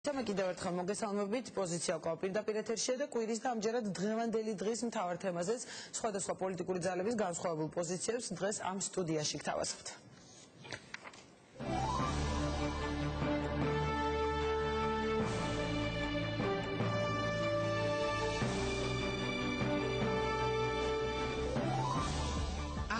Თემა კიდევ ერთხელ მოგესალმებით, პოზიცია უკვე პირდაპირ ეთერშია და კვირის და ამჯერად დღევანდელი დღის მთავარ თემაზეც სხვადასხვა პოლიტიკური ძალების განსხვავებულ პოზიციებს დღეს ამ სტუდიაში გთავაზობთ.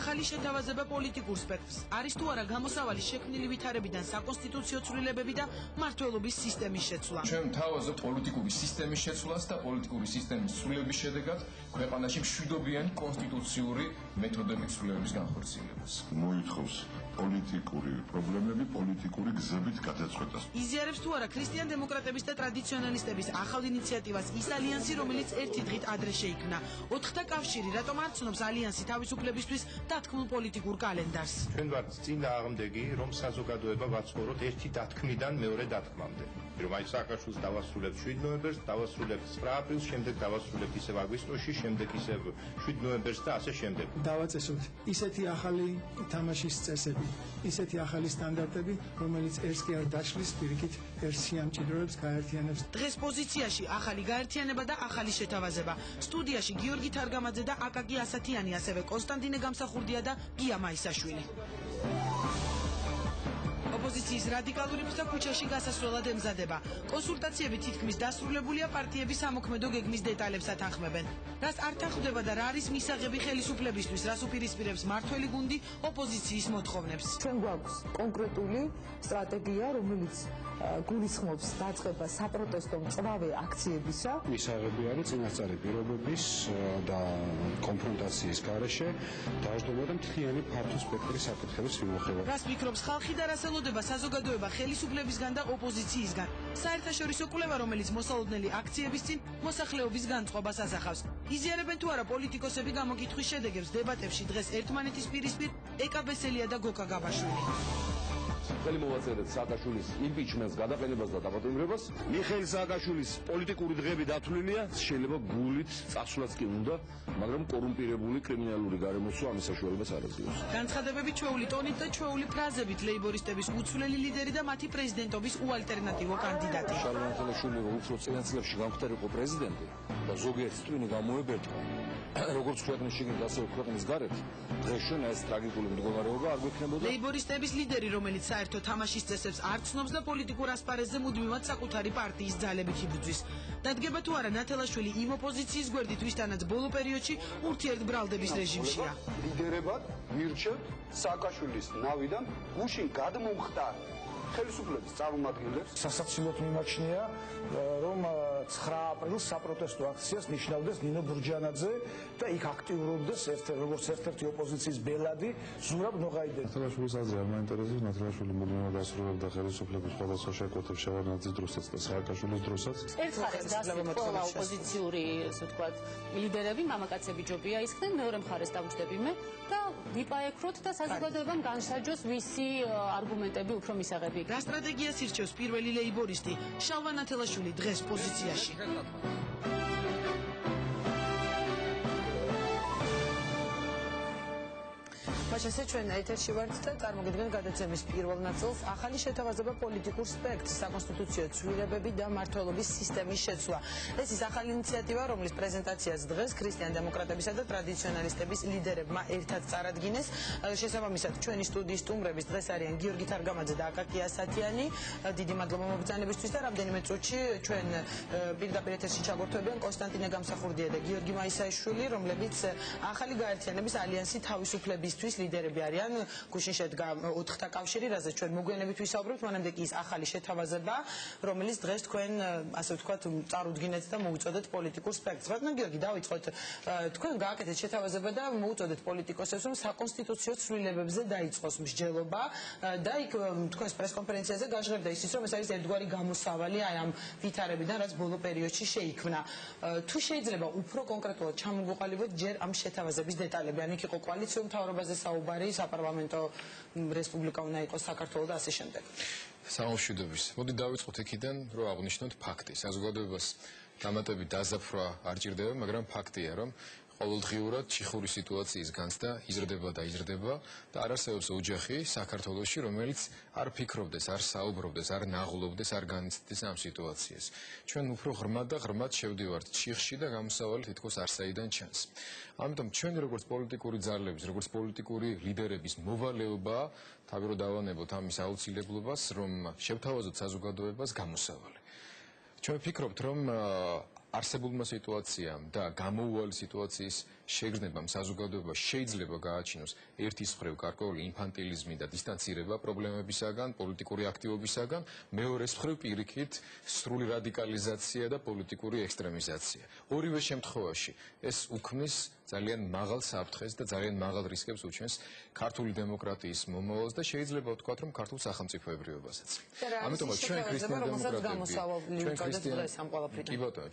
ახალი შეთავაზება პოლიტიკურ სპექტრს არის თუ არა გამოსავალი შექმნილი ვითარებიდან საკონსტიტუციო ცვლილებები და მმართველობის სისტემის შეცვლა. ჩვენ ვთავაზობთ პოლიტიკური სისტემის შეცვლას და პოლიტიკური სისტემის ცვლილების შედეგად ქვეყანაში მშვიდობიანი კონსტიტუციური მეთოდების ცვლილებების განხორციელებას. მოითხოვს პოლიტიკური პრობლემები პოლიტიკური გზებით გადაწყვეტას. იზიარებს თუ არა ქრისტიან დემოკრატების და ტრადიციონალისტების ახალ ინიციატივას ის ალიანსი, რომელიც ერთი დღით ადრე შეიქმნა. ოთხთა კავშირი რატომ არ ცნობს ალიანსი თავისუფლებისთვის დათქმულ პოლიტიკურ კალენდარს. ჩვენ ვართ წინააღმდეგი, რომ საზოგადოება ვაცხოვროთ ერთი დათქმიდან მეორე დათქმამდე. რომ აი სააკაშვილს დავასრულებთ 7 ნოემბერს, დავასრულებთ 9 აპრილს, შემდეგ დავასრულებთ ისევ აგვისტოში, შემდეგ ისევ 7 ნოემბერს და ასე შემდეგ. დავაწესოთ ისეთი ახალი თამაშის წესები, ისეთი ახალი სტანდარტები, რომელიც ერთს კი არ დაშლის, პირიქით ერთს შეამჭიდროებს, გაერთიანებს. დღეს პოზიციაში ახალი გაერთიანება და ახალი შეთავაზება. სტუდიაში გიორგი თარგამაძე და აკაკი ასათიანი, ასევე კონსტანტინე გამსახურდია და გია მაისაშვილი. ოპოზიციის რადიკალურებს და ქუჩაში გასასვლელად ემზადება. კონსულტაციები თითქმის დასრულებულია, პარტიების სამოქმედო გეგმის დეტალებს ათანხმებენ. რას არ თანხმდება და რა არის მისაღები ხელისუფლებისთვის, რას უპირისპირებს მართველი გუნდი ოპოზიციის მოთხოვნებს. ჩვენ გვაქვს კონკრეტული სტრატეგია, რომელიც გულისხმობს დაწყებას საპროტესტო მწვავე აქციებისა. მისაღები არის წინასწარი პირობების და კონფრონტაციის გარეშე დაждობა და მთლიანი ფართო სპექტრის საკითხების მიმოხილვა. რას ფიქრობს ხალხი და რას ელოდება საზოგადოება ხელისუფლებისგან და ოპოზიციისგან? საერთაშორისო კვლევა, რომელიც მოსალოდნელი აქციების წინ მოსახლეობის განწყობას ასახავს. იზიარებენ თუ არა პოლიტიკოსები გამოკითხვის შედეგებს დებატებში დღეს ერთმანეთის პირისპირ ეკა ბესელია და გოკა გაბაშვილი. ხელი მოვაწერეთ სააკაშვილის იმპიჩმენტს, გადაყენებას და დაპატიმრებას. მიხეილ სააკაშვილის პოლიტიკური დღეები დათვლილია, შეიძლება გულით წასვლაც კი უნდა, მაგრამ კორუმპირებული კრიმინალური გარემოსვა ამის საშუალებას არ აძლევს. განცხადებები ჩვეული ტონით და ჩვეული ფრაზებით ლეიბორისტების უცვლელი ლიდერი და მათი პრეზიდენტობის უალტერნატივო კანდიდატი. შალვა ნათელაშვილი უფრო წინა წლებში გამხდარიყო პრეზიდენტი და ზოგიერთი ტვინი გამოებერთა. როგორც ქვეყნის შიგნით, ასევე ქვეყნის გარეთ, დღეს ჩვენ ეს ტრაგიკული მდგომარეობა არ გვექნებოდა. ლეიბორისტების ლიდერი, რომელიც საერთო თამაშის წესებს არ ცნობს და პოლიტიკურ ასპარეზზე მუდმივად საკუთარი პარტიის ძალებით იბრძვის. დადგება თუ არა ნათელაშვილი იმ ოპოზიციის გვერდით, ვისთანაც ბოლო პერიოდში ურთიერთბრალდების რეჟიმშია. ლიდერებად მირჩევთ სააკაშვილის ნავიდან გუშინ გადმომხტარ ხელისუფლების წარმომადგენლებს. სასაცილოდ მიმაჩნია, რომ 9 აპრილს საპროტესტო აქციას ნიშნავდეს ნინო ბურჯანაძე და იქ აქტიურობდეს როგორც ერთ-ერთი ოპოზიციის ბელადი ზურაბ ნოღაიდელი. ნათელაშვილის აზრი არ მაინტერესებს, ნათელაშვილი მუდმივად ასრულებდა ხელისუფლების სხვადასხვა შეკვეთებს შევარდნაძის დროსაც და სააკაშვილის დროსაც. ერთხელ ყველა ოპოზიციური, ასე ვთქვათ, ლიდერები, მამაკაცები ჯობია ისხდნენ, მეორე მხარეს დავჯდები მე და ვიპაექროთ და საზოგადოებამ განსაჯოს ვისი არგუმენტები უფრო მისაღები. რა სტრატეგიას ირჩევს პირველი ლეიბორისტი შალვა ნათელაშვილი დღეს პოზიციაში? მაშასე ჩვენ ეთერში ვართ და წარმოგიდგენთ გადაცემის პირველ ნაწილს. ახალი შეთავაზება პოლიტიკურ სპექტრს, საკონსტიტუციო ცვლილებები და მმართველობის სისტემის შეცვლა. ეს ის ახალი ინიციატივა, რომლის პრეზენტაციას დღეს ქრისტიან დემოკრატებისა და ტრადიციონალისტების ლიდერებმა ერთად წარადგინეს. შესაბამისად, ჩვენი სტუდიის სტუმრების დღეს არიან გიორგი თარგამაძე და აკაკი ასათიანი. დიდი მადლობა მოგზაურობისთვის და რამდენიმე წუთში ჩვენ პირდაპირ ეთერში ჩაგვერთვებიან კონსტანტინე გამსახურდია და გიორგი მაისაშვილი, რომლებიც ახალი გაერთიანების ალიანსი თავისუფლებისთვის ლიდერები არიან. გუშინ შედგა 4-თა კავშირი, რაზეც ჩვენ მოგვიანებით ვისაუბრებთ, მანამდე კი ის ახალი შეთავაზება, რომელიც დღეს თქვენ, ასე ვთქვათ, წარუდგინეთ და მოუწოდეთ პოლიტიკურ სპექტრს. ბატონო გიორგი, დავიწყოთ. თქვენ გააკეთეთ შეთავაზება და მოუწოდეთ პოლიტიკოსებს, რომ საკონსტიტუციო ცვლილებებზე დაიწყოს მსჯელობა და იქ თქვენს პრესკონფერენციაზე გაჟღერდა ისიც, რომ ეს არის ერთგვარი გამოსავალი აი ამ ვითარებიდან, რაც ბოლო პერიოდში შეიქმნა. თუ შეიძლება უფრო კონკრეტულად ჩამოგვიყალიბოთ ჯერ ამ შეთავაზების დეტალები, ან იქ იყო კოალიციურ მთავრობაზე საუბარი, საპარლამენტო რესპუბლიკა უნდა იყოს საქართველოს და ასე შემდეგ. სამშვიდობის. მოდი დავიწყოთ იქიდან, რომ აღვნიშნოთ ფაქტი. საზოგადოებას დამატებით დაზაფრვა არ ჭირდება, მაგრამ ფაქტია, რომ ყოველდღიურად ჩიხური სიტუაციის განცდა იზრდება და იზრდება და არ არსებობს ოჯახი საქართველოში, რომელიც არ ფიქრობდეს, არ საუბრობდეს, არ ნაღლობდეს, არ განიცდდეს ამ სიტუაციას. ჩვენ უფრო ღრმად და ღრმად შევდივართ ჩიხში და გამოსავალი თითქოს არსაიდან ჩანს. ამიტომ ჩვენ როგორც პოლიტიკური ძალების, როგორც პოლიტიკური ლიდერების მოვალეობაა თავი რომ დავანებოთ ამის აუცილებლობას, რომ შევთავაზოთ საზოგადოებას გამოსავალი. ჩვენ ვფიქრობთ, რომ არსებულმა სიტუაციამ და გამოუვალი სიტუაციის შეგრძნებამ საზოგადოება შეიძლება გააჩინოს ერთის მხრივ გარკვეული ინფანტილიზმი და დისტანცირება პრობლემებისაგან, პოლიტიკური აქტივობისაგან, მეორეს მხრივ პირიქით სრული რადიკალიზაცია და პოლიტიკური ექსტრემიზაცია. ორივე შემთხვევაში ეს უქმნის ძალიან მაღალ საფრთხეს და ძალიან მაღალ რისკებს უჩენს ქართული დემოკრატიის მომავალს და შეიძლება ვთქვათ, რომ ქართულ სახელმწიფოებრიობასაც. ამიტომაც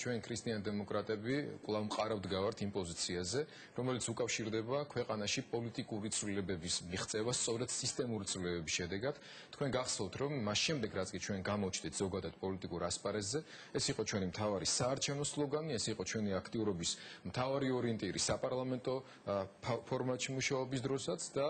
ჩვენ ქრისტიან დემოკრატები კვლავ მყარავთ გავართ იმ პოზიციაზე, რომელიც უკავშირდება ქვეყანაში პოლიტიკური ცვლილებების მიღწევა სწორედ სისტემური ცვლილებების შედეგად. თქვენ გახსოვთ, რომ მას შემდეგ, რაც კი ჩვენ გამოჩნდით ზოგადად პოლიტიკურ ასპარეზზე, ეს იყო ჩვენი მთავარი საარჩევნო სლოგანი, ეს იყო ჩვენი აქტიურობის მთავარი ორიენტირი საპარლამენტო ფორმატში მუშაობის დროსაც და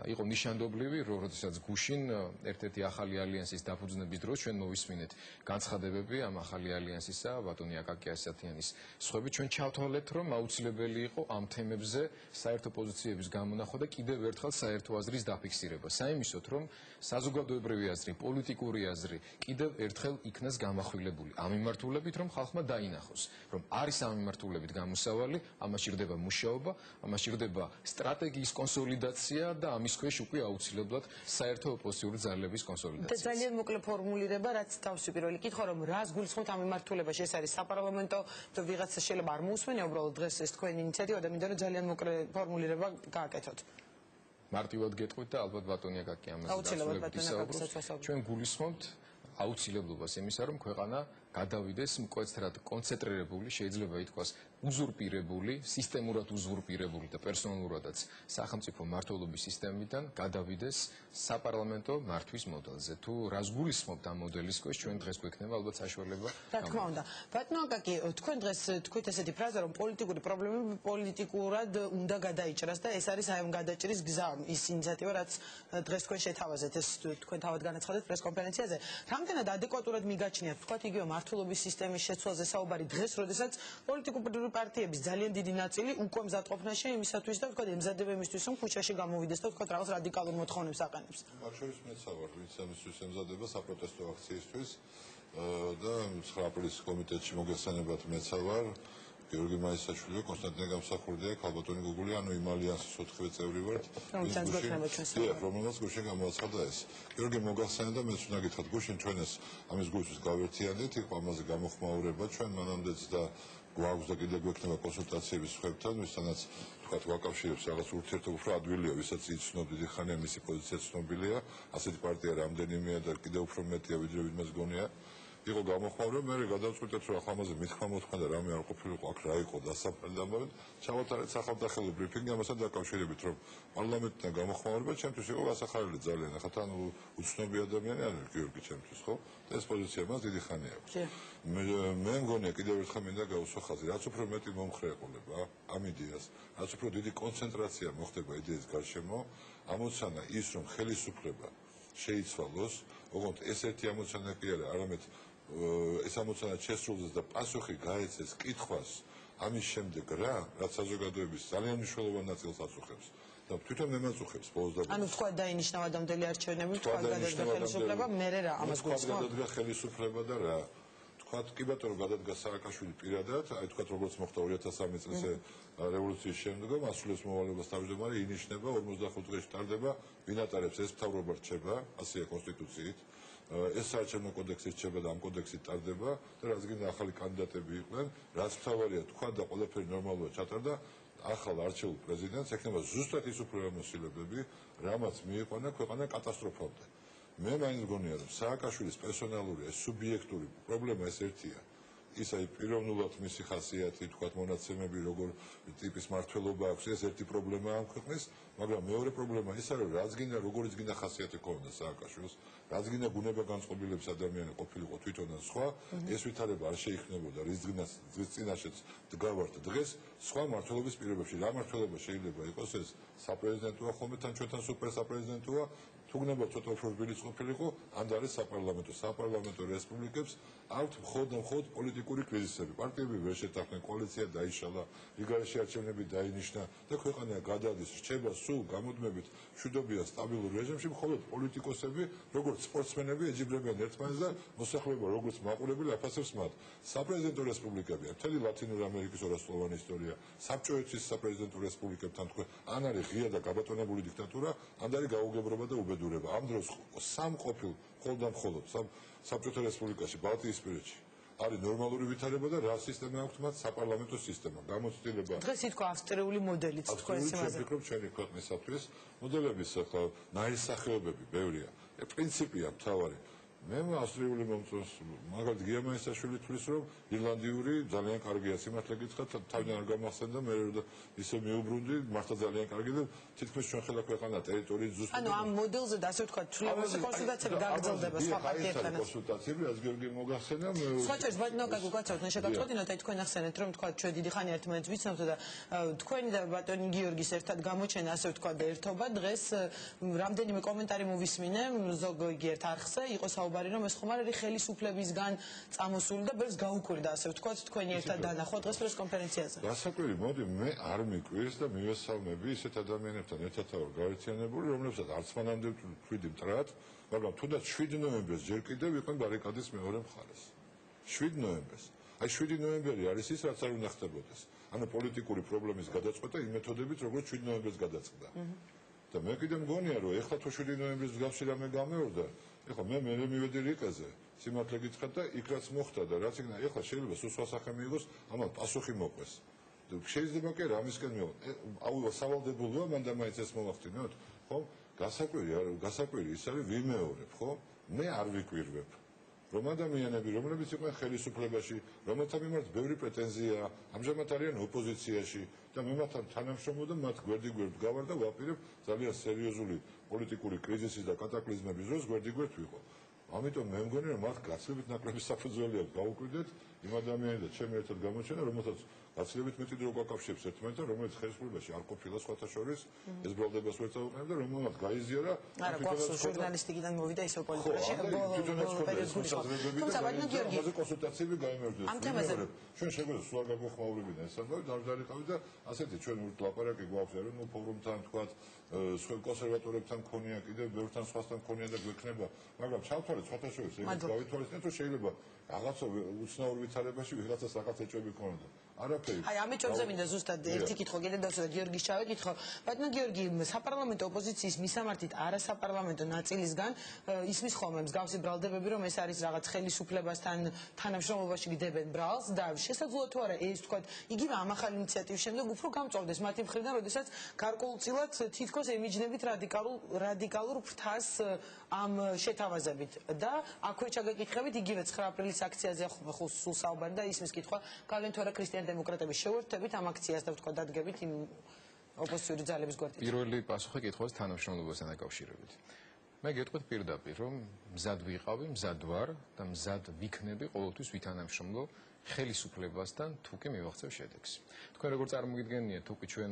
იყო ნიშანდობლივი, როდესაც გუშინ ერთ-ერთი ახალი ალიანსის დაფუძნების დროს ჩვენ მოვისმინეთ განცხადებები ამ ახალი ალიანსისა, ბატონი აკაკი ასათიანის სხვები, ჩვენ ჩავთვალეთ, რომ აუცილებელი იყო ამ თემებზე საერთო პოზიციების გამონახვა და კიდევ ერთხელ საერთო აზრის დაფიქსირება. საიმისოთ, რომ საზოგადოებრივი აზრი, პოლიტიკური აზრი კიდევ ერთხელ იქნას გამახვილებული ამ მიმართულებით, რომ ხალხმა დაინახოს, რომ არის ამ მიმართულებით გამოსავალი, ამას ჭირდება მუშაობა, ამას ჭირდება სტრატეგიის კონსოლიდაცია და ამის ქვეშ უკვე აუცილებლად საერთო ოპოზიციური ძალების კონსოლიდაცია. და ძალიან მოკლე ფორმულირება, რაც თავში პირველი კითხვა, რომ რას გულისხმობთ ამ მიმართულებაში, ეს არის საპარლამენტო და ვიღაცა შეიძლება არ მოусმენია უბრალოდ დღეს ეს თქვენი ინიციატივა და მინდა რომ ძალიან მოკლე ფორმულირება გააკეთოთ. მარტივად გეტყვით და ალბათ ბატონი აკაკი ამაზე დასრულებით ისაუბროს. ჩვენ გულისხმობთ აუცილებლობას იმისა, რომ ქვეყანა გადავიდეს მკვეთრად კონცენტრირებული, შეიძლება ითქვას, უზურპირებული, სისტემურად უზურპირებული და პერსონალურადაც სახელმწიფო მმართველობის სისტემიდან გადავიდეს საპარლამენტო მართვის მოდელზე. თუ რას გულისხმობთ ამ მოდელის ქვეშ, ჩვენ დღეს გვექნება ალბათ საშუალება. რა თქმა უნდა. ბატონო აკაკი, თქვენ დღეს თქვით ესეთი ფრაზა, რომ პოლიტიკური პრობლემები პოლიტიკურად უნდა გადაიჭრას და ეს არის აი ამ გადაჭრის გზა, ის ინიციატივა, რაც დღეს თქვენ შეთავაზეთ, ეს თქვენ თავად განაცხადეთ პრესკონფერენციაზე. რამდენად ადეკვატურად მიგაჩნიათ, თქვათ იგივე მმართველობის სისტემის შეცვლაზე საუბარი დღეს, როდესაც პოლიტიკური პარტიების ძალიან დიდი ნაწილი უკვე მზადყოფნაშია იმისათვის და თქვათ ემზადება იმისთვის, რომ ქუჩაში გამოვიდეს და თქვათ რაღაც რადიკალურ მოთხოვნებს აყენებს. მათ შორის მეც ვარ, ვინც ამისთვის ემზადება საპროტესტო აქციისთვის და 9 აპრილის კომიტეტში მოგესალმებათ მეც ვარ. გიორგი მაისაშვილი, კონსტანტინე გამსახურდია, ქალბატონი გუგული, ანუ იმ ალიანსის 4 წევრი ვართ. რომელსაც გუშინ გამოაცხადა ეს. გიორგი მოგახსენა და მეც უნდა გითხრათ, გუშინ ჩვენ ეს ამის გულისთვის გავერთიანდით, იყო ამაზე გამოხმაურება ჩვენ მანამდეც და გვაქვს და კიდევ გვექნება კონსულტაციები სხვებთან, ვისთანაც თქვათ ვაკავშირებს რაღაც ურთიერთობა უფრო ადვილია, ვისაც იცნობ დიდი ხანია მისი პოზიცია ცნობილია, ასეთი პარტია რამდენიმეა და კიდევ უფრო მეტია ვიდრე ვინმეს გონია. იყო გამოხმაურება, მე გადავწყვიტეთ, რომ ახლა ამაზე მithქმა მოთქმა და რამე არ ყოფილიყო აქ რა იყო დასაფრენ და ჩავატარეთ სახელმწიფო ბრიფინგი ამასთან დაკავშირებით, რომ პარლამენტთან გამოხმაურება ჩემთვის იყო გასახარელი ძალიან. ახლა თან უცნობი ადამიანი არის გიორგი ჩემთვის, ხო? და ეს პოზიცია მას დიდი ხანი აქვს. მე მგონია კიდევ ერთხელ მინდა გავუსვა ხაზი, რაც უფრო მეტი მომხრეყოლება ამ იდეას, რაც უფრო დიდი კონცენტრაცია მოხდება იდეის გარშემო, ამოცანა ის, რომ ხელისუფლება შეიცვალოს, ოღონდ ეს ერთი ამოცანა კი არა, არამედ ეს ამოცანა შესრულდეს და პასუხი გაეცეს კითხვას ამის შემდეგ რაც საზოგადოების ძალიან მნიშვნელოვან ნაწილს აწუხებს და თვითონ მემაწუხებს ბოლოს და ანუ თქვა დაინიშნა ადამიანთა არჩევნები, თქვა გადადგა ხელისუფლება, მერე რა ამას გულისხმობ? გადადგა ხელისუფლება და რა თქვათ კი ბატონო გადადგა სააკაშვილი პირადად, აი თქვათ როგორც მოხდა 2003 წლის რევოლუციის შემდგომ, ასრულებს მოვალეობას თავმჯდომარე, ინიშნება 45 დღეში ტარდება, ვინ ატარებს ეს მთავრობა რჩება, ასეა კონსტიტუციით. ეს საარჩევნო კოდექსი რჩება და ამ კოდექსით ტარდება და რაც გინდა ახალი კანდიდატები იყვნენ, რაც მთავარია თქვა და ყველაფერი ნორმალურად ჩატარდა, ახალ არჩეულ პრეზიდენტს ექნება ზუსტად ის უფლებამოსილებები, რამაც მიიყვანა ქვეყანა კატასტროფამდე. მე მაინც მგონია, რომ სააკაშვილის პერსონალური, სუბიექტური პრობლემა ეს ერთია. ის აი პიროვნულად მისი ხასიათი, თქვათ მონაცემები, როგორ ტიპის მართლობა აქვს, ეს ერთი პრობლემაა ამ ქვეყნის, მაგრამ მეორე პრობლემა ის არის, რომ რაც გინდა, როგორიც გინდა ხასიათი ქონდა სააკაშვილს, რაც გინდა ბუნება განწყობილების ადამიანი ყოფილიყო თვითონ და სხვა, ეს ვითარება არ შეიქმნებოდა, რის წინაშეც დგავართ დღეს, სხვა მართლობის პირობებში. რა მართლობა შეიძლება იყოს ეს საპრეზიდენტოა ხოლმე თან ჩვენთან სუპერსაპრეზიდენტოა, თუ გნებავ ცოტა უფრო რბილიც ყოფილიყო, ან არის საპარლამენტო რესპუბლიკებს აქვთ მხოლოდ პოლიტიკური კრიზისები. პარტიები ვერ შეთანხმდნენ, კოალიცია დაიშალა, რიგარეში არჩევნები დაინიშნა და ქვეყანა გადადის, რჩება სულ გამუდმებით მშვიდობიან სტაბილურ რეჟიმში, მხოლოდ პოლიტიკოსები, როგორც სპორტსმენები ეჯიბრებიან ერთმანეთს და მოსახლეობა როგორც მაყურებელი აფასებს მათ. საპრეზიდენტო რესპუბლიკებია, მთელი ლათინური ამერიკის ორასწლოვანი ისტორია, საბჭოეთის საპრეზიდენტო რესპუბლიკებთან თქვენ, ან არის ღია და გაბატონებული დიქტატურა, ან არის გაუგებრობა და უბედურება. ამ დროს სამ ყოფილ მხოლოდ საბჭოთა რესპუბლიკაში, ბალტიისპირეთში არის ნორმალური ვითარება და რა სისტემა აქვს მათ საპარლამენტო სისტემა. გამოცდილება დღეს ითქვა ავსტრიული მოდელიც თქვენ სიმაზე. ვფიქრობ ჩვენი ქვეყნისათვის მოდელების ახლა ნაირსახეობები ბევრია. პრინციპია მთავარი. მე ავსტრიული მომწონს, მაგალითად გიამაისაშვილი თვლის, რომ ირლანდიური ძალიან კარგია, სიმართლე გითხრათ, თავიდან არ გამახსენდა, მე ისე მიუბრუნდი, მართლა ძალიან კარგი და თითქმის ჩვენ ხელა ქვეყანა ტერიტორიით ზუსტად. ანუ ამ მოდელზე და ასე ვთქვათ, თვლილების კონსულტაციები გაგრძელდება სხვა პარტიებთან. კონსულტაციები, რაც გიორგი მოგახსენა, სხვა ჩერს ბატონო გაგუგაცავთ, მე შეგაწყვეტინოთ, აი თქვენ ახსენეთ, რომ თქვათ, ჩვენ დიდი ხანი ერთმანეთს ვიცნობთ და თქვენი და ბატონი გიორგის ერთად გამოჩენა, ასე ვთქვათ, ერთობა დღეს რამდენიმე კომენტარი მოვისმინე ზოგიერთ არხზე, იყო საუბარი, რომ ეს ხომ არ არის ხელისუფლებისგან წამოსული და ბევრს გაუკვირდა, ასე ვთქვათ, თქვენი ერთად დანახვა დღეს პრესკონფერენციაზე. გასაკვირი, მოდი მე არ მიკვირს და მივესალმები ისეთ ადამიანებთან ერთად ვარ გაერთიანებული, რომლებსაც არც მანამდე ვთქვიდი მტრად, მაგრამ თუნდაც 7 ნოემბერს ჯერ კიდევ ვიყენ ბარიკადის მეორე მხარეს. 7 ნოემბერს. აი 7 ნოემბერი არის ის, რაც არ უნდა ხდებოდეს. ანუ პოლიტიკური პრობლემის გადაწყვეტა იმ მეთოდებით, როგორც 7 ნოემბერს გადაწყდა. და მე კიდე მგონია, რომ ეხლა თუ 7 ნოემბრის მსგავსი რამე გამეორდა, ეხლა მე მივედი რიყეზე, სიმართლე გითხრათ და იქ რაც მოხდა და რაც იქნა, ეხლა შეიძლება სულ სხვა სახე მიიღოს, ამათ პასუხი მოყვეს. შეიძლება კი რამისკენ მიიღო. აუ სავალდებელოა, მან და მაინც ეს მოვახდინოთ, ხო? გასაკვირი ის არის ვიმეორებ, ხო? მე არ ვიკვირვებ. რომ ადამიანები, რომლებიც იყვნენ ხელისუფლებაში, რომელთა მიმართ ბევრი პრეტენზია, ამჟამად არიან ოპოზიციაში და მე მათთან თანამშრომლობ და მათ გვერდ-გვერდ გავარ და ვაპირებ ძალიან სერიოზული პოლიტიკური კრიზისის და კატაკლიზმების დროს გვერდ-გვერდ ვიყო. ამიტომ მე მგონი რომ მათ გაცილებით ნაკლები საფუძველი აქვს გაუკვირდეთ იმ ადამიანებს და ჩემი ერთად გამოჩენა, რომელსაც გაცილებით მეტი დრო გვაკავშირებს ერთმანეთთან, რომელიც ხელისუფლებაში არ ყოფილა სხვათა შორის, ეს ბრალდებას ვერ წაუყენებდა და რომელმაც გაიზიარა არა, გვახსოვს ჟურნალისტიკიდან მოვიდა ისო პოლიტიკაში, თუმცა ბატონო გიორგი, ამაზე კონსულტაციები გაიმეორდა. ამ თემაზე ჩვენ შეგვიძლია სულ არ გაგვეხმაურებინა ეს საკითხი, დავდარიყავი და ასეთი ჩვენ ლაპარაკი გვაქვს ეროვნულ ფორუმთან, თქვათ, სხვა კონსერვატორებთან ქონია, კიდევ ბევრთან სხვასთან ქონია და გვექნება, მაგრამ ჩავთვალეთ სხვათა შორის, ეგრეთ გავითვალისწინეთ, რომ შეიძლება რაღაცა უცნაურ ვითარებაში ვიღაცას რაღაც ეჭვები ქონოდა. არაფერი. აი, ამ ეჭვებზე მინდა ზუსტად ერთი კითხვა კიდე დავსვათ გიორგის ჩავეკითხო. ბატონო გიორგი, საპარლამენტო ოპოზიციის მისამართით არასაპარლამენტო ნაწილისგან ისმის ხოლმე მსგავსი ბრალდებები, რომ ეს არის რაღაც ხელისუფლებასთან თანამშრომლობაში გდებენ ბრალს და შესაძლოა თუ არა ეს თქვათ, იგივე ამ ახალი ინიციატივის შემდეგ უფრო გამწვავდეს მათი მხრიდან, როდესაც გარკვეულწილად თითქოს ემიჯნებით რადიკალურ ფრთას ამ შეთავაზებით და აქვე ჩაგეკითხებით იგივე 9 აპრილის აქციაზე სულ საუბარი და ისმის კითხვა, გავლენ თუ არა ქრისტიან დემოკრატების შევერთებით ამ აქციას და ვთქვა დადგებით იმ ოპოზიციური ძალების გვერდით. პირველი პასუხი კითხვას თანამშრომლობასთან დაკავშირებით. მე გეტყვით პირდაპირ, რომ მზად ვიყავი, მზად ვარ და მზად ვიქნები ყოველთვის ვითანამშრომლო ხელისუფლებასთან, თუ კი მივახცევ შედეგს. თქვენ როგორ წარმოგიდგენიათ, თუ კი ჩვენ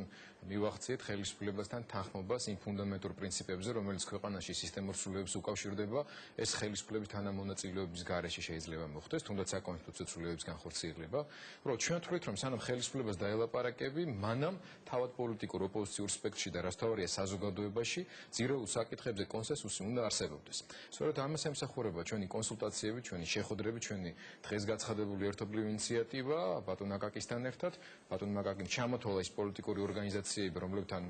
მივახციეთ ხელისუფლებასთან თანხმობას იმ ფუნდამენტურ პრინციპებზე, რომელიც ქვეყანაში სისტემურ სრულიებს უკავშირდება, ეს ხელისუფლების თანამონაწილეობის გარეშე შეიძლება მოხდეს, თუნდაც საკონსტიტუციო სრულიების განხორციელება. უბრალოდ ჩვენ ვთვლით, რომ სანამ ხელისუფლებას დაელაპარაკები, მანამ თავად პოლიტიკურ ოპოზიციურ სპექტრში და რაც თავარია საზოგადოებაში, ძირეულ საკითხებზე კონსენსუსი უნდა არსებობდეს. სწორედ ამას ემსახურება ჩვენი კონსულტაციები, ჩვენი შეხვედრები, ჩვენი დღეს გაცხადებული ერთობლივი ინიციატივა ბატონ აკაკისთან ერთად. ბატონ აკაკიმ ჩამოთვალა ის პოლიტიკური ორგანიზაციები, რომლებთან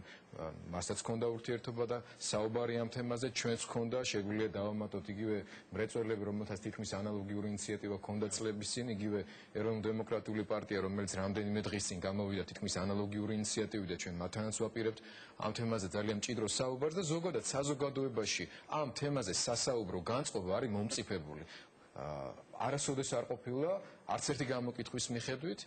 მასაც ჰქონდა ურთიერთობა და საუბარი ამ თემაზე, ჩვენც ჰქონდა, შეგვიძლია დავამატოთ იგივე მრეწველები, რომელთაც თითქმის ანალოგიური ინიციატივა ჰქონდა წლების წინ, იგივე ეროვნულ-დემოკრატიული პარტია, რომელიც რამდენიმე დღის წინ გამოვიდა თითქმის ანალოგიური ინიციატივით და ჩვენ მათთანაც ვაპირებთ ამ თემაზე ძალიან მჭიდრო საუბარს და ზოგადად საზოგადოებაში ამ თემაზე სასაუბრო განწყობა არის მომწიფებული. არასოდეს არ ყოფილა არც ერთი გამოკითხვის მიხედვით,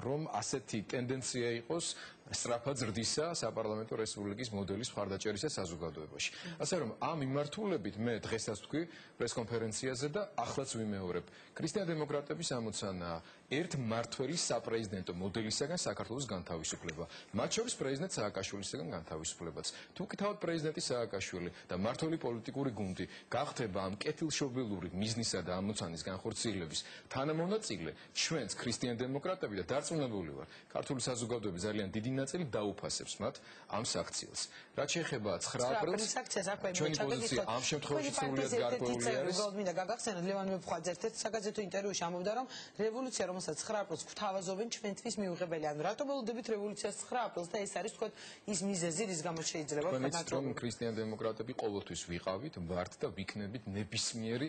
რომ ასეთი ტენდენცია იყოს სწრაფად ზრდისა საპარლამენტო რესპუბლიკის მოდელის მხარდაჭერისა საზოგადოებაში. ასე რომ ამ მიმართულებით მე დღესაც ვთქვი პრესკონფერენციაზე და ახლაც ვიმეორებ. ქრისტიან-დემოკრატების ამოცანაა ერთ მმართველის საპრეზიდენტო მოდელისაგან საქართველოს განთავისუფლება. მათ შორის პრეზიდენტ სააკაშვილისაგან განთავისუფლებაც. თუ კი თავად პრეზიდენტი სააკაშვილი და მმართველი პოლიტიკური გუნდი გახდება ამ კეთილშობილური მიზნისა და ამოცანის განხორციელების თანამონაწილე, ჩვენც ქრისტიან-დემოკრატები და დარწმუნებული ვარ, ქართული საზოგადოება ძალიან დიდი ნაწილი დაუფასებს მათ ამ საქციელს. რაც შეეხება 9 აპრილს, ჩვენი პოზიცია ამ შემთხვევაში სრულიად გარკვეული არის. მინდა გაგახსენოთ ლევან მეფხვაძე ერთ-ერთ საგაზეთო ინტერვიუში ამბობდა, რომ რევოლუცია, რომელსაც 9 აპრილს გვთავაზობენ, ჩვენთვის მიუღებელი. ანუ რატომ ველოდებით რევოლუციას 9 აპრილს და ეს არის თქვა ის მიზეზი, რის გამოც შეიძლება თქვენიც რომ ქრისტიან-დემოკრატები ყოველთვის ვიყავით, ვართ და ვიქნებით ნებისმიერი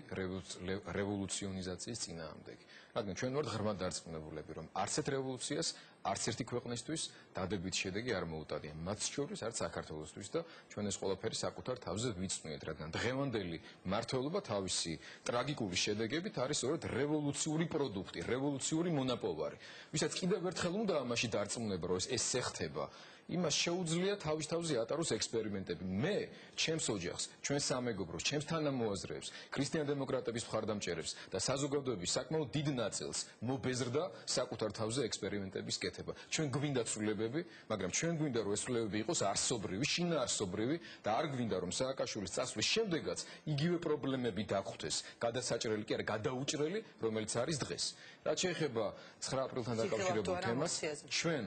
რევოლუციონიზაციის წინააღმდეგი. რადგან ჩვენ ვართ ღრმად დარწმუნებულები, რომ არც ერთ რევოლუციას არც ერთი ქვეყნისთვის დადებით შედეგი არ მოუტადია. მათ შორის არც საქართველოსთვის და ჩვენ ეს ყველაფერი საკუთარ თავზე ვიცნუეთ, რადგან დღევანდელი მმართველობა თავისი ტრაგიკული შედეგებით არის სწორედ რევოლუციური პროდუქტი, რევოლუციური მონაპოვარი. ვისაც კიდევ ერთხელ უნდა ამაში დარწმუნება, რომ ეს ხდება. იმას შეუძლია თავის-თავზე ატაროს ექსპერიმენტები. მე, ჩემს ოჯახს, ჩვენ სამეგობროს, ჩემს თანამოაზრეებს, ქრისტიან-დემოკრატების მხარდამჭერებს და საზოგადოების საკმაოდ დიდ ნაწილს მობეზრდა საკუთარ თავზე ექსპერიმენტების კეთება. ჩვენ გვინდა ცვლილებები, მაგრამ ჩვენ გვინდა რომ ეს ცვლილებები იყოს არსობრივი, შინაარსობრივი და არ გვინდა რომ სააკაშვილის წასვლის შემდეგაც იგივე პრობლემები დაგხვდეს, გადასაჭრელი კი არა, გადაუჭრელი, რომელიც არის დღეს. რაც შეეხება 9 აპრილთან დაკავშირებულ თემას, ჩვენ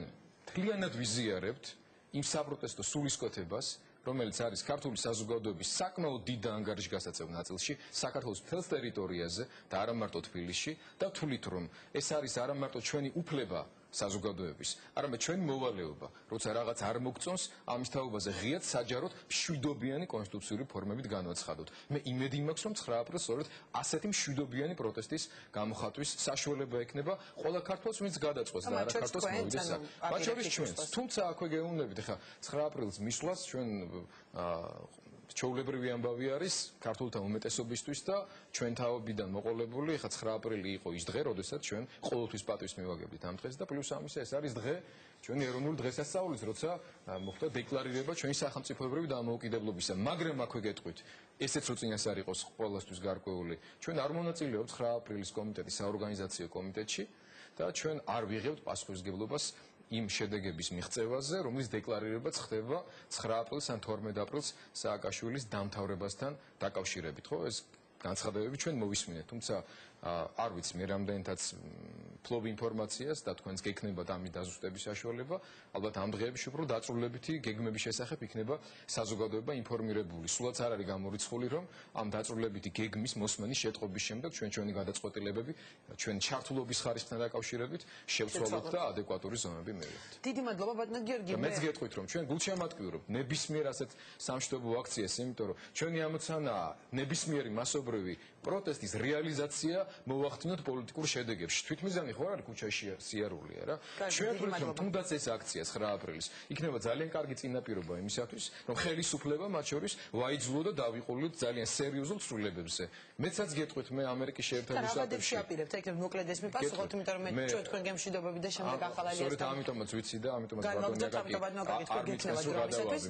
მთლიანად ვიზიარებთ იმ საპროტესტო სულისკვეთებას, რომელიც არის ქართული საზოგადოების საკმაოდ დიდ და ანგარიშგასაწევ ნაწილში, საქართველოს მთელ ტერიტორიაზე და არა მარტო თბილისში და ვთვლით, რომ ეს არის არა მარტო ჩვენი უფლება საზოგადოების, არამედ ჩვენი მოვალეობა, როცა რაღაც არ მოგწონს, ამის თაობაზე ღიად საჯაროდ მშვიდობიანი კონსტიტუციური ფორმებით განვაცხადოთ. მე იმედი მაქვს, რომ 9 აპრილს სწორედ ასეთი მშვიდობიანი პროტესტის გამოხატვის საშუალება ექნება ყველა ქართველს, ვინც გადაწყვეტს და არა ქართველს მოვიდეს აქ. მათ შორის ჩვენც. თუმცა აქვე გეუბნებით, ხა 9 აპრილს მისვლას ჩვენ ჩვეულებრივი ამბავი არის ქართულთა უმეტესობისთვის და ჩვენ თავიდან მოყოლებული, ხა 9 აპრილი იყო ის დღე, როდესაც ჩვენ ყოველთვის პატივს მივაგებდით ამ დღეს და პლუს ამისა ეს არის დღე ჩვენი ეროვნული დღესასწაულის, როცა მოხდა დეკლარირება ჩვენი სახელმწიფოებრივი დამოუკიდებლობისა. მაგრამ აქვე გეტყვით, ესეც რო წინასწარ იყოს ყველასთვის გარკვეული, ჩვენ არ მონაწილეობთ 9 აპრილის კომიტეტის საორგანიზაციო კომიტეტში და ჩვენ არ ვიღებთ პასუხისმგებლობას იმ შედეგების მიღწევაზე, რომლის დეკლარირებაც ხდება 9 აპრილს ან 12 აპრილს სააკაშვილის დამთავრებასთან დაკავშირებით, ხო? ეს განცხადებები ჩვენ მოვისმინეთ, თუმცა არ ვიცი მე რამდენადაც ფლობ ინფორმაციას და თქვენს გექნებათ ამის დაზუსტების საშუალება, ალბათ ამ დღეებში უფრო დაწვრილებითი გეგმების შესახებ იქნება საზოგადოება ინფორმირებული. სულაც არ არის გამორიცხული, რომ ამ დაწვრილებითი გეგმის მოსმენის შეტყობის შემდეგ ჩვენი გადაწყვეტილებები ჩვენ ჩართულობის ხარისხთან დაკავშირებით შევცვალოთ და ადეკვატური ზომები მივიღოთ. დიდი მადლობა ბატონო გიორგი. მეც გეტყვით, რომ ჩვენ გულშემატკივრობთ ნებისმიერ ასეთ სამშვიდობო აქციას, იმიტომ რომ ჩვენი ამოცანაა ნებისმიერი მასობრივი პროტესტის რეალიზაცია მოვახდინოთ პოლიტიკურ შედეგებში. თვითმიზანი ხო არ არის ქუჩაში სიარულია რა. ჩვენ ვთქვით, რომ თუნდაც ეს აქცია 9 აპრილის იქნება ძალიან კარგი წინაპირობა იმისათვის, რომ ხელისუფლება მათ შორის ვაიძულო და დავიყუროთ ძალიან სერიოზულ ცვლილებებზე. მეცაც გეტყვით, მე ამერიკის შეერთებული შტატებში აპირებთ, ეგრევე მოკლედ ეს მიპასუხოთ, იმიტომ რომ მე ჩვენ თქვენ გემშვიდობები და შემდეგ ახალ ალიასთან. სწორედ ამიტომაც ვიცი და ამიტომაც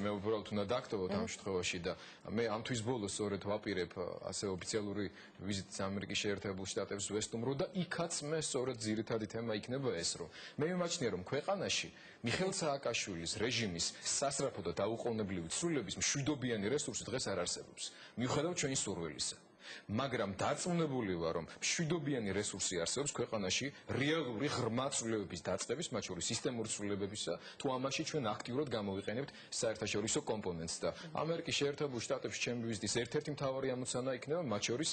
მე უბრალოდ უნდა დაგტოვოთ ამ შემთხვევაში და მე ამ თვის ბოლოს სწორედ ვაპირებ ასე ოფიციალური ვიზიტს ამერიკის შეერთებულ შტატებს ვესტუმრო და იქაც მე სწორედ ძირითადი თემა იქნება ეს, რომ მე მიმაჩნია, რომ ქვეყანაში მიხეილ სააკაშვილის რეჟიმის სასწრაფო და დაუყოვნებლივი ცვლილების მშვიდობიანი რესურსი დღეს არ არსებობს. მიუხედავად ჩვენი სურვილისა. მაგრამ დარწმუნებული ვარ, რომ მშვიდობიანი რესურსი არსებობს ქვეყანაში რეალური ღრმა ცვლილებების დაწყების, მათ შორის სისტემური ცვლილებებისა, თუ ამაში ჩვენ აქტიურად გამოვიყენებთ საერთაშორისო კომპონენტს და ამერიკის შეერთებულ შტატებში ჩემი ვიზიტის ერთ-ერთი მთავარი ამოცანა იქნება, მათ შორის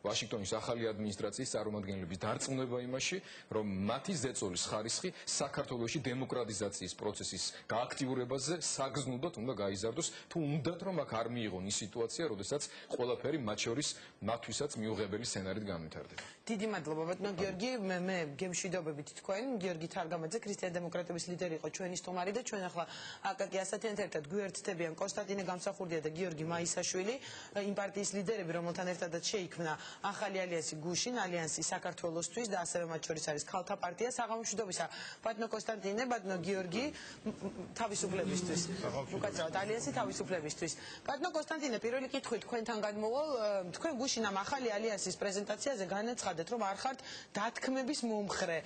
ვაშინგტონის ახალი ადმინისტრაციის წარმომადგენლების დარწმუნება იმაში, რომ მათი ზეწოლის ხარისხი საქართველოში დემოკრატიზაციის პროცესის გააქტიურებაზე საგრძნოდათ უნდა გაიზარდოს, თუ უნდათ რომ აქ არ მიიღონ ის სიტუაცია, როდესაც ყველაფერი მათ შორის მათთვისაც მიუღებელი სცენარით განვითარდება. დიდი მადლობა ბატონო გიორგი, მე გემშვიდობებით თქვენ. გიორგი თარგამაძე, ქრისტიან-დემოკრატების ლიდერი იყო ჩვენი სტუმარი და ჩვენ ახლა აკაკი ასათიანთან ერთად გვიერთდებიან კონსტანტინე გამსახურდია და გიორგი მაისაშვილი, იმ პარტიის ლიდერები, რომელთან ერთადაც შეიქმნა ახალი ალიანსი გუშინ, ალიანსი საქართველოსთვის და ასევე მათ შორის არის ქალთა პარტია. საღამომშვიდობისა ბატონო კონსტანტინე, ბატონო გიორგი, თავისუფლებისთვის. უკაცრავად ალიანსი თავისუფლებისთვის. ბატონო კონსტანტინე, პირველი კითხვით თქვენთან გადმოვალ, თქვენ გუშინ ამ ახალი ალიანსის პრეზენტაციაზე განაცხადეთ, რომ არ ხართ დათქმების მომხრე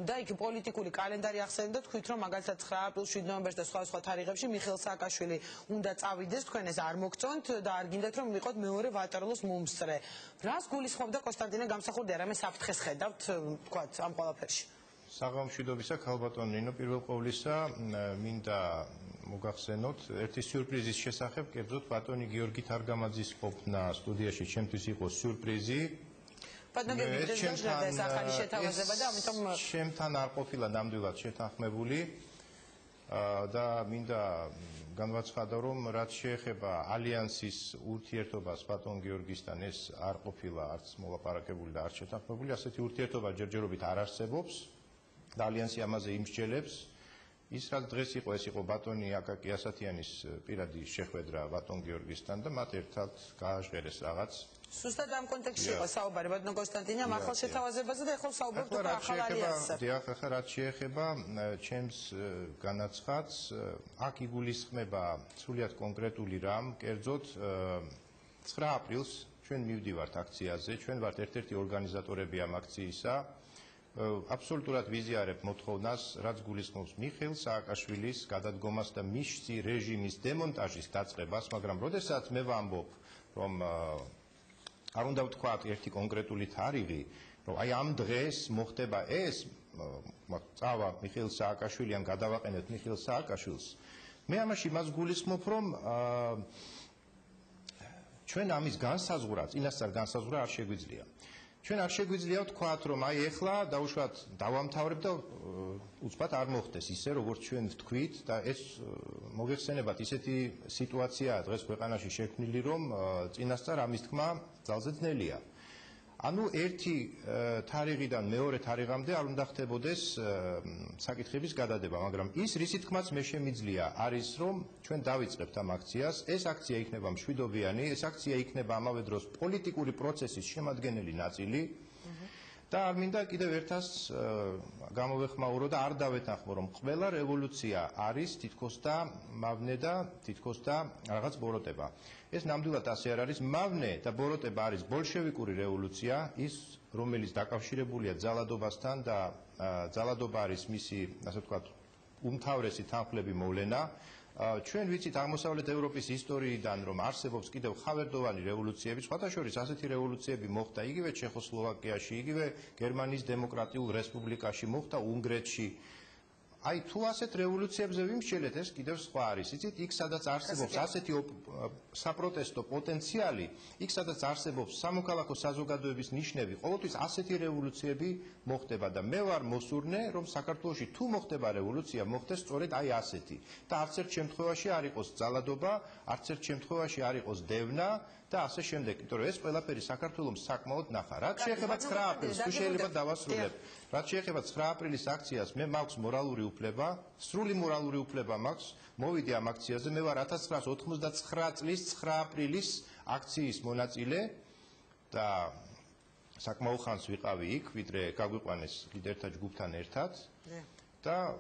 და იქ პოლიტიკური კალენდარი ახსენებდა, თქვით რომ მაგალითად 9 აპრილს, 7 ნოემბერს და სხვა თარიღებში მიხეილ სააკაშვილი უნდა წავიდეს, თქვენ ეს არ მოგწონთ და არ გინდათ რომ ვიყოთ მეორე ვატერლოს მომსწრე. რას გულისხმობდა კონსტანტინე გამსახურდია, რამე საფრთხეს ხედავთ, თქვათ ამ ყველაფერში? საღამომშვიდობისა, ქალბატონ ნინო, პირველ ყოვლისა მინდა მოგახსენოთ ერთი სიურპრიზის შესახებ, კერძოდ ბატონი გიორგი თარგამაძის ყოფნა სტუდიაში ჩემთვის იყო სიურპრიზი. ბატონო გიორგი, ეს ახალი შეთავაზება და ამიტომ ჩემთან არ ყოფილა ნამდვილად შეთანხმებული და მინდა განვაცხადო, რომ რაც შეეხება ალიანსის ურთიერთობას ბატონ გიორგისთან, ეს არ ყოფილა არც მოლაპარაკებული და არც შეთანხმებული, ასეთი ურთიერთობა ჯერჯერობით არ არსებობს და ალიანსი ამაზე იმსჯელებს. ის რაც დღეს იყო, ეს იყო ბატონი აკაკი ასათიანის პირადი შეხვედრა ბატონ გიორგისთან და მათ ერთად გააჟღერეს რაღაც. სუსტად ამ კონტექსტში იყო საუბარი ბატონო კონსტანტინე ამ ახალ შეთავაზებაზე და ეხლა საუბრობთ უკვე ახალ ალიანსზე. დიახ, ახლა რაც შეეხება ჩემს განაცხადს, აქ იგულისხმება სრულიად კონკრეტული რამ, კერძოდ 9 აპრილს ჩვენ მივდივართ აქციაზე, ჩვენ ვართ ერთ-ერთი ორგანიზატორები ამ აქციისა. აბსოლუტურად ვიზიარებ მოთხოვნას, რაც გულისხმობს მიხეილ სააკაშვილის გადადგომას და მისში რეჟიმის დემონტაჟის დაწყებას, მაგრამ როდესაც მე ვამბობ, რომ არ უნდა ვთქვათ ერთი კონკრეტული თარიღი, რომ აი ამ დღეს მოხდება ეს, წავა მიხეილ სააკაშვილი, ან გადავაყენეთ მიხეილ სააკაშვილს, მე ამაში მას გულისხმობ, რომ ჩვენ ამის განსაზღვრა, წინასწარ განსაზღვრა არ შეგვიძლია. ჩვენ არ შეგვიძლია ვთქვათ, რომ აი ეხლა დაუშვათ დავამთავრებ და უცბად არ მოხდეს ისე, როგორც ჩვენ ვთქვით და ეს მოგეხსენებათ ისეთი სიტუაციაა დღეს ქვეყანაში შექმნილი, რომ წინასწარ ამის თქმა ძალზე ძნელია. ანუ ერთი თარიღიდან მეორე თარიღამდე არ უნდა ხდებოდეს საკითხების გადადება, მაგრამ ის რისი თქმაც მე შემიძლია არის, რომ ჩვენ დავიწყებთ ამ აქციას, ეს აქცია იქნება მშვიდობიანი, ეს აქცია იქნება ამავე დროს პოლიტიკური პროცესის შემადგენელი ნაწილი და არ მინდა კიდევ ერთას გამოვეხმაურო და არ დავეთანხმო, რომ ყველა რევოლუცია არის თითქოს და მავნე და თითქოს და რაღაც ბოროტება. ეს ნამდვილად ასე არ არის. მავნე და ბოროტება არის ბოლშევიკური რევოლუცია, ის რომელიც დაკავშირებულია ძალადობასთან და ძალადობა არის მისი, ასე ვთქვათ, უმთავრესი თანხლები მოვლენა. ჩვენ ვიცით აღმოსავლეთ ევროპის ისტორიიდან, რომ არსებობს კიდევ ხავერდოვანი რევოლუციები, სხვათა შორის ასეთი რევოლუციები მოხდა იგივე ჩეხოსლოვაკიაში, იგივე გერმანიის დემოკრატიულ რესპუბლიკაში, მოხდა უნგრეთში. აი თუ ასეთ რევოლუციებზე ვიმსჯელეთ, ეს კიდევ სხვა არის. იცით, იქ სადაც არსებობს ასეთი საპროტესტო პოტენციალი, იქ სადაც არსებობს სამოქალაქო საზოგადოების ნიშნები, ყოველთვის ასეთი რევოლუციები მოხდება და მე ვარ მოსურნე, რომ საქართველოში თუ მოხდება რევოლუცია, მოხდეს სწორედ აი ასეთი. და არც ერთ შემთხვევაში არ იყოს ძალადობა, არც ერთ შემთხვევაში არ იყოს დევნა და ასე შემდეგ. იმიტომ რომ ეს ყველაფერი საქართველოს საკმაოდ ნახა. რაც შეეხება 9 აპრილს, თუ შეიძლება დავასრულებ. რაც შეეხება 9 აპრილის აქციას, მე მაქვს მორალური უფლება, სრული მორალური უფლება მაქვს, მოვიდე ამ აქციაზე, მე ვარ 1989 წლის 9 აპრილის აქციის მონაწილე და საკმაოდ ხანს ვიყავი იქ, ვიდრე გაგვიყვანეს ლიდერთა ჯგუფთან ერთად. და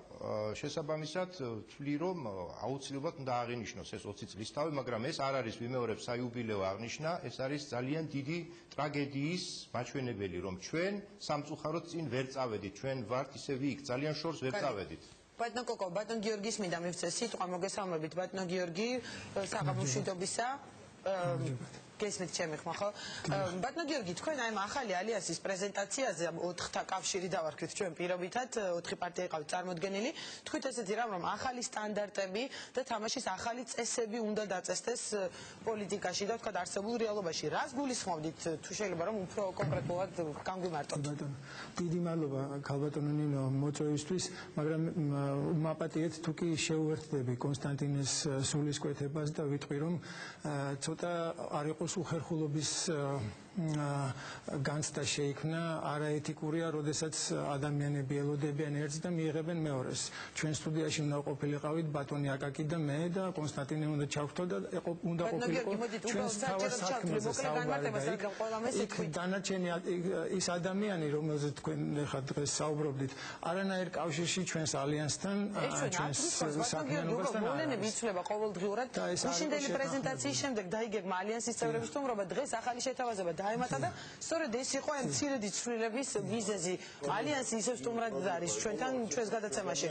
შესაბამისად ვთვლი, რომ აუცილებლად უნდა აღინიშნოს ეს 20 წლის თავი, მაგრამ ეს არ არის ვიმეორებ საიუბილეო აღნიშვნა, ეს არის ძალიან დიდი ტრაგედიის მაჩვენებელი, რომ ჩვენ სამწუხაროდ წინ ვერ წავედით, ჩვენ ვართ ისევ იქ, ძალიან შორს ვერ წავედით. ბატონო კოკო, ბატონ გიორგის მინდა მივცე სიტყვა, მოგესალმებით ბატონო გიორგი, საღამომშვიდობისა. გესმით ჩემი ხმა, ხო? ბატონო გიორგი, თქვენ აი ამ ახალი ალიანსის პრეზენტაციაზე 4-თა კავშირი დავარქვით ჩვენ პირობითად, 4 პარტია იყავით წარმოდგენილი. თქვით ესეთი რამ, რომ ახალი სტანდარტები და თამაშის ახალი წესები უნდა დაწესდეს პოლიტიკაში და თქვათ არსებულ რეალობაში. რას გულისხმობდით, თუ შეიძლება რომ უფრო კონკრეტულად განგვიმარტოთ? ბატონო, დიდი მადლობა ქალბატონო ნინო მოწვევისთვის, მაგრამ მაპატიეთ თუ კი შეუერთდები კონსტანტინეს სულისკვეთებას და ვიტყვი რომ ცოტა არ იყო ლაპარაკოს უხერხულობის განცდა შეიქმნა არაეთიკურია, როდესაც ადამიანები ელოდებიან ერთს და მიიღებენ მეორეს. ჩვენ სტუდიაში უნდა ყოფილიყავით ბატონი აკაკი და მე და კონსტანტინე უნდა ჩავხტო და უნდა ყოფილიყო ჩვენს თავის საქმეზე საუბარი. იქ დანარჩენი ის ადამიანი, რომელზეც თქვენ ხა დღეს საუბრობდით, არანაირ კავშირში ჩვენს ალიანსთან, ჩვენს საქმიანობასთან არ არის. იცვლება ყოველდღიურად. გუშინდელი პრეზენტაციის შემდეგ დაიგეგმა ალიანსის წევრების სტუმრობა, დღეს ახალი შეთავაზება დაემატა და სწორედ ეს იყო ამ მცირედი ცვლილების მიზეზი. ალიანსი ისევ სტუმრად არის ჩვენთან ჩვენს გადაცემაში.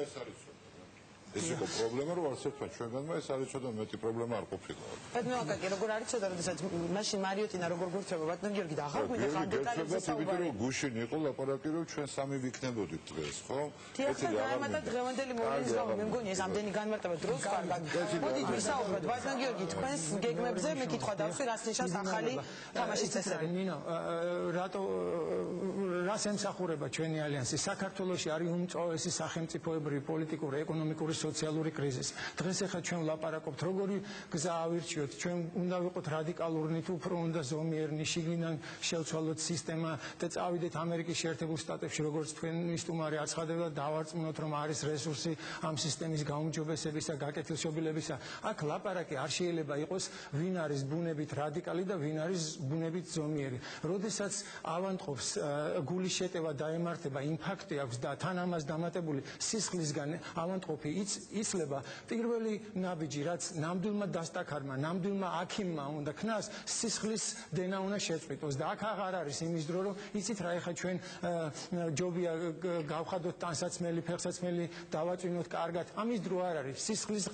ეს იყო პრობლემა, რომ არც ერთმა ჩვენგანმა ეს არ იცოდა, მეტი პრობლემა არ ყოფილა. ბატონო აკაკი, როგორ არ იცოდა, როდესაც მაშინ მარიოტინა როგორ გვერდება, ბატონო გიორგი და ახალ გვინდა ხან დეტალებზე საუბარი. იმიტომ რომ გუშინ იყო ლაპარაკი, რომ ჩვენ სამი ვიქნებოდით დღეს, ხო? ეს დაემატა დღევანდელი მოვლენის გამო, მე მგონი ეს ამდენი განმარტება დროს კარგად. მოდით ვისაუბროთ, ბატონო გიორგი, თქვენს გეგმებზე მე კითხვა დავსვი, რას ნიშნავს ახალი თამაშის წესრიგი. ნინო, რატო რას ემსახურება ჩვენი ალიანსი? საქართველოში არის უმწვავესი სახელმწიფოებრივი, პოლიტიკური, ეკონომიკური, სოციალური კრიზისი. დღეს ახლა ჩვენ ვლაპარაკობთ, როგორი გზა ავირჩიოთ. ჩვენ უნდა ვიყოთ რადიკალურნი, თუ უფრო უნდა ზომიერნი, შიგნიდან შევცვალოთ სისტემა და წავიდეთ ამერიკის შეერთებულ შტატებში, როგორც თქვენი სტუმარი აცხადებდა, დავარწმუნოთ, რომ არის რესურსი ამ სისტემის გაუმჯობესებისა, გაკეთილშობილებისა. აქ ლაპარაკი არ შეიძლება იყოს, ვინ არის ბუნებით რადიკალი და ვინ არის ბუნებით ზომიერი. როდესაც ავანტყოფს გულის შეტევა დაემართება, იმ ფაქტი აქვს და თან ამას დამატებული სისხლისგან ავანტყოფი იცლება, პირველი ნაბიჯი, რაც ნამდვილმა დასტაქარმა, ნამდვილმა აქიმმა უნდა ქნას, სისხლის დენა უნდა შეწყვიტოს და აქ აღარ არის იმის დრო, რომ იცით რა, ეხლა ჩვენ ჯობია გავხადოთ ტანსაცმელი, ფეხსაცმელი, დავაწვინოთ კარგად, ამის დრო არ არის, სისხლის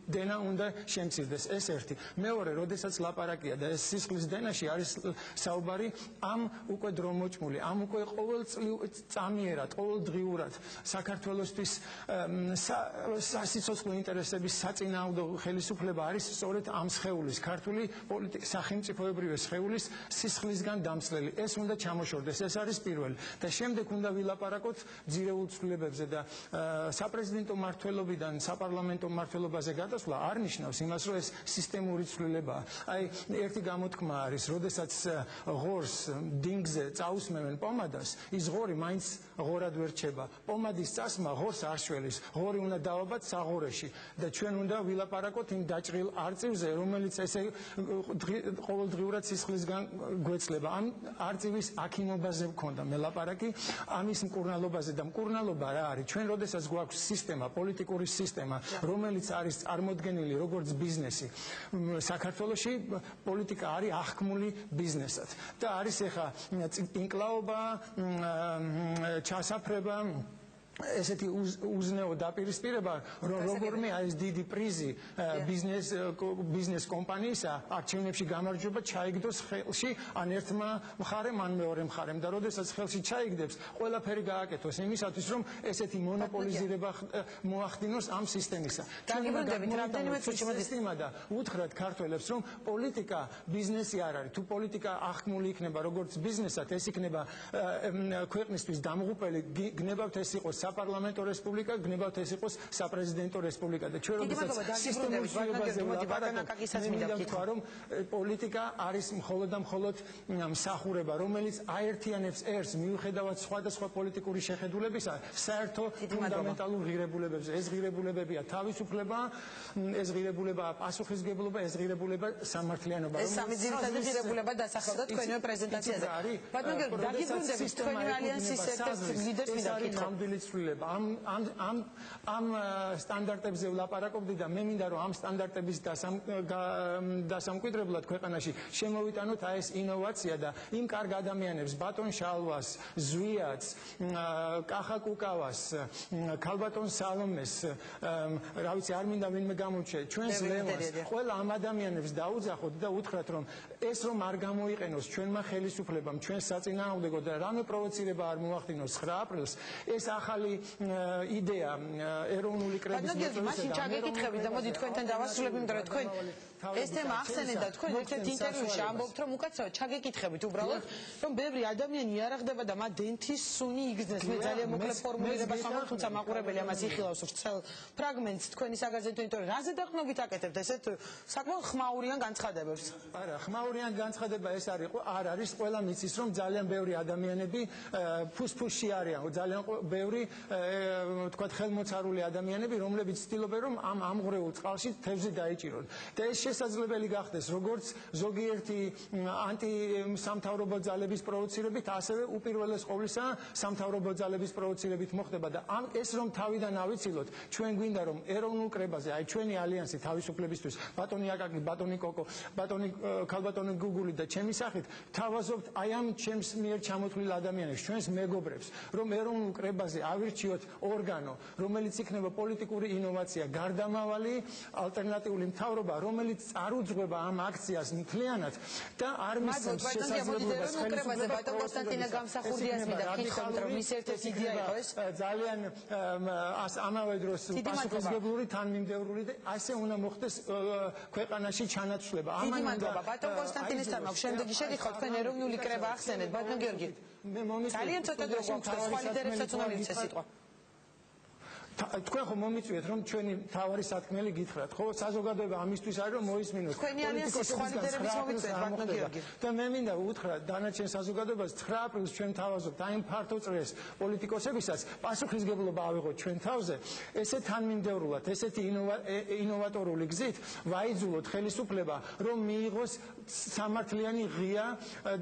დენა უნდა შემცირდეს, ეს ერთი. მეორე, როდესაც ლაპარაკია და ეს სისხლის დენაში არის საუბარი ამ უკვე დრომოჭმული, ამ უკვე ყოველწამიერად, ყოველდღიურად საქართველოსთვის სასიცოცხლო ინტერესების საწინააღმდეგო ხელისუფლება არის სწორედ ამ სხეულის, ქართული სახელმწიფოებრივი სხეულის სისხლისგან დამცლელი. ეს უნდა ჩამოშორდეს, ეს არის პირველი. და შემდეგ უნდა ვილაპარაკოთ ძირეულ ცვლილებებზე და საპრეზიდენტო მმართველობიდან საპარლამენტო მმართველობაზე გადასვლა არ ნიშნავს იმას, რომ ეს სისტემური ცვლილებაა. აი, ერთი გამოთქმა არის, როდესაც ღორს დინგზე წაუსმევენ პომადას, ის ღორი მაინც ღორად ვერ რჩება. პომადის წასმა ღორს არ შველის, ღორი უნდა დავაბათ საღორეში და ჩვენ უნდა ვილაპარაკოთ იმ დაჭრილ არწივზე, რომელიც ესე ყოველდღიურად სისხლისგან გვეცლება. ამ არწივის აქიმობაზე ვქონდა მე ლაპარაკი, ამის მკურნალობაზე და მკურნალობა რა არის? ჩვენ როდესაც გვაქვს სისტემა, პოლიტიკური სისტემა, რომელიც არის წარმოდგენილი როგორც ბიზნესი, საქართველოში პოლიტიკა არის აღქმული ბიზნესად და არის ეხა ინკლაობა, ჩასაფრება, ესეთი უზნეო დაპირისპირება, რომ როგორმე ეს დიდი პრიზი ბიზნეს კომპანიისა აქციონებში გამარჯვება ჩაიგდოს ხელში ან ერთმა მხარემ, ან მეორე მხარემ და როდესაც ხელში ჩაიგდებს, ყველაფერი გააკეთოს იმისათვის, რომ ესეთი მონოპოლიზირება მოახდინოს ამ სისტემისა. და უთხრათ ქართველებს, რომ პოლიტიკა ბიზნესი არ არის. თუ პოლიტიკა აღქმული იქნება როგორც ბიზნესად, ეს იქნება ქვეყნისთვის დამღუპელი, გნებავთ ეს იყოს საპარლამენტო რესპუბლიკა, გნებავთ ეს იყოს საპრეზიდენტო რესპუბლიკა და ჩვენ როდესაც სისტემურ ცვლილებაზე ვილაპარაკობთ, რომ პოლიტიკა არის მხოლოდ და მხოლოდ მსახურება, რომელიც აერთიანებს ერთს მიუხედავად სხვადასხვა პოლიტიკური შეხედულებისა, საერთო ფუნდამენტალურ ღირებულებებზე. ეს ღირებულებებია თავისუფლება, ეს ღირებულებაა პასუხისმგებლობა, ეს ღირებულება სამართლიანობა. ეს სამი ძირითადი ღირებულება დასახელდა თქვენივე პრეზენტაციაზე. ბატონო გიორგი, დაგიბრუნდებით, თქვენი ალიანსის ერთ-ერთ ლიდერს მინდა გითხო. ამ სტანდარტებზე ვლაპარაკობდი და მე მინდა რომ ამ სტანდარტების დასამკვიდრებლად ქვეყანაში შემოვიტანოთ აი ეს ინოვაცია და იმ კარგ ადამიანებს, ბატონ შალვას, ზვიაც, კახა კუკავას, ქალბატონ სალომეს, რა ვიცი, არ მინდა ვინმე გამოჩე, ჩვენს ლევას, ყველა ამ ადამიანებს დაუძახოთ და უთხრათ, რომ ეს რომ არ გამოიყენოს ჩვენმა ხელისუფლებამ, ჩვენს საწინააღმდეგოდ და რამე პროვოცირება არ მოახდინოს 9 აპრილს, ეს ახალი იდეა ეროვნული კრების მოწესრიგება. მაშინ ჩაგეკითხებით და მოდი თქვენთან დავასრულებ, იმიტომ რომ თქვენ ეს თემა ახსენეთ და თქვენ ერთ-ერთ ინტერვიუში ამბობთ, რომ უკაცრავად ჩაგეკითხებით უბრალოდ, რომ ბევრი ადამიანი იარაღდება და მათ დენთის სუნი იგრძნეს. მე ძალიან მოკლე ფორმულირებას ვამბობ, თუმცა მაყურებელი ამას იხილავს ვრცელ ფრაგმენტს თქვენი საგაზეთო ინტერვიუ. რაზე დაყრდნობით აკეთებთ ესეთ საკმაოდ ხმაურიან განცხადებებს? არა, ხმაურიან განცხადება ეს არ არის, ყველა მიცის, რომ ძალიან ბევრი ადამიანები ფუსფუსში არიან, ძალიან ბევრი თქვათ ხელმოცარული ადამიანები, რომლებიც ცდილობენ, რომ ამ ამღვრეულ წყალში თევზი დაიჭირონ. და ეს შესაძლებელი გახდეს როგორც ზოგიერთი ანტისამთავრობო ძალების პროვოცირებით, ასევე უპირველეს ყოვლისა სამთავრობო ძალების პროვოცირებით მოხდება და ეს რომ თავიდან ავიცილოთ, ჩვენ გვინდა რომ ეროვნულ კრებაზე, აი ჩვენი ალიანსი თავისუფლებისთვის, ბატონი აკაკი, ბატონი კოკო, ბატონი ქალბატონი გუგული და ჩემი სახით თავაზობთ აი ამ ჩემს მიერ ჩამოთვლილ ადამიანებს, ჩვენს მეგობრებს, რომ ეროვნულ კრებაზე ავირჩიოთ ორგანო, რომელიც იქნება პოლიტიკური ინოვაცია, გარდამავალი ალტერნატიული მთავრობა, რომელიც წარუძღვება ამ აქციას მთლიანად და არ მისცემს შესაძლებლობას ხელისუფლებაზე ბატონ კონსტანტინე გამსახურდიას მინდა გითხრათ, რომ ის ერთ-ერთი იდეა იყო ეს ძალიან ამავე დროს პასუხისმგებლური, თანმიმდევრული და ასე უნდა მოხდეს ქვეყანაში ჩანაცვლება. ამან უნდა ბატონ კონსტანტინესთან მაქვს შემდეგი შეკითხვა, თქვენ ეროვნული კრება ახსენეთ, ბატონ გიორგი. ძალიან ცოტა დრო გვაქვს და სხვა ლიდერებსაც უნდა მივცე სიტყვა. თქვენ ხომ მომიწვიეთ რომ ჩვენი თავარი სათქმელი გითხრათ, ხო? საზოგადოება ამისთვის არის რომ მოისმინოს. თქვენი ალიანსის სხვა ლიდერების მომიწვიეთ, ბატონ გიორგი. და მე მინდა უთხრა დანარჩენ საზოგადოებას 9 აპრილს ჩვენ თავაზობთ აი ფართო წრეს პოლიტიკოსებისაც პასუხისმგებლობა ავიღოთ ჩვენ თავზე, ესე თანმიმდევრულად, ესეთი ინოვატორული გზით ვაიძულოთ ხელისუფლება რომ მიიღოს სამართლიანი ღია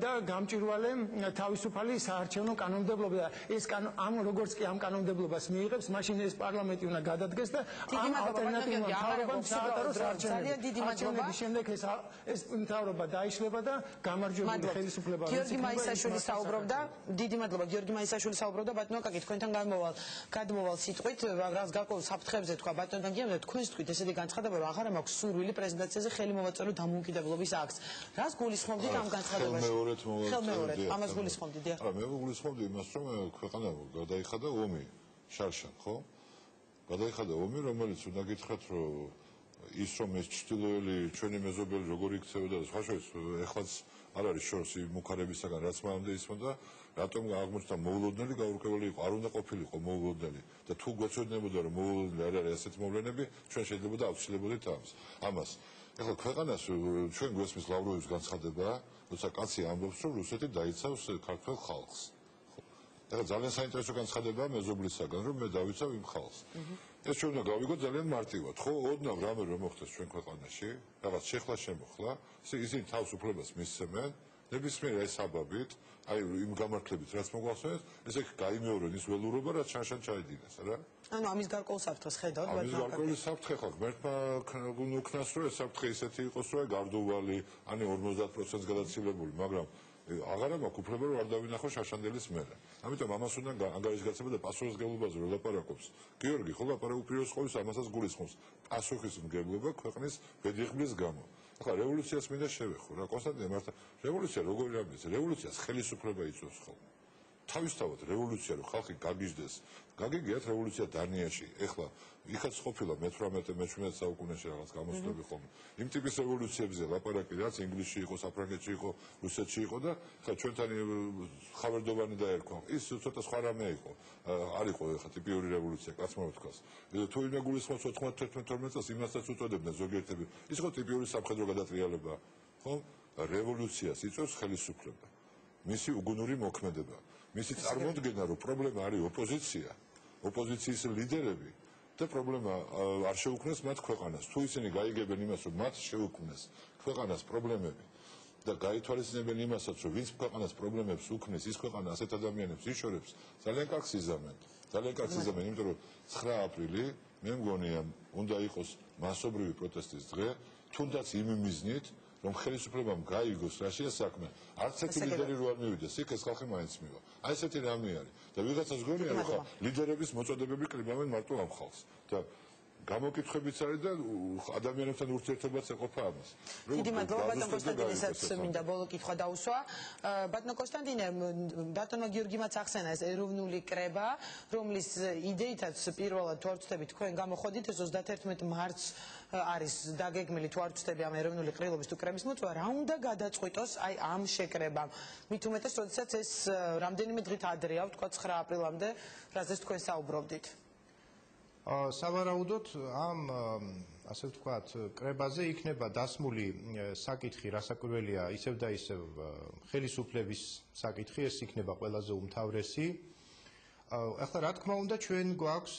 და გამჭვირვალე თავისუფალი საარჩევნო კანონმდებლობა და ეს ამ როგორც კი ამ კანონმდებლობას მიიღებს, მაშინ ეს პარლამენტი უნდა გადადგეს და ამ ალტერნატიულმა მთავრობამ საათაროს არჩევნები. შემდეგ ეს მთავრობა დაიშლება და გამარჯვებული ხელისუფლება გიორგი მაისაშვილი საუბრობდა, დიდი მადლობა გიორგი მაისაშვილი საუბრობდა ბატონო აკაკი თქვენთან გადმოვალ სიტყვით, რაღაც გარკვეულ საფრთხებზე თქვა ბატონთან გიორგი და თქვენს თქვით ესეთი განცხადება რომ აღარ მაქვს სურვილი პრეზიდენტზე ხელმოვაწვერო დამოუკიდებლობის აქტს. რას გულისხმობდით ამ განცხადებაში? ხელმეორედ ამას გულისხმობდით? არა, მე გულისხმობდი იმას, რომ ქვეყანა გადაიხადა ომი შარშან, ხო? გადაიხადა ომი, რომელიც უნდა გითხრათ, რომ ის რომ ეს ჩtildeოელი ჩვენი მეზობელი როგორ იქცეოდა და სხვა შორის ეხლაც არ არის შორს მუქარებისაგან რაც მანამდე ისმოდა, რატომ აღმოჩნდა მოულოდნელი გაურკვეველი იყო, არ უნდა ყოფილიყო მოულოდნელი და თუ გვეცოდინებოდა რომ მოულოდნელი არ არის ასეთი მოვლენები, ჩვენ შეიძლება და ავცილებოდით ამას. ეხლა ქვეყანას ჩვენ გვესმის ლავროვის განცხადება, როცა კაცი ამბობს, რომ რუსეთი დაიცავს ქართულ ხალხს. ეხლა ძალიან საინტერესო განცხადებაა მეზობლისაგან, რომ მე დავიცავ იმ ხალხს. ეს ჩვენ უნდა გავიგოთ ძალიან მარტივად, ხო? ოდნავ რამე რომ მოხდეს ჩვენ ქვეყანაში, რაღაც შეხლა შემოხლა, ისინი თავს უფლებას მისცემენ, ნებისმიერ აი საბაბით, აი იმ გამართლებით, რაც მოგვახსენეთ, ესე გაიმეორონ ის ველურობა, რაც შანშან ჩაიდინეს, რა? ანუ ამის გარკვეულ საფრთხეს ხედავთ, ბატონო? ამის გარკვეული საფრთხე ხო, ღმერთმა უკნას რომ ეს საფრთხე ისეთი იყოს, რომ გარდუვალი, ანუ 50%-ს გადაცილებული, მაგრამ აღარა მაქვს უფლება რომ არ დავინახო შაშანდელის მერე. ამიტომ ამას უნდა ანგარიშგაცება და პასუხისმგებლობაზე რომ ლაპარაკობს. გიორგი ხო ლაპარაკობს უპირველეს ყოვლისა ამასაც გულისხმობს. პასუხისმგებლობა ქვეყნის ბედიღმლის გამო. ახლა რევოლუციას მინდა შევეხო რა კონსტანტინე მართლა რევოლუცია როგორი რამეა? რევოლუციას ხელისუფლება იწვევს ხოლმე. თავისთავად რევოლუცია რომ ხალხი გაგიჟდეს, გაგიგიათ რევოლუცია დანიაში. ეხლა იქაც ყოფილა მე-18 საუკუნეში რაღაც გამოსვლები ხოლმე. იმ ტიპის რევოლუციებზე ლაპარაკი რაც ინგლისში იყო, საფრანგეთში იყო, რუსეთში იყო და ხა ჩვენთან ხავერდოვანი დაერქვა. ის ცოტა სხვა რამე იყო. არ იყო ხა ტიპიური რევოლუცია, კაც მოვთქვას. თუ იმ გულისხმობს 91-12 წელს იმასაც უწოდებდნენ ზოგიერთები. ის იყო ტიპიური სამხედრო გადატრიალება, ხო? რევოლუციას იწვევს ხელისუფლება. მისი უგუნური მოქმედება. მისი წარმოდგენა რომ პრობლემა არის ოპოზიცია, ოპოზიციის ლიდერები და პრობლემა არ შეუქმნეს მათ ქვეყანას. თუ ისინი გაიგებენ იმას, რომ მათ შეუქმნეს ქვეყანას პრობლემები და გაითვალისწინებენ იმასაც, რომ ვინც ქვეყანას პრობლემებს უქმნის, ის ქვეყანა ასეთ ადამიანებს იშორებს, ძალიან კარგს იზამენ. ძალიან კარგს იზამენ, იმიტომ რომ 9 აპრილი მე მგონია უნდა იყოს მასობრივი პროტესტის დღე, თუნდაც იმ მიზნით რომ ხელისუფლებამ გაიგოს რა შეა საქმე. არც ერთი ლიდერი რო არ მივიდეს, იქ ეს ხალხი მაინც მივა. აი ესეთი რამე არის. და ვიღაცას გონია რომ ხა ლიდერების მოწოდებები კრიბავენ მარტო ამ ხალხს. და გამოკითხებიც არის და ადამიანებთან ურთიერთობაც ეყოფა ამას. დიდი მადლობა ბატონ კონსტანტინესაც მინდა ბოლო კითხვა დაუსვა. ბატონო კონსტანტინე, ბატონმა გიორგიმაც ახსენა ეს ეროვნული კრება, რომლის იდეითაც პირველად თუ არ ვცდები თქვენ გამოხოდით, ეს 31 მარტს არის დაგეგმილი თუ არ ვცდები ამ ეროვნული ყრილობის თუ კრების მოწვევა, რა უნდა გადაწყვიტოს აი ამ შეკრებამ. მით უმეტეს, როდესაც ეს რამდენიმე დღით ადრეა, ვთქვა 9 აპრილამდე, რაზეც თქვენ საუბრობდით. სავარაუდოდ ამ ასე ვთქვათ კრებაზე იქნება დასმული საკითხი, რასაკვირველია, ისევ და ისევ ხელისუფლების საკითხი, ეს იქნება ყველაზე უმთავრესი. ახლა რა თქმა უნდა ჩვენ გვაქვს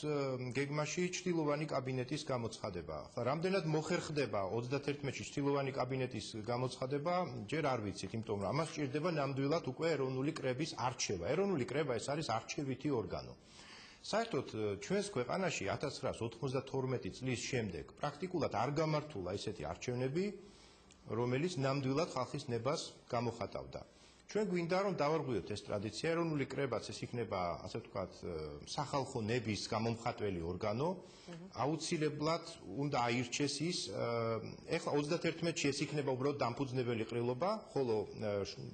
გეგმაში ჩtildeოვანი კაბინეტის გამოცხადება. ახლა რამდენად მოხერხდება 31-ში ჩtildeოვანი კაბინეტის გამოცხადება, ჯერ არ ვიცით, იმიტომ რომ ამას სჭირდება ნამდვილად უკვე ეროვნული კრების არჩევა. ეროვნული კრება ეს არის არჩევითი ორგანო. საერთოდ ჩვენს ქვეყანაში 1992 წლის შემდეგ პრაქტიკულად არ გამართულა ესეთი არჩევნები, რომელიც ნამდვილად ხალხის ნებას გამოხატავდა. ჩვენ გვინდა რომ დავარღვიოთ ეს ტრადიცია, ეროვნული კრებაც ეს იქნება, ასე ვთქვათ, სახალხო ნების გამომხატველი ორგანო, აუცილებლად უნდა აირჩეს ის, ეხლა 31-ში ეს იქნება უბრალოდ დამფუძნებელი ყრილობა, ხოლო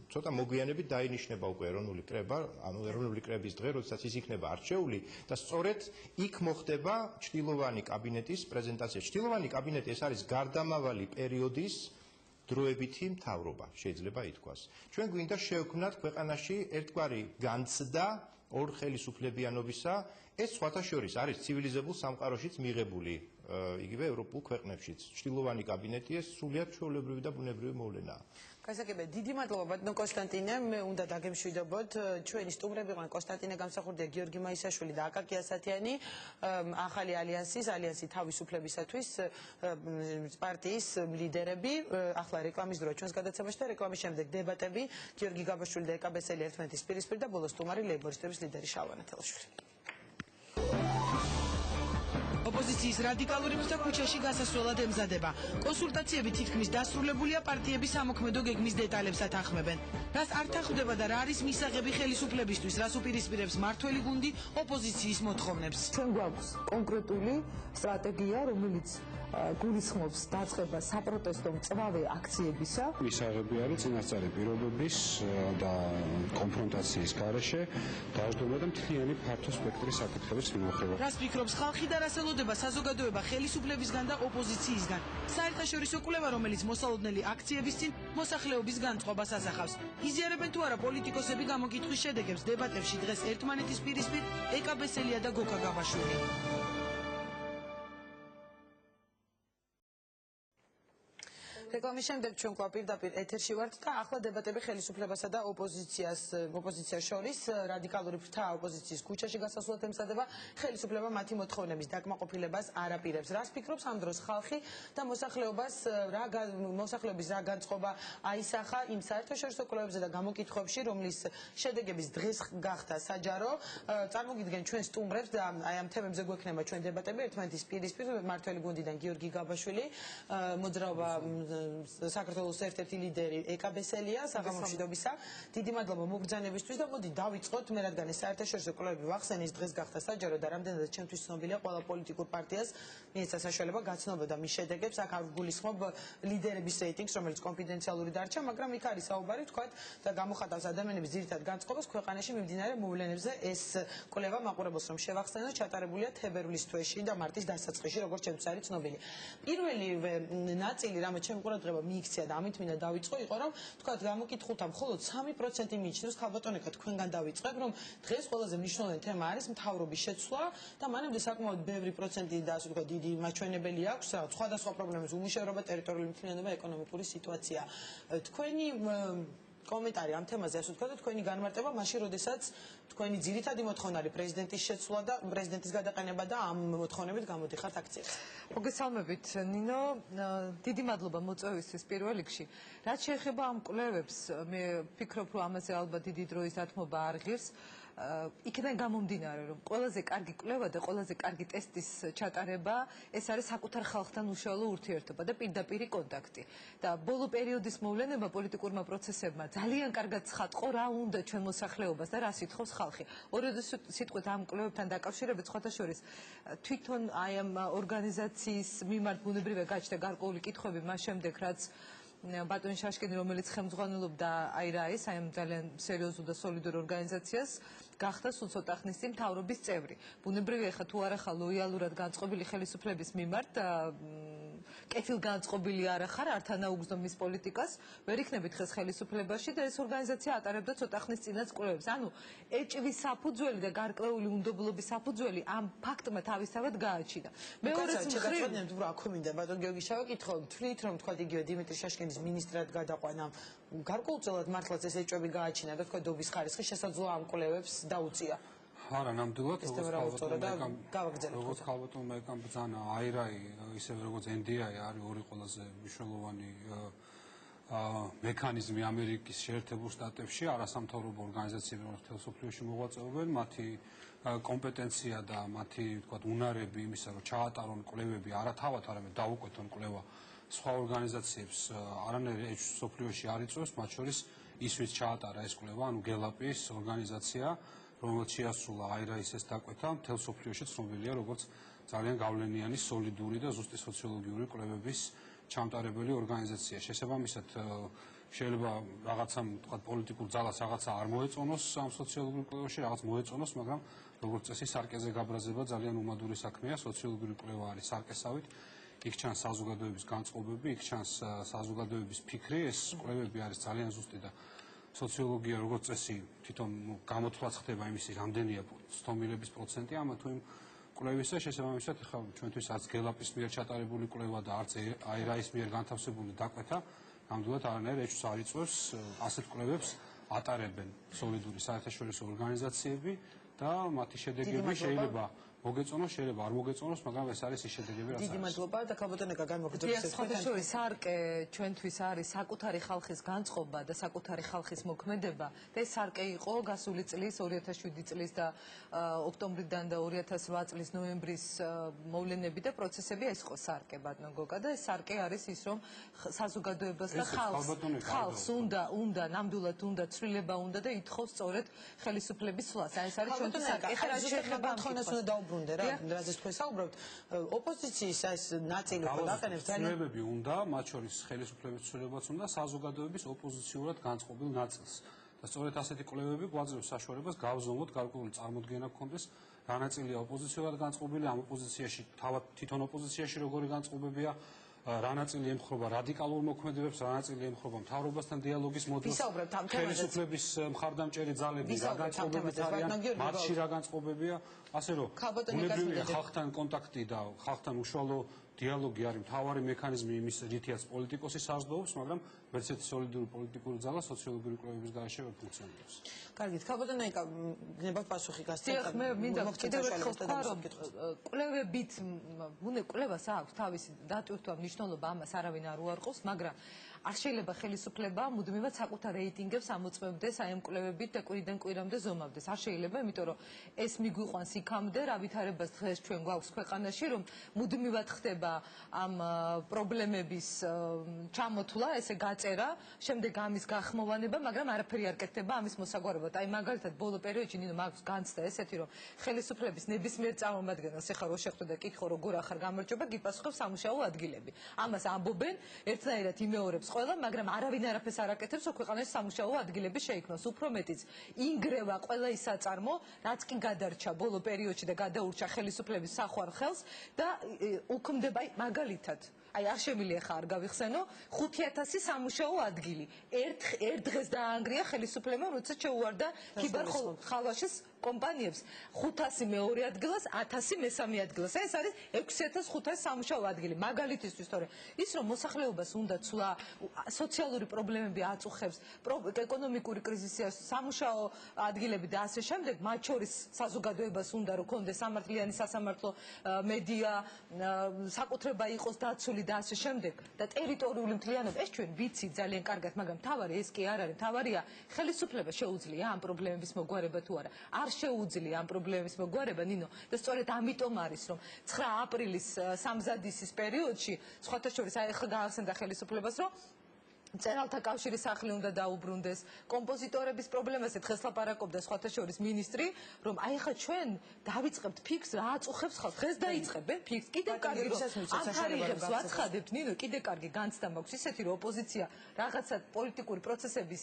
ცოტა მოგვიანებით დაინიშნება უკვე ეროვნული კრება, ანუ ეროვნული კრების დღე, როდესაც ის იქნება არჩეული და სწორედ იქ მოხდება ჩtildeოვანი კაბინეტის პრეზენტაცია. ჩtildeოვანი კაბინეტი ეს არის გარდამავალი პერიოდის დროებითი მთავრობა, შეიძლება ითქვას. ჩვენ გვინდა შევქმნათ ქვეყანაში ერთგვარი განცდა ორ ხელისუფლებიანობისა, ეს სხვათა შორის არის ცივილიზებულ სამყაროშიც მიღებული, იგივე ევროპულ ქვეყნებშიც. ჩtildeოვანი კაბინეტი ეს სრულიად ჩვეულებრივი და ბუნებრივი მოვლენაა. გასაგებია, დიდი მადლობა ბატონო კონსტანტინე, მე უნდა დაგემშვიდობოთ, ჩვენი სტუმრები იყვნენ კონსტანტინე გამსახურდია, გიორგი მაისაშვილი და აკაკი ასათიანი, ახალი ალიანსი თავისუფლებისათვის პარტიის ლიდერები. ახლა რეკლამის დროა ჩვენს გადაცემაში და რეკლამის შემდეგ დებატები, გიორგი გაბაშვილი და ეკაბესელი ერთმანეთის პირისპირ და ბოლოს სტუმარი ლეიბორისტების ლიდერი შალვა ნათელაშვილი. ოპოზიციის რადიკალური ფრთა ქუჩაში გასასვლელად ემზადება. კონსულტაციები თითქმის დასრულებულია, პარტიების სამოქმედო გეგმის დეტალებს ათანხმებენ. რას არ თანხმდება და რა არის მისაღები ხელისუფლებისთვის, რას უპირისპირებს მართველი გუნდი ოპოზიციის მოთხოვნებს. ჩვენ გვაქვს კონკრეტული სტრატეგია, რომელიც გულისხმობს დაწყებას საპროტესტო მწვავე აქციებისა. მისაღები არის წინასწარი პირობების და კონფრონტაციის გარეშე დაждდება და მთლიანი ფართო სპექტრის საკითხების მიმოხილვა. რას ფიქრობს ხალხი და რას ელოდება საზოგადოება ხელისუფლებისგან და ოპოზიციისგან? საერთაშორისო კვლევა, რომელიც მოსალოდნელი აქციების წინ მოსახლეობის განწყობას ასახავს. იზიარებენ თუ არა პოლიტიკოსები გამოკითხვის შედეგებს დებატებში დღეს ერთმანეთის პირისპირ ეკაბესელია და გოკა გაბაშვილი. რეკლამის შემდეგ ჩვენ კვლავ პირდაპირ ეთერში ვართ და ახლა დებატები ხელისუფლებასა და ოპოზიციას შორის. რადიკალური ფრთა ოპოზიციის ქუჩაში გასასვლელად ემზადება, ხელისუფლება მათი მოთხოვნების დაკმაყოფილებას არ აპირებს. რას ფიქრობს ამ დროს ხალხი და მოსახლეობის რა განწყობა აისახა იმ საერთაშორისო კვლევებზე და გამოკითხვებში, რომლის შედეგების დღეს გახდა საჯარო. წარმოგიდგენ ჩვენ სტუმრებს და აი ამ თემებზე გვექნება ჩვენ დებატები ერთმანეთის პირისპირ. მართველი გუნდიდან გიორგი გაბაშვილი, მოძრაობა საქართველოს ერთ-ერთი ლიდერი ეკაბესელია საღამომშვიდობისა. დიდი მადლობა მოგბრძანებისთვის და მოდი დავიწყოთ მე რადგან ეს საერთაშორისო კვლევები ვახსენის დღეს გახდა საჯარო და რამდენადაც ჩემთვის ცნობილია ყველა პოლიტიკურ პარტიას მიეცა საშუალება გაცნობდა მის შედეგებს. აქ არ ვგულისხმობ ლიდერების რეიტინგს, რომელიც კონფიდენციალური დარჩა, მაგრამ იქ არის საუბარი თქვათ და გამოხატავს ადამიანების ძირითად განწყობას ქვეყანაში მიმდინარე მოვლენებზე. ეს კვლევა მაყურებელს რომ შევახსენოთ, ჩატარებულია თებერვლის თვეში და მარტის დასაწყისში, როგორც ჩემთვის არის ცნობილი. პირველი ნაწილი რამე ჩემ ყურადღება მიიქცია და ამით მინდა დავიწყო, იყო რომ თქვათ გამოკითხულთა მხოლოდ 3% მიიჩნევს ქალბატონიკა თქვენგან დავიწყებ, რომ დღეს ყველაზე მნიშვნელოვანი თემა არის მთავრობის შეცვლა და მანამდე საკმაოდ ბევრი პროცენტი და ასე ვთქვათ დიდი მაჩვენებელი აქვს რაღაც სხვადასხვა პრობლემებს, უმუშევრობა, ტერიტორიული მთლიანობა, ეკონომიკური სიტუაცია. თქვენი კომენტარი ამ თემაზე, ასე ვთქვათ, თქვენი განმარტება მაშინ, როდესაც თქვენი ძირითადი მოთხოვნა არის პრეზიდენტის შეცვლა და პრეზიდენტის გადაყენება და ამ მოთხოვნებით გამოდიხართ აქციებს. მოგესალმებით, ნინო, დიდი მადლობა მოწვევისთვის პირველ რიგში. რაც შეეხება ამ კვლევებს, მე ვფიქრობ, რომ ამაზე ალბათ დიდი დროის დათმობა არ ღირს. იქიდან გამომდინარე, რომ ყველაზე კარგი კვლევა და ყველაზე კარგი ტესტის ჩატარება ეს არის საკუთარ ხალხთან უშუალო ურთიერთობა და პირდაპირი კონტაქტი. და ბოლო პერიოდის მოვლენება პოლიტიკურმა პროცესებმა ძალიან კარგად ცხადყო რა უნდა ჩვენ მოსახლეობას და რა სიტყვის ხალხი. ორი სიტყვით ამ კვლევებთან დაკავშირებით სხვათა შორის თვითონ აი ამ ორგანიზაციის მიმართ ბუნებრივია გაჩნდა გარკვეული კითხვები მას შემდეგ რაც ბატონი შაშკინი რომელიც ხელმძღვანელობდა აი რა ის აი ამ ძალიან სერიოზულ და სოლიდურ ორგანიზაციას გახდა სულ ცოტა ხნის წინ მთავრობის წევრი. ბუნებრივია ხა თუ არა ხარ ლოიალურად განწყობილი ხელისუფლების მიმართ კეთილგანწყობილი არ ახარ არ თანაუგრძნო მის პოლიტიკას ვერ იქნებით ხეს ხელისუფლებაში და ეს ორგანიზაცია ატარებდა ცოტა ხნის წინაც კვლევებს. ანუ ეჭვის საფუძველი და გარკვეული უნდობლობის საფუძველი ამ ფაქტმა თავისთავად გააჩინა. მეორე მხრივ რა აქვე მინდა ბატონ გიორგი შავაკითხო თვლით რომ თქვა იგივე დიმიტრი შაშკინის მინისტრად გადაყვანა გარკვეულწილად მართლაც ეს ეჭვები გააჩინა და თქვა დობის ხარისხი შესაძლოა ამ კვლევებს დაუწია. არა, ნამდვილად, როგორც ქალბატონმა ეკამ ბრძანა აირაი, ისევე როგორც NDI არის ორი ყველაზე მნიშვნელოვანი მექანიზმი ამერიკის შეერთებულ შტატებში, არასამთავრობო ორგანიზაციები, რომელიც თელესოფლიოში მოღვაწეობენ, მათი კომპეტენცია და მათი, ვთქვათ, უნარები იმისა, რომ ჩაატარონ კვლევები არა თავად, არამედ დაუკვეთონ კვლევა სხვა ორგანიზაციებს არანაირი ეჭვს სოფლიოში არ იწვევს, მათ შორის ის ვინც ჩაატარა ეს კვლევა, ანუ გელაპის ორგანიზაცია, რომელიც შეასრულა აირაის ეს დაკვეთა, მთელ სოფლიოში ცნობილია როგორც ძალიან გავლენიანი, სოლიდური და ზუსტი სოციოლოგიური კვლევების ჩამტარებელი ორგანიზაცია. შესაბამისად, შეიძლება რაღაცა, ვთქვათ, პოლიტიკურ ძალას რაღაცა არ მოეწონოს ამ სოციოლოგიურ კვლევაში, რაღაც მოეწონოს, მაგრამ როგორც წესი სარკეზე გაბრაზება ძალიან უმადური საქმეა, სოციოლოგიური კვლევა არის სარკესავით. იქ ჩანს საზოგადოების განწყობები, იქ ჩანს საზოგადოების ფიქრი, ეს კვლევები არის ძალიან ზუსტი და სოციოლოგია როგორც წესი თვითონ გამოთვლაც ხდება იმისი რამდენია ცდომილების პროცენტი ამა თუ იმ კვლევისა შესაბამისად ხა ჩვენთვის არც გელაპის მიერ ჩატარებული კვლევა და არც აირაის მიერ განთავსებული დაკვეთა ნამდვილად არანაირ ეჭვს არ იწვევს ასეთ კვლევებს ატარებენ სოლიდური საერთაშორისო ორგანიზაციები და მათი შედეგები შეიძლება მოგეწონოს, შეიძლება არ მოგეწონოს, მაგრამ ეს არის ის შედეგები, რაც არის. დიდი მადლობა და ქალბატონიკა განმოგრძობს ეს ხოთაშორი სარკე ჩვენთვის არის საკუთარი ხალხის განწყობა და საკუთარი ხალხის მოქმედება და ეს სარკე იყო გასული წლის 2007 წლის და ოქტომბრიდან და 2008 წლის ნოემბრის მოვლენები და პროცესები ეს იყო სარკე ბატონო გოგა და ეს სარკე არის ის რომ საზოგადოებას და ხალხს უნდა ნამდვილად უნდა ცვლილება უნდა და ითხოვს სწორედ ხელისუფლების სვლას. აი ეს არის ჩვენთვის სარკე. ეხლა რა შეიძლება ბრუნდე რა რაზეც თქვენ საუბრობთ ოპოზიციის ეს ნაწილი ხო დაყენებს ძალიან ცვლილებები უნდა მათ შორის ხელისუფლების ცვლილებაც უნდა საზოგადოების ოპოზიციურად განწყობილ ნაწილს და სწორედ ასეთი კვლევები გვაძლევს საშუალებას გავზომოთ გარკვეული წარმოდგენა გქონდეს რა ნაწილია ოპოზიციურად განწყობილი ამ ოპოზიციაში თავად თვითონ ოპოზიციაში როგორი განწყობებია რა ნაწილი ემხრობა რადიკალურ მოქმედებებს, რა ნაწილი ემხრობა მთავრობასთან დიალოგის მოდელს, ხელისუფლების მხარდამჭერი ძალები რა განწყობებით არიან, მათში რა განწყობებია, ასე რომ ბუნებრივია ხალხთან კონტაქტი და ხალხთან უშუალო დიალოგი არის მთავარი მექანიზმი იმის რითიც პოლიტიკოსი საზრდოობს, მაგრამ ვერცერთი სოლიდური პოლიტიკური ძალა სოციოლოგიური კვლევების გარეშე ვერ ფუნქციონირებს. კარგით, ქალბატონიკა გნებავთ პასუხი გასცემთ. დიახ, მე მინდა კიდევ ერთხელ ვთქვა, რომ კვლევებით კვლევას აქვს თავისი დატვირთვა მნიშვნელობა, ამას არავინ არ უარყოფს, მაგრამ არ შეიძლება ხელისუფლება მუდმივად საკუთარ რეიტინგებს ამოწმებდეს აი ამ კვლევებით და კვირიდან კვირამდე ზომავდეს. არ შეიძლება, იმიტომ რომ ეს მიგვიყვანს იქამდე, რა ვითარებას დღეს ჩვენ გვაქვს ქვეყანაში, რომ მუდმივად ხდება ამ პრობლემების ჩამოთვლა, ესე გაწერა, შემდეგ ამის გახმოვანება, მაგრამ არაფერი არ კეთდება ამის მოსაგვარებლად. აი მაგალითად ბოლო პერიოდში ნინო მაქვს განცდა ესეთი, რომ ხელისუფლების ნებისმიერ წარმომადგენელს ეხლა რო შეხვდე და კითხო როგორ ახარ გამარჯობა, გიპასუხებს სამუშაო ადგილები. ამას ამბობენ, ერთნაირად იმეორებს ყველა, მაგრამ არავინ არაფერს არ აკეთებს, რომ ქვეყანაში სამუშაო ადგილები შეიქმნოს. უფრო მეტიც, ინგრევა ყველა ის საწარმო, რაც კი გადარჩა ბოლო პერიოდში და გადაურჩა ხელისუფლების სახوارხელს და უქმდება მაგალითად აი არ შემიძლია ხა არ გავიხსენო 5000 სამუშაო ადგილი. ერთ დღეს დაანგრია ხელისუფლებამ, როცა შეუვარდა ქიბარ ხალვაშის კომპანიებს 500 მეორე ადგილას, 1000 მესამე ადგილას. ეს არის 6500 სამუშაო ადგილი. მაგალითისთვის, თორე ის რომ მოსახლეობას უნდა ცვლა, სოციალური პრობლემები აწუხებს, ეკონომიკური კრიზისია, სამუშაო ადგილები და ასე შემდეგ, მათ შორის საზოგადოებას უნდა რომ კონდეს სამართლიანი სასამართლო, მედია, საკუთრება იყოს დაცული და ასე შემდეგ და ტერიტორიული მთლიანობა ეს ჩვენ ვიცით ძალიან კარგად, მაგრამ თავარი ეს კი არ არის. თავარია ხელისუფლება შეუძლია ამ პრობლემების მოგვარება თუ არა. არ არ შეუძლია ამ პრობლემის მოგვარება, ნინო, და სწორედ ამიტომ არის, რომ 9 აპრილის სამზადისის პერიოდში, სხვათა შორის აი ახლა გაახსენდა ხელისუფლებას, რომ მწერალთა კავშირის სახლი უნდა დაუბრუნდეს, კომპოზიტორების პრობლემაზე დღეს ლაპარაკობდა სხვათა შორის მინისტრი, რომ აი ხა ჩვენ დავიწყებთ ფიქს რა აწუხებს ხალხს. დღეს დაიწყებენ ფიქს. კიდევ კარგი რომ ამ თარიღებს ვაცხადებთ, ნინო, კიდევ კარგი განცდა მაქვს ისეთი, რომ ოპოზიცია რაღაცა პოლიტიკური პროცესების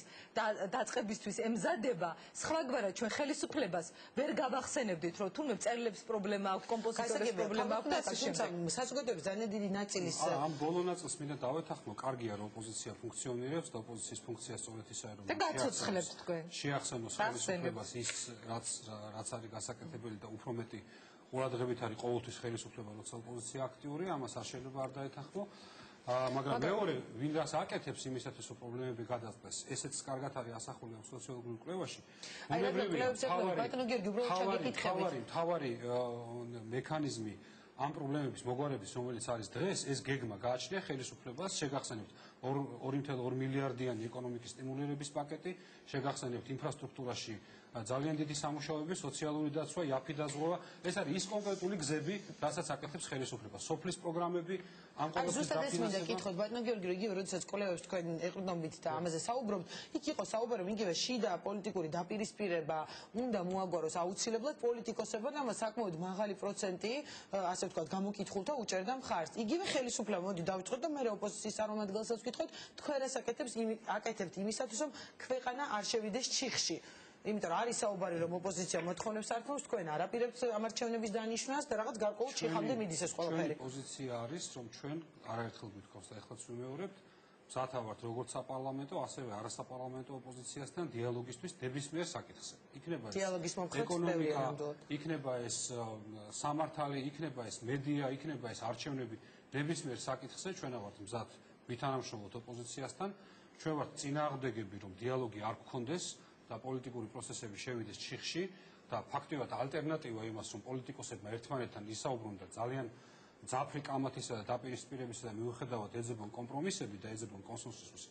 დაწყებისთვის ემზადება, სხვაგვარად ჩვენ ხელისუფლებას ვერ გავახსენებდით, რომ თუნდაც მწერლების პრობლემა აქვს, კომპოზიტორების პრობლემა აქვს და ასე შემდეგ. საზოგადოების ძალიან დიდი ნაწილის ამ ბოლო ნაწილს მინდა დავეთანხმო, კარგია რომ ოპოზიცია ფუნქციონირებს და ოპოზიციის ფუნქცია სწორედ ისაა რომ გაცოცხლებთ თქვენ შეახსენოს ხელისუფლებას ის რაც არის გასაკეთებელი და უფრო მეტი ყურადღებით არის ყოველთვის ხელისუფლება როცა ოპოზიცია აქტიურია ამას არ შეიძლება არ დაეთანხმო მაგრამ მეორე ვინ რას აკეთებს იმისათვის რომ პრობლემები გადაწყვეს ესეც კარგად არის ასახული ამ სოციოლოგიურ კვლევაში თავარი მექანიზმი ამ პრობლემების მოგვარების რომელიც არის დღეს ეს გეგმა გააჩნია ხელისუფლებას შეგახსენებთ 2.2 მილიარდიანი ეკონომიკის სტიმულირების პაკეტი შეგახსენებთ ინფრასტრუქტურაში ძალიან დიდი სამუშაოები სოციალური დაცვა იაფი დაზღვევა ეს არის ის კონკრეტული გზები რასაც აკეთებს ხელისუფლება სოფლის პროგრამები ამ ყოველთვის დაფინანსება კითხოთ ბატონო გიორგი იგივე როდესაც კოლეგებს თქვენ ეყრდნობთ და ამაზე საუბრობთ იქ იყო საუბარი რომ იგივე შიდა პოლიტიკური დაპირისპირება უნდა მოაგვაროს აუცილებლად პოლიტიკოსებმა და ამას საკმაოდ მაღალი პროცენტი ასე ვთქვათ გამოკითხულთა უჭერდა მხარს იგივე ხელისუფლება მოდი დავიწყოთ და მე ოპოზიციის წარმომადგენელსაც ვკითხოთ თქვენ რას აკეთებთ იმისათვის რომ ქვეყანა არ შევიდეს ჩიხში იმიტომ რომ არის საუბარი რომ ოპოზიცია მოთხოვნებს ართმევს თქვენ არაპირებთ ამარჩევნების დანიშვნას და რაღაც გარკვეულ ჩიხამდე მიდის ეს ყველაფერი პოზიცია არის რომ ჩვენ არაერთხელ გვითხოვს და ეხლაც ვიმეორებთ სათავართ როგორც საპარლამენტო ასევე არასაპარლამენტო ოპოზიციასთან დიალოგისთვის ნებისმიერ საკითხზე იქნება დიალოგის მომხრეწებელია იქნება ეს სამართალი იქნება ეს მედია იქნება ეს არჩევნები ნებისმიერ საკითხზე ჩვენ ვართ მზად ვითანამშრომლოთ ოპოზიციასთან ჩვენ ვართ წინააღმდეგები რომ დიალოგი არ გქონდეს და პოლიტიკური პროცესები შევიდეს ჩიხში და ფაქტობრივად ალტერნატივა იმას რომ პოლიტიკოსებმა ერთმანეთთან ისაუბრონ და ძალიან ძაფრი კამათისა და დაპირისპირებისა და მიუხედავად ეძებონ კომპრომისები და ეძებონ კონსენსუსი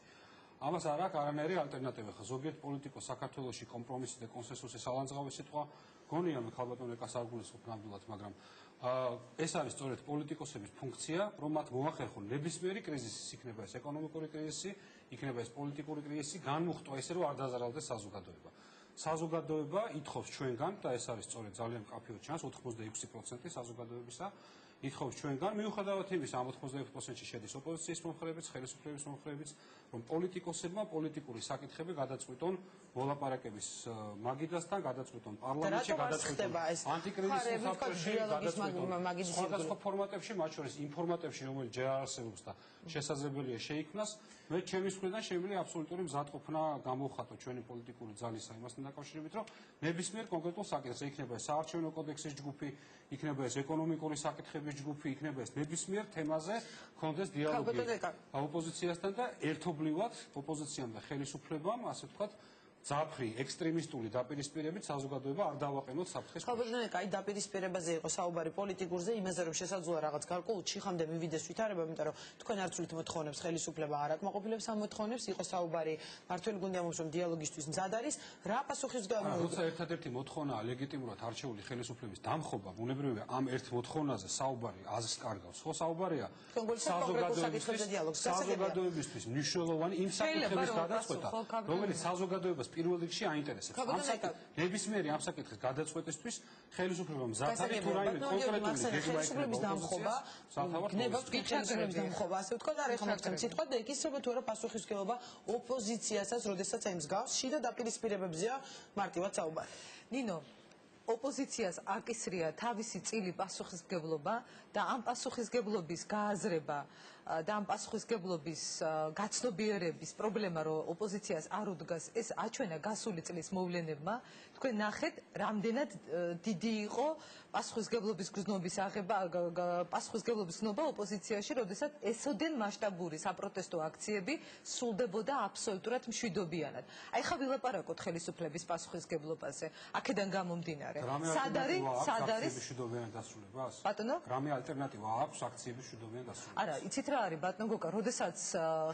ამას არ აქვს არანაირი ალტერნატივა ხა ზოგიერთ პოლიტიკოს საქართველოში კომპრომისი და კონსენსუსი სალანძღავი სიტყვა გონია მე ხალბატონ ეკას არ გულისხმობ ნამდვილად მაგრამ ეს არის სწორედ პოლიტიკოსების ფუნქცია რომ მათ მოახერხონ ნებისმიერი კრიზისი იქნება ეს ეკონომიკური კრიზისი იქნება ეს პოლიტიკური კრიზისი განმუხტვა ისე რომ არ დაზარალდეს საზოგადოება საზოგადოება ითხოვს ჩვენგან და ეს არის სწორედ ძალიან მკაფიო ჩანს 86% საზოგადოებისა ითხოვს ჩვენგან მიუხედავად იმისა ამ 86%-ში შედის ოპოზიციის მომხრეებიც ხელისუფლების მომხრეებიც რომ პოლიტიკოსებმა პოლიტიკური საკითხები გადაწყვიტონ მოლაპარაკების მაგიდასთან გადაწყვიტონ პარლამენტში გადაწყვიტონ ანტიკრიზისის საფრთხეში გადაწყვიტონ სხვადასხვა ფორმატებში მათ შორის იმ ფორმატებში რომელიც ჯერ არ არსებობს და შესაძლებელია შეიქმნას მე ჩემი მხრიდან შემიძლია აბსოლუტური მზადყოფნა გამოვხატო ჩვენი პოლიტიკური ძალისა იმასთან დაკავშირებით რომ ნებისმიერ კონკრეტულ საკითხზე იქნება ეს საარჩევნო კოდექსის ჯგუფი იქნება ეს ეკონომიკური საკითხების ჯგუფი იქნება ეს ნებისმიერ თემაზე კონდეს დიალოგი ოპოზიციასთან და ერთობლივად ოპოზიციამ და ხელისუფლებამ ასე ვთქვათ ძაფრი ექსტრემისტული დაპირისპირებით საზოგადოება არ დავაყენოთ საფრთხეს. ხალბატონო, კაი დაპირისპირებაზე იყო საუბარი პოლიტიკურზე, იმაზე რომ შესაძლოა რაღაც გარკვეულ ჩიხამდე მივიდეს ვითარება, იმიტომ რომ თქვენ არ თulit მოთხოვნებს ხელისუფლება არ აკმაყოფილებს ამ მოთხოვნებს, იყო საუბარი მართველი გუნდი ამბობს რომ დიალოგისთვის მზად არის, რა პასუხისგებლობა როცა ერთადერთი მოთხოვნაა ლეგიტიმურად არჩეული ხელისუფლების დამხობა, ბუნებრივია ამ ერთ მოთხოვნაზე საუბარი აზრს კარგავს. ხო საუბარია საზოგადოებისთვის მნიშვნელოვანი იმ საკითხების გადაწყვეტა, რომელიც საზოგადოებას პირველ რიგში აინტერესებს. ნებისმიერი ამ საკითხის გადაწყვეტისთვის ხელისუფლება მზად არის თუ რაიმე კონკრეტული ხელისუფლების დამხობა, გნებავს ხელისუფლების დამხობა, ასე ვთქვათ, არ ეხლა მაგთან სიტყვა და ეკისრება თუ არა პასუხისმგებლობა ოპოზიციასაც, როდესაც ემსგავს შიდა დაპირისპირებებზეა მარტივად საუბარი. ნინო ოპოზიციას აკისრია თავისი წილი პასუხისმგებლობა და ამ პასუხისმგებლობის გააზრება და ამ პასუხისმგებლობის გაცნობიერების პრობლემა რომ ოპოზიციას არ უდგას ეს აჩვენა გასული წლის მოვლენებმა თქვენ ნახეთ რამდენად დიდი იყო პასუხისმგებლობის გზნობის აღება პასუხისმგებლობის გზნობა ოპოზიციაში როდესაც ესოდენ მასშტაბური საპროტესტო აქციები სრულდებოდა აბსოლუტურად მშვიდობიანად აი ხა ვილაპარაკოთ ხელისუფლების პასუხისმგებლობაზე აქედან გამომდინარე სად არის მშვიდობიან დასრულებას ბატონო რამე ალტერნატივა აქვს აქციების მშვიდობიან დასრულებას არა იცით რა არის ბატონო გოკა როდესაც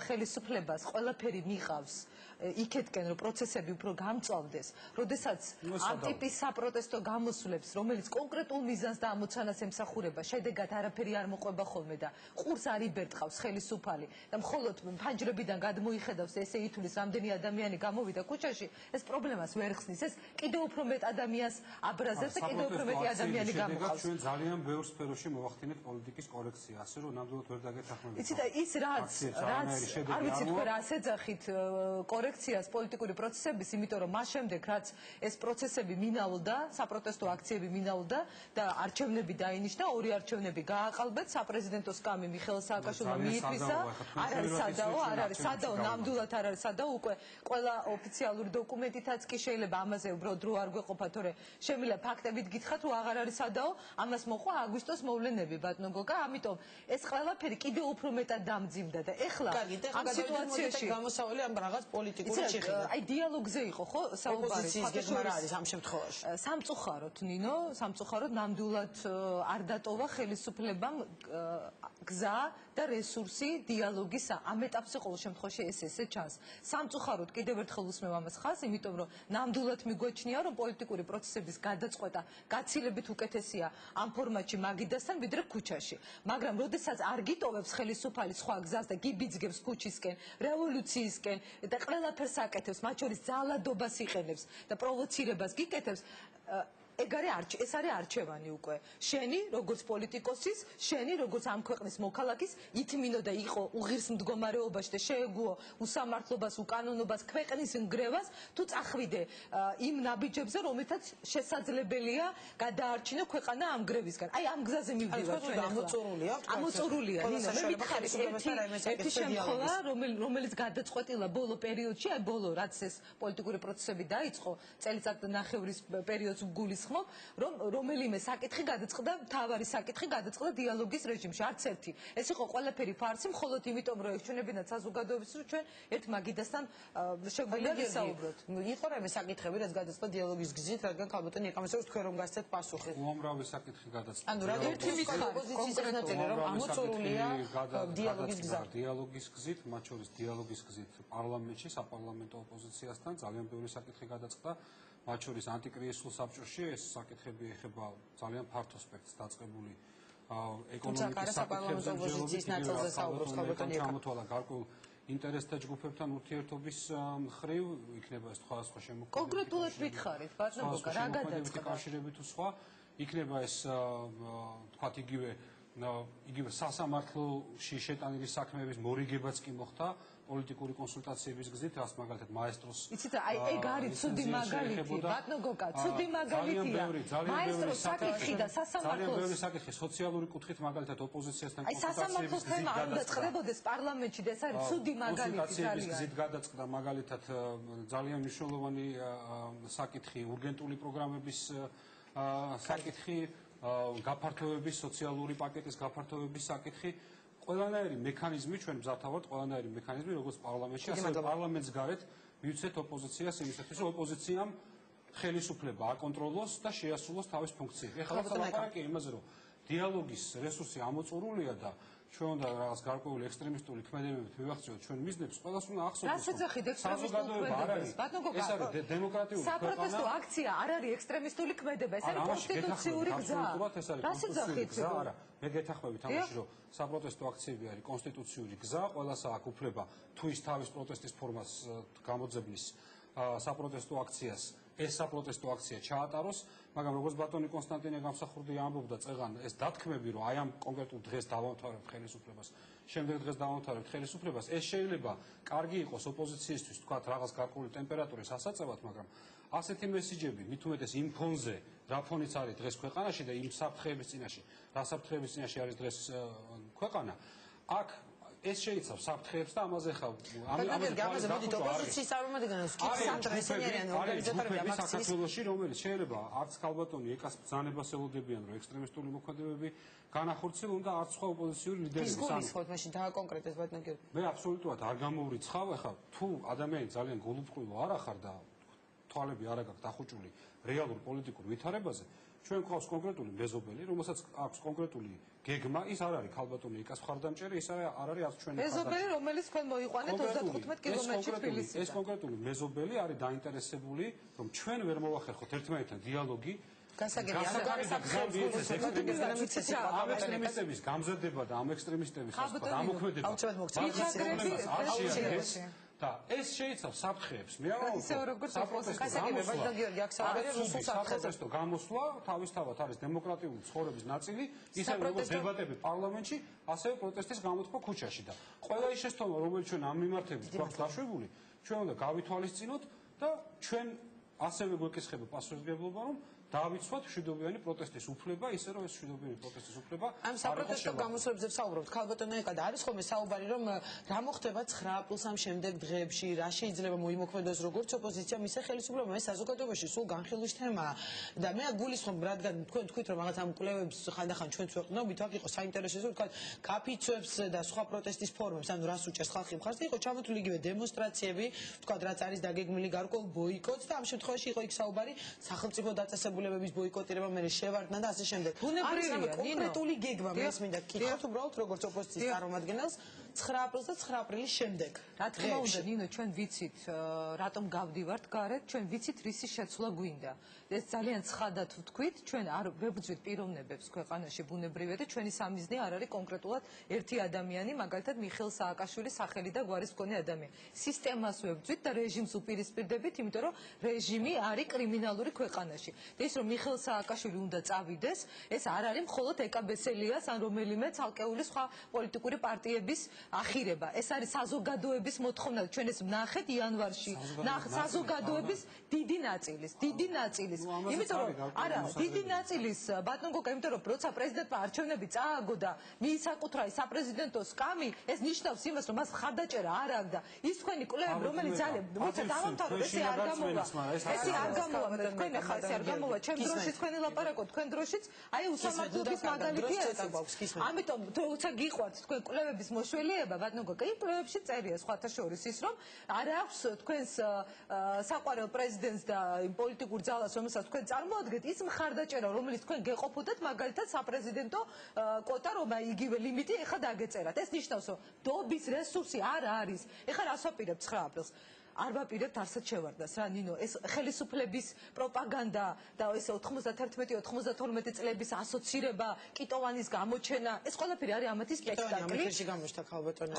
ხელისუფლებას ყველაფერი მიყავს იქეთკენ რომ პროცესები უფრო გამწვავდეს, როდესაც ამ ტიპის საპროტესტო გამოსვლებს, რომელიც კონკრეტულ მიზანს და ამოცანას ემსახურება, შედეგად არაფერი არ მოყვება ხოლმე და ყურს არ იბერტყავს ხელისუფალი და მხოლოდ ფანჯრებიდან გადმოიხედავს ესე ითulis რამდენი ადამიანი გამოვიდა ქუჩაში, ეს პრობლემას ვერ ხსნის, ეს კიდევ უფრო მეტ ადამიანს აბრაზებს და კიდევ უფრო მეტი ადამიანი გამოყავს. ჩვენ ძალიან ბევრ სფეროში მოვახდინეთ პოლიტიკის კორექცია, ასე რომ ნამდვილად ვერ დაგეთანხმებით. იცით და ის რაც არ ვიცი თქვენ რა ასეძახით კორექციას პოლიტიკური პროცესების, იმიტომ რომ მას შემდეგ რაც ეს პროცესები მინალდა, საპროტესტო აქციები მინალდა და არჩევნები დაინიშნა, ორი არჩევნები გააყალბეთ, საპრეზიდენტო სკამი მიხეილ სააკაშვილმა მიითვისა, არ არის სადაო, არ არის სადაო, ნამდვილად არ არის სადაო, უკვე ყველა ოფიციალური დოკუმენტითაც კი შეიძლება ამაზე უბრალოდ დრო არ გვეყოფა, თორე შემიძლია ფაქტებით გითხრათ, რომ აღარ არის სადაო, ამას მოყვა აგვისტოს მოვლენები, ბატონო გოგა, ამიტომ ეს ყველაფერი კიდევ უფრო მეტად დამძიმდა და ეხლა ამ სიტუაციაში გამოსავალი ამ რაღაც პოლიტიკური ჩიხი. აი დიალოგზე იყო ხო საუბარი, ოპოზიციის გეგმა რა არის ამ შემთხვევაში? სამწუხაროდ ნინო, სამწუხაროდ ნამდვილად არ დატოვა ხელისუფლებამ გზა და რესურსი დიალოგის ამ ეტაპზე ყოველ შემთხვევაში ესე ჩანს. სამწუხაროდ კიდევ ერთხელ უსმევ ამას ხაზს, იმიტომ რომ ნამდვილად მიგვაჩნია რომ პოლიტიკური პროცესების გადაწყვეტა გაცილებით უკეთესია ამ ფორმატში მაგიდასთან ვიდრე ქუჩაში. მაგრამ როდესაც არ გიტოვებს ხელისუფალი სხვა გზას და გიბიძგებს ქუჩისკენ, რევოლუციისკენ და ყველაფერს აკეთებს, მათ შორის ძალადობას იყენებს და პროვოცირებას გიკეთებს, ეს არის არჩევანი უკვე. შენი როგორც პოლიტიკოსის, შენი როგორც ამ ქვეყნის მოქალაქის ითმინო და იყო უღირს მდგომარეობაში და შეეგუო უსამართლობას, უკანონობას, ქვეყნის ნგრევას, თუ წახვიდე იმ ნაბიჯებზე, რომელთაც შესაძლებელია გადაარჩინო ქვეყანა ამ გრევისგან. აი ამ გზაზე მივდივართ ჩვენ. ამოწურულია. ნინო, მე მითხარით ერთი შემთხვევა, რომელიც გადაწყვეტილა ბოლო პერიოდში, აი ბოლო რაც ეს პოლიტიკური პროცესები დაიწყო, წელიწად ნახევრის პერიოდს გულისხმობ, რომელიმე საკითხი გადაწყდა, მთავარი საკითხი გადაწყდა დიალოგის რეჟიმში. არც ერთი. ეს იყო ყველაფერი ფარსი, მხოლოდ იმიტომ რომ ეჩვენებინათ საზოგადოებას, რომ ჩვენ ერთ მაგიდასთან შეგვიძლია ვისაუბროთ. იყო რამე საკითხები, რაც გადაწყდა დიალოგის გზით, რადგან ქალბატონი ეკამასებს თქვენ რომ გასცეთ პასუხი. უამრავი საკითხი გადაწყდა. ანუ რა ერთი მიხარ რომ ამოწურულია დიალოგის გზა. დიალოგის გზით, მათ შორის დიალოგის გზით პარლამენტში, საპარლამენტო ოპოზიციასთან ძალიან ბევრი საკითხი გადაწყდა. მათ შორის ანტიკრიზისულ საბჭოში ეს საკითხები ეხება ძალიან ფართო სპექტრს დაწყებული ეკონომიკის საკითხებზე ჩამოთვალა გარკვეულ ინტერესთა ჯგუფებთან ურთიერთობის მხრივ იქნება ეს სხვადასხვა შემოქმედებები. კონკრეტულად ვითხარით, ბატონო გოგა, რა გადაწყდა? კავშირები თუ სხვა, იქნება ეს თქვათ იგივე სასამართლოში შეტანილი საქმეების მორიგებაც კი მოხდა პოლიტიკური კონსულტაციების გზით, რაც მაგალითად მაესტროს. იცით, აი ეგ არის ცუდი მაგალითი, ბატონო გოგა, ცუდი მაგალითია. მაესტროს საკითხი და სასამართლოს. ძალიან ბევრი საკითხი სოციალური კუთხით მაგალითად ოპოზიციასთან კონსულტაციების. აი სასამართლოს თემა არ უნდა წყდებოდეს პარლამენტში და ეს არის ცუდი მაგალითი ძალიან. კონსულტაციების გზით გადაწყდა მაგალითად ძალიან მნიშვნელოვანი საკითხი урგენტული პროგრამების საკითხი, გაფართოების, სოციალური პაკეტის გაფართოების საკითხი. ყველანაირი მექანიზმი ჩვენ მზადავართ, ყველანაირი მექანიზმი როგორც პარლამენტში, ასევე პარლამენტს გარეთ მივცეთ ოპოზიციას იმისათვის, რომ ოპოზიციამ ხელისუფლება აკონტროლოს და შეასრულოს თავის ფუნქციები. ეხლა ლაპარაკია იმაზე, რომ დიალოგის რესურსი ამოწურულია და ჩვენ უნდა რაღაც გარკვეული ექსტრემისტული ქმედებებით მივახციოთ ჩვენ მიზნებს, ყველას უნდა ახსოვდეს. რას ეძახით ექსტრემისტული ქმედებას? ბატონო გოგა, ეს არის დემოკრატიული საპროტესტო აქცია არ არის ექსტრემისტული ქმედება, ეს არის კონსტიტუციური გზა. რას ეძახით? არა, მე გეთახმებით ამაში, რომ საპროტესტო აქციები არის კონსტიტუციური გზა, ყველას აქვს უფლება თუ ის თავის პროტესტის ფორმას გამოძებნის საპროტესტო აქციას, ეს საპროტესტო აქცია ჩაატაროს, მაგრამ როგორც ბატონი კონსტანტინე გამსახურდია ამბობდა წეღან, ეს დათქმები, რომ აი ამ კონკრეტულ დღეს დავამთავრებთ ხელისუფლებას, შემდეგ დღეს დავამთავრებთ ხელისუფლებას, ეს შეიძლება კარგი იყოს ოპოზიციისთვის, თქვათ, რაღაც გარკვეული ტემპერატურის ასაწევად, მაგრამ ასეთი მესიჯები, მით უმეტეს იმ ფონზე, რა ფონიც არის დღეს ქვეყანაში და იმ საფრთხეების წინაშე, რა საფრთხეების წინაშე არის დღეს ქვეყანა, აქ ეს შეიცავს საფრთხეებს და ამაზე ხა ამაზე მოდით ოპოზიციის წარმომადგენლებს კი სამტრესენიან ორგანიზატორები ამ აქციის საქართველოში რომელიც შეიძლება არც ქალბატონი ეკას ბრძანებას ელოდებიან რომ ექსტრემისტული მოქმედებები განახორციელონ და არც სხვა ოპოზიციური ლიდერები ის გულისხმობთ მაშინ დააკონკრეტეს ბატონო გიორგი მე აბსოლუტურად არ გამოვრიცხავ ახლა თუ ადამიანი ძალიან გულუბრყვილო არ ახარ და თვალები არ აქვს დახუჭული რეალურ პოლიტიკურ ვითარებაზე ჩვენ გვყავს კონკრეტული მეზობელი, რომელსაც აქვს კონკრეტული გეგმა, ის არ არის ქალბატონი იკას მხარდამჭერი, ის არ არის აქ ჩვენი მეზობელი, რომელიც თქვენ მოიყვანეთ 35 კილომეტრში თბილისიდან. ეს კონკრეტული მეზობელი არის დაინტერესებული, რომ ჩვენ ვერ მოვახერხოთ ერთმანეთთან დიალოგი. ამ ექსტრემისტების გამზადება და ამ ექსტრემისტების ამოქმედება და ეს შეიცავს საფრთხეებს. მე არ საპროტესტო გამოსვლა თავისთავად არის დემოკრატიული ცხოვრების ნაწილი, ისე როგორც დებატები პარლამენტში, ასევე პროტესტის გამოთქვა ქუჩაში და ყველა ის შეცდომა, რომელიც ჩვენ ამ მიმართებით გვაქვს დაშვებული, ჩვენ უნდა გავითვალისწინოთ და ჩვენ ასევე გვეკისხება პასუხისმგებლობა, რომ დავიცვათ მშვიდობიანი პროტესტის უფლება, ისე რომ ეს მშვიდობიანი პროტესტის უფლება ამ საპროტესტო გამოსვლებზე ვსაუბრობთ. ქალბატონო ეკა და არის ხოლმე საუბარი, რომ რა მოხდება 9 აპრილს ამ შემდეგ დღეებში, რა შეიძლება მოიმოქმედოს როგორც ოპოზიცია, მისე ხელისუფლება, ეს საზოგადოებაში სულ განხილვის თემაა. და მე გულისხმობ, რადგან თქვენ თქვით, რომ რაღაც ამ კვლევებს ხანდახან ჩვენც ვეყნობით, აქ იყო საინტერესო, თქვა კაფიცვებს და სხვა პროტესტის ფორმებს, ანუ რას უჭერს ხალხი მხარს და იყო ჩამოთვლილი იგივე დემონსტრაციები, თქვა რაც არის დაგეგმილი გარკვეულ ბოიკოტს და ამ შემთხვევაში იყო იქ საუბარი სახელმწიფო დაწესებულებების ბოიკოტირება, მე შევარდნა და ასე შემდეგ. ბუნებრივია, კონკრეტული გეგმა მე მინდა გკითხოთ უბრალოდ როგორც ოპოზიციის წარმომადგენელს 9 აპრილს და 9 აპრილის შემდეგ. რა თქმა უნდა, ნინო, ჩვენ ვიცით, რატომ გავდივართ გარეთ, ჩვენ ვიცით რისი შეცვლა გვინდა. ეს ძალიან ცხადად ვთქვით, ჩვენ არ ვებრძვით პიროვნებებს ქვეყანაში ბუნებრივია და ჩვენი სამიზნე არ არის კონკრეტულად ერთი ადამიანი, მაგალითად მიხეილ სააკაშვილის სახელი და გვარის მქონე ადამიანი. სისტემას ვებრძვით და რეჟიმს უპირისპირდებით, იმიტომ რომ რეჟიმი არის კრიმინალური ქვეყანაში. და ის რომ მიხეილ სააკაშვილი უნდა წავიდეს, ეს არ არის მხოლოდ ეკაბესელიას ან რომელიმე ცალკეული სხვა პოლიტიკური პარტიების ახირება. ეს არის საზოგადოების მოთხოვნა. ჩვენ ეს ვნახეთ იანვარში. საზოგადოების დიდი ნაწილის. იმიტომ რომ არა, დიდი ნაწილის ბატონ გოგა, იმიტომ რომ როცა პრეზიდენტმა არჩევნები წააგო და მიისაკუთრა საპრეზიდენტო სკამი, ეს ნიშნავს იმას, რომ მას ხარდაჭერა არ აქვს და ის თქვენი კვლევები, რომელიც ძალიან, როცა დავამთავრებ, ესე არ გამოვა. ესე არ გამოვა, თქვენ ახლა ესე არ გამოვა. ჩემ დროშიც თქვენი ლაპარაკობთ, თქვენ დროშიც აი უსამართლობის მაგალითია ეს. ამიტომ როცა გიყვართ თქვენ კვლევების მოშველიება, ბატონ გოგა, იმ კვლევებში წერია სხვათა შორის ის, რომ არ აქვს თქვენს საყვარელ პრეზიდენტს და იმ პოლიტიკურ ძალას, რომელსაც თქვენ წარმოადგენთ, ის მხარდაჭერა, რომელიც თქვენ გეყოფოდათ, მაგალითად საპრეზიდენტო კვოტა, რომ აი იგივე ლიმიტი ეხა დაგეწერათ. ეს ნიშნავს, რომ დობის რესურსი არ არის. ეხა რას ვაპირებთ 9 აპრილს? არ ვაპირებთ არსად შევარდას რა ნინო, ეს ხელისუფლების პროპაგანდა და ეს 91-92 წლების ასოცირება, კიტოვანის გამოჩენა, ეს ყველაფერი არის ამათი სპექტაკლი.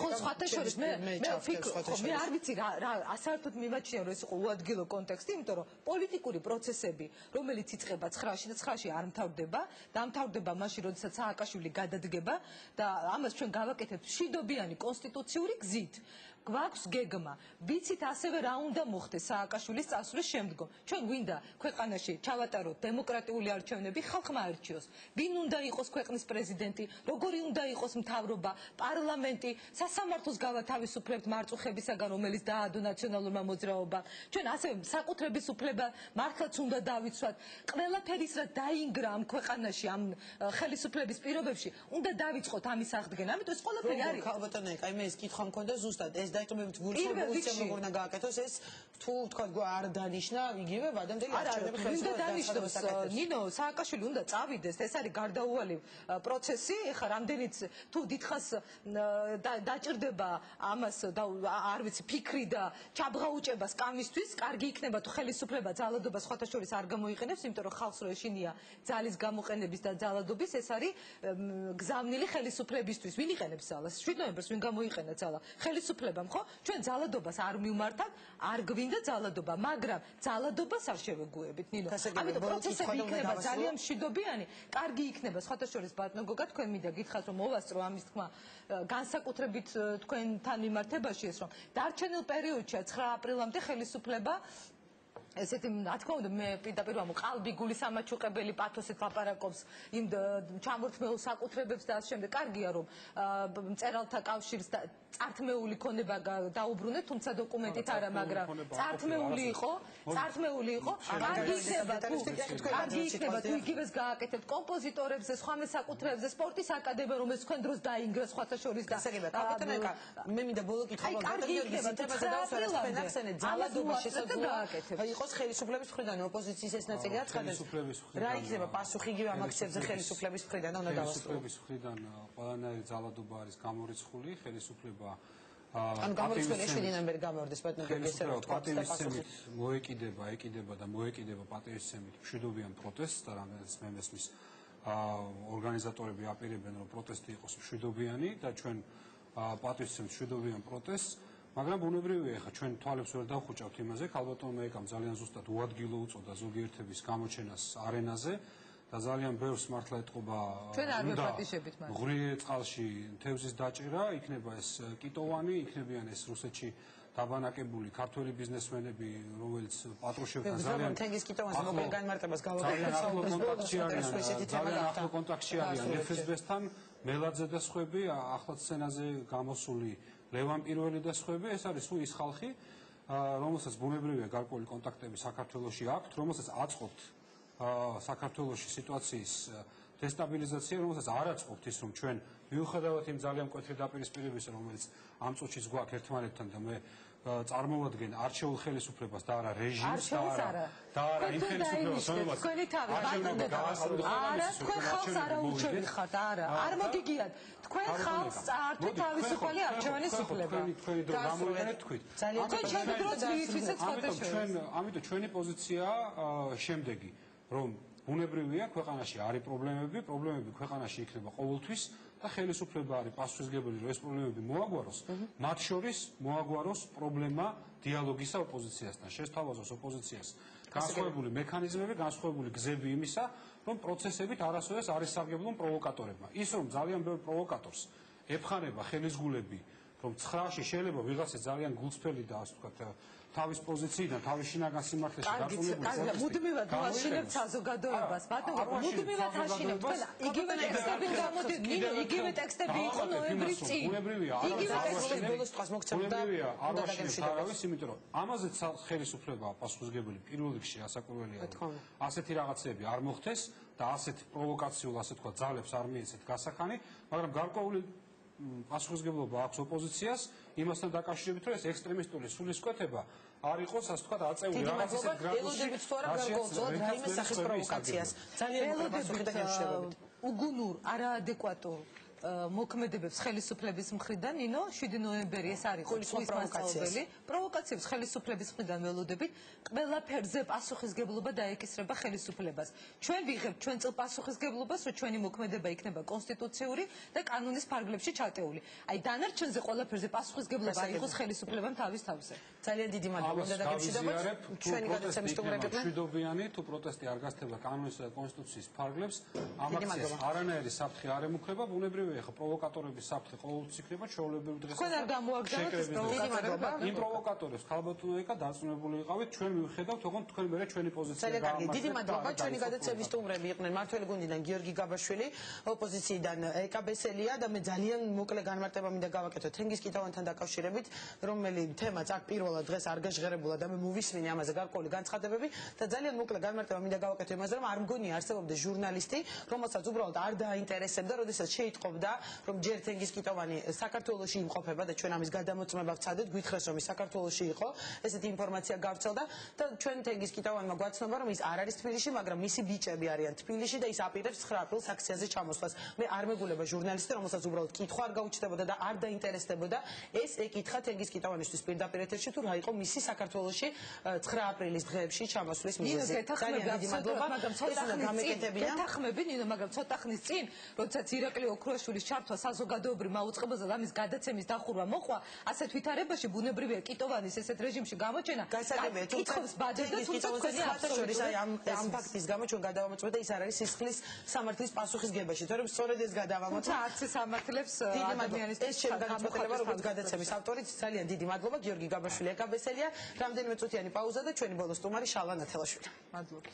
ხო, სხვათა შორის მე არ ვიცი რა საერთოდ მიმაჩნია, რომ ეს იყო უადგილო კონტექსტი, იმიტომ რომ პოლიტიკური პროცესები, რომელიც იწყება 9-ში და 9-ში არ მთავრდება, დამთავრდება მაშინ, როდესაც სააკაშვილი გადადგება და ამას ჩვენ გავაკეთებთ მშვიდობიანი კონსტიტუციური გზით. გვაქვს გეგმა, ვიცით ასევე რა უნდა მოხდეს სააკაშვილის წასვლის შემდგომ. ჩვენ გვინდა ქვეყანაში ჩავატაროთ დემოკრატიული არჩევნები, ხალხმა არჩიოს. ვინ უნდა იყოს ქვეყნის პრეზიდენტი, როგორი უნდა იყოს მთავრობა, პარლამენტი, სასამართლოს გავათავისუფლებთ მარწუხებისაგან, რომელიც დაადო ნაციონალურმა მოძრაობამ. ჩვენ ასევე საკუთრების უფლება მართლაც უნდა დავიცვათ. ყველაფერი ის რა დაინგრა ამ ქვეყანაში, ამ ხელისუფლების პირობებში, უნდა დავიწყოთ ამის აღდგენა. ამიტომ ეს ყველაფერი არის. ქალბატონო, აი მე ეს კითხვა მქონდა ზუსტად ეს დაიწყებებით გულწრფელობისგან როგორ უნდა გააკეთოს ეს თუ თქვა არ დანიშნა იგივე ვადამდელი არჩევნები ხელისუფლებას ნინო სააკაშვილი უნდა წავიდეს ეს არის გარდაუვალი პროცესი ეხლა რამდენიც თუ დიდხანს დაჭირდება ამას არ ვიცი ფიქრი და ჩაბღაუჭება სკამისთვის კარგი იქნება თუ ხელისუფლება ძალადობა სხვათა შორის არ გამოიყენებს იმიტომ რომ ხალხს რო ეშინია ძალის გამოყენების და ძალადობის ეს არის გზავნილი ხელისუფლებისთვის ვინ იყენებს ძალას 7 ნოემბერს ვინ გამოიყენა ძალა ხელისუფლებამ ხო ჩვენ ძალადობას არ მივმართავთ არ გვინდა ძალადობა მაგრამ ძალადობას არ შევეგუებით ნინო ამიტომ პროცესები იქნება ძალიან მშვიდობიანი კარგი იქნება სხვათა შორის ბატონო გოგა თქვენ მინდა გითხრათ რომ მოვასწრო ამის თქმა განსაკუთრებით თქვენთან მიმართებაში ეს რომ დარჩენილ პერიოდში 9 აპრილამდე ხელისუფლება ესეთი რა თქმა უნდა მე პირდაპირ ვამბობ ყალბი გული სამაჩუყებელი პათოსით ლაპარაკობს იმ ჩამორთმეულ საკუთრებებს და ასე შემდეგ კარგია რომ მწერალთა კავშირს წართმეული ქონება დაუბრუნეთ, თუმცა დოკუმენტით არა, მაგრამ წართმეული იყო. კარგი იქნება თუ იგივეს გააკეთებთ კომპოზიტორებზე, სხვა მესაკუთრეებზე, სპორტის აკადემია, რომელიც თქვენ დროს დაინგრა სხვათა შორის და მე მინდა ბოლო კითხვა ძალადობის შესაძლოა იყოს ხელისუფლების მხრიდან ოპოზიციის ეს ნაწილი აცხადებს. რა იქნება პასუხი იგივე ამ აქციებზე ხელისუფლების მხრიდან უნდა დავასრულოთ. ხელისუფლების მხრიდან ყველანაირი ძალადობა არის გამორიცხული, ხელისუფლება ანუ გამორიცხული შვიდიდან ვერ გამორდეს პატივისცემით მოეკიდება პატივისცემით მშვიდობიან პროტესტს და რამდენიც მე მესმის ორგანიზატორები აპირებენ რომ პროტესტი იყოს მშვიდობიანი და ჩვენ პატივისცემთ მშვიდობიან პროტესტს, მაგრამ ბუნებრივია ხა ჩვენ თვალებს ვერ დავხუჭავთ იმაზე, ქალბატონ მეიკამ ძალიან ზუსტად უადგილო უწოდა ზოგიერთების გამოჩენას არენაზე და ძალიან ბევრს მართლა ეთყობა ღრიე წყალში თევზის დაჭერა, იქნება ეს კიტოვანი, იქნებიან ეს რუსეთში დაბანაკებული ქართველი ბიზნესმენები, რომელიც პატრუშევთან ძალიან თენგიზ კიტოვანს მოკლე განმარტებას გავაკეთებთ. ძალიან ახლო კონტაქტში არიან FSB-სთან, მელაძე და სხვები, ახლად სცენაზე გამოსული ლევან პირველი და სხვები, ეს არის სულ ის ხალხი, რომელსაც ბუნებრივია გარკვეული კონტაქტები საქართველოში აქვთ, რომელსაც აწყობთ საქართველოში სიტუაციის დესტაბილიზაცია, რომელსაც არ აწყობთ ის, რომ ჩვენ მიუხედავად იმ ძალიან მკვეთრი დაპირისპირებისა, რომელიც ამ წუთშიც გვაქვს ერთმანეთთან და მე წარმოვადგენ არჩეულ ხელისუფლებას და არა რეჟიმს და არა იმ ხელისუფლებას, რომელსაც თქვენ ხალხს არა უჩვენთ ხართ, არ მოგიგიათ. თქვენ ხალხს წაართვით თავისუფალი არჩევანის უფლება. თქვენი დრო გამოიყენეთ თქვით. ამიტომ ჩვენი პოზიცია შემდეგი, რომ ბუნებრივია ქვეყანაში არის პრობლემები ქვეყანაში იქნება ყოველთვის და ხელისუფლება არის პასუხისმგებელი, რომ ეს პრობლემები მოაგვაროს, მათ შორის მოაგვაროს პრობლემა დიალოგისა ოპოზიციასთან, შესთავაზოს ოპოზიციას განსხვავებული მექანიზმები, განსხვავებული გზები იმისა, რომ პროცესებით არასოდეს არის სარგებლო პროვოკატორებმა. ის რომ ძალიან ბევრ პროვოკატორს ებხანება ხელისგულები, რომ 9-ში შეიძლება ვიღაცა ძალიან გულწრფელი და ასე ვთქვათ თავის პოზიციიდან, თავის შინაგან სიმართლეში დაწუნებული. მუდმივად ვაშინებთ საზოგადოებას. ბატონო, მუდმივად აშინებთ. იგივე ტექსტები გამოდის, იგივე ტექსტები იყო ნოემბრის წინ. იგივე ტექსტები ბოლოს დღეს მოგცემდა. არ ვაშინებთ არავის, იმიტომ რომ ამაზეც ხელისუფლებაა პასუხისმგებელი პირველ რიგში ასაკურველია. ასეთი რაღაცები არ მოხდეს და ასეთ პროვოკაციულ, ასე ვთქვათ, ძალებს არ მიეცეთ გასახანი, მაგრამ გარკვეული პასუხისმგებლობა აქვს ოპოზიციას იმასთან დაკავშირებით, რომ ეს ექსტრემისტული სულისკვეთება არ იყოს, ასე ვთქვათ, აწეული რაღაც ისეთ გრადუსში. რაიმე სახის პროვოკაციას. ძალიან უგუნურ, უგუნურ, არაადეკვატურ მოქმედებებს ხელისუფლების მხრიდან, ნინო, 7 ნოემბერი ეს არის ხუთის მასწავლებელი, პროვოკაციებს ხელისუფლების მხრიდან ველოდებით, ყველაფერზე პასუხისმგებლობა დაეკისრება ხელისუფლებას. ჩვენ ვიღებთ ჩვენ წილ პასუხისმგებლობას, რომ ჩვენი მოქმედება იქნება კონსტიტუციური და კანონის ფარგლებში ჩატეული. აი დანარჩენზე ყველაფერზე პასუხისმგებლობა იყოს ხელისუფლებამ თავის თავზე. ძალიან დიდი მადლობა და დაგემშვიდობოთ. ჩვენი გადაცემის სტუმრებმა მშვიდობიანი თუ პროტესტი არ გასცდება კანონის და კონსტიტუციის ფარგლებს, ამ აქციას არანაირი საფრთხე არ ემუქრება, ბუნებრივია ხა პროვოკატორების საფრთხე ყოველთვის იქნება ჩვეულებრივ დღეს. თქვენ არ გამოაგზავნოთ ეს პროვოკატორები. იმ პროვოკატორებს ქალბატონო ეკა დაწუნებული იყავით, ჩვენ მივხედავთ, თქო თქვენ მერე ჩვენი პოზიცია ძალიან კარგი. დიდი მადლობა. ჩვენი გადაცემის სტუმრები იყვნენ მართველი გუნდიდან გიორგი გაბაშვილი, ოპოზიციიდან ეკა ბესელია და მე ძალიან მოკლე განმარტება მინდა გავაკეთო თენგიზ კიტოვანთან დაკავშირებით, რომელიც თემაც აქ პირველად დღეს არ გაჟღერებულა და მე მოვისმინე ამაზე გარკვეული განცხადებები და ძალიან მოკლე განმარტება მინდა გავაკეთო იმაზე, რომ არ მგონია არსებობდა ჟურნალისტი, რომელსაც უბრალოდ არ დააინტერესებდა, როდესაც შეიტყობდა, რომ ჯერ თენგიზ კიტოვანი საქართველოში იმყოფება და ჩვენ ამის გადამოწმება ვცადეთ, გითხრეს რომ ის საქართველოში იყო, ესეთი ინფორმაცია გავრცელდა და ჩვენ თენგიზ კიტოვანმა გვაცნობა, რომ ის არ არის თბილისში, მაგრამ მისი ბიჭები არიან თბილისში და ის აპირებს 9 აპრილს აქციაზე ჩამოსვლას. მე არ მეგულება ჟურნალისტი, რომელსაც უბრალოდ კითხვა არ გაუჩნდებოდა და არ დაინტერესდებოდა, ეს ეკითხა თენგიზ კიტოვანისთვის პირდაპირ ეთერში თუ რა იყო მისი საქართველოში 9 აპრილის დღეებში ჩამოსვლის მიზეზი. ძალიან დიდი მადლობა, მაგრამ გეთახმები, ნინო, მაგრამ ცოტა ხნის წინ, როდესაც ირაკლი ოქროაშვილის ჩართვა საზოგადოებრივ მაუწყებელზე და ამის გადაცემის დახურვა მოყვა, ასეთ ვითარებაში ბუნებრივია კიტოვანის ესეთ რეჟიმში გამოჩენა. გასაგებია, კითხავს ბაძებს და თუმცა თქვენი აბსოლუტურად ამ ფაქტის გამო ჩვენ გადავამოწმეთ და ის არ არის სისხლის სამართლის პასუხისგებაში, თორემ სწორედ ეს გადავამოწმეთ. თუმცა არც ეს სამართლებს ადამიანის ეს ჩემ განმარტება როგორც გადაცემის ავტორიც ძალიან დიდი მადლობა გიორგი გაბაშვილი, ეკა ბესელია, რამდენიმე წუთიანი პაუზა და ჩვენი ბოლოს სტუმარი შალვა ნათელაშვილი. მადლობა.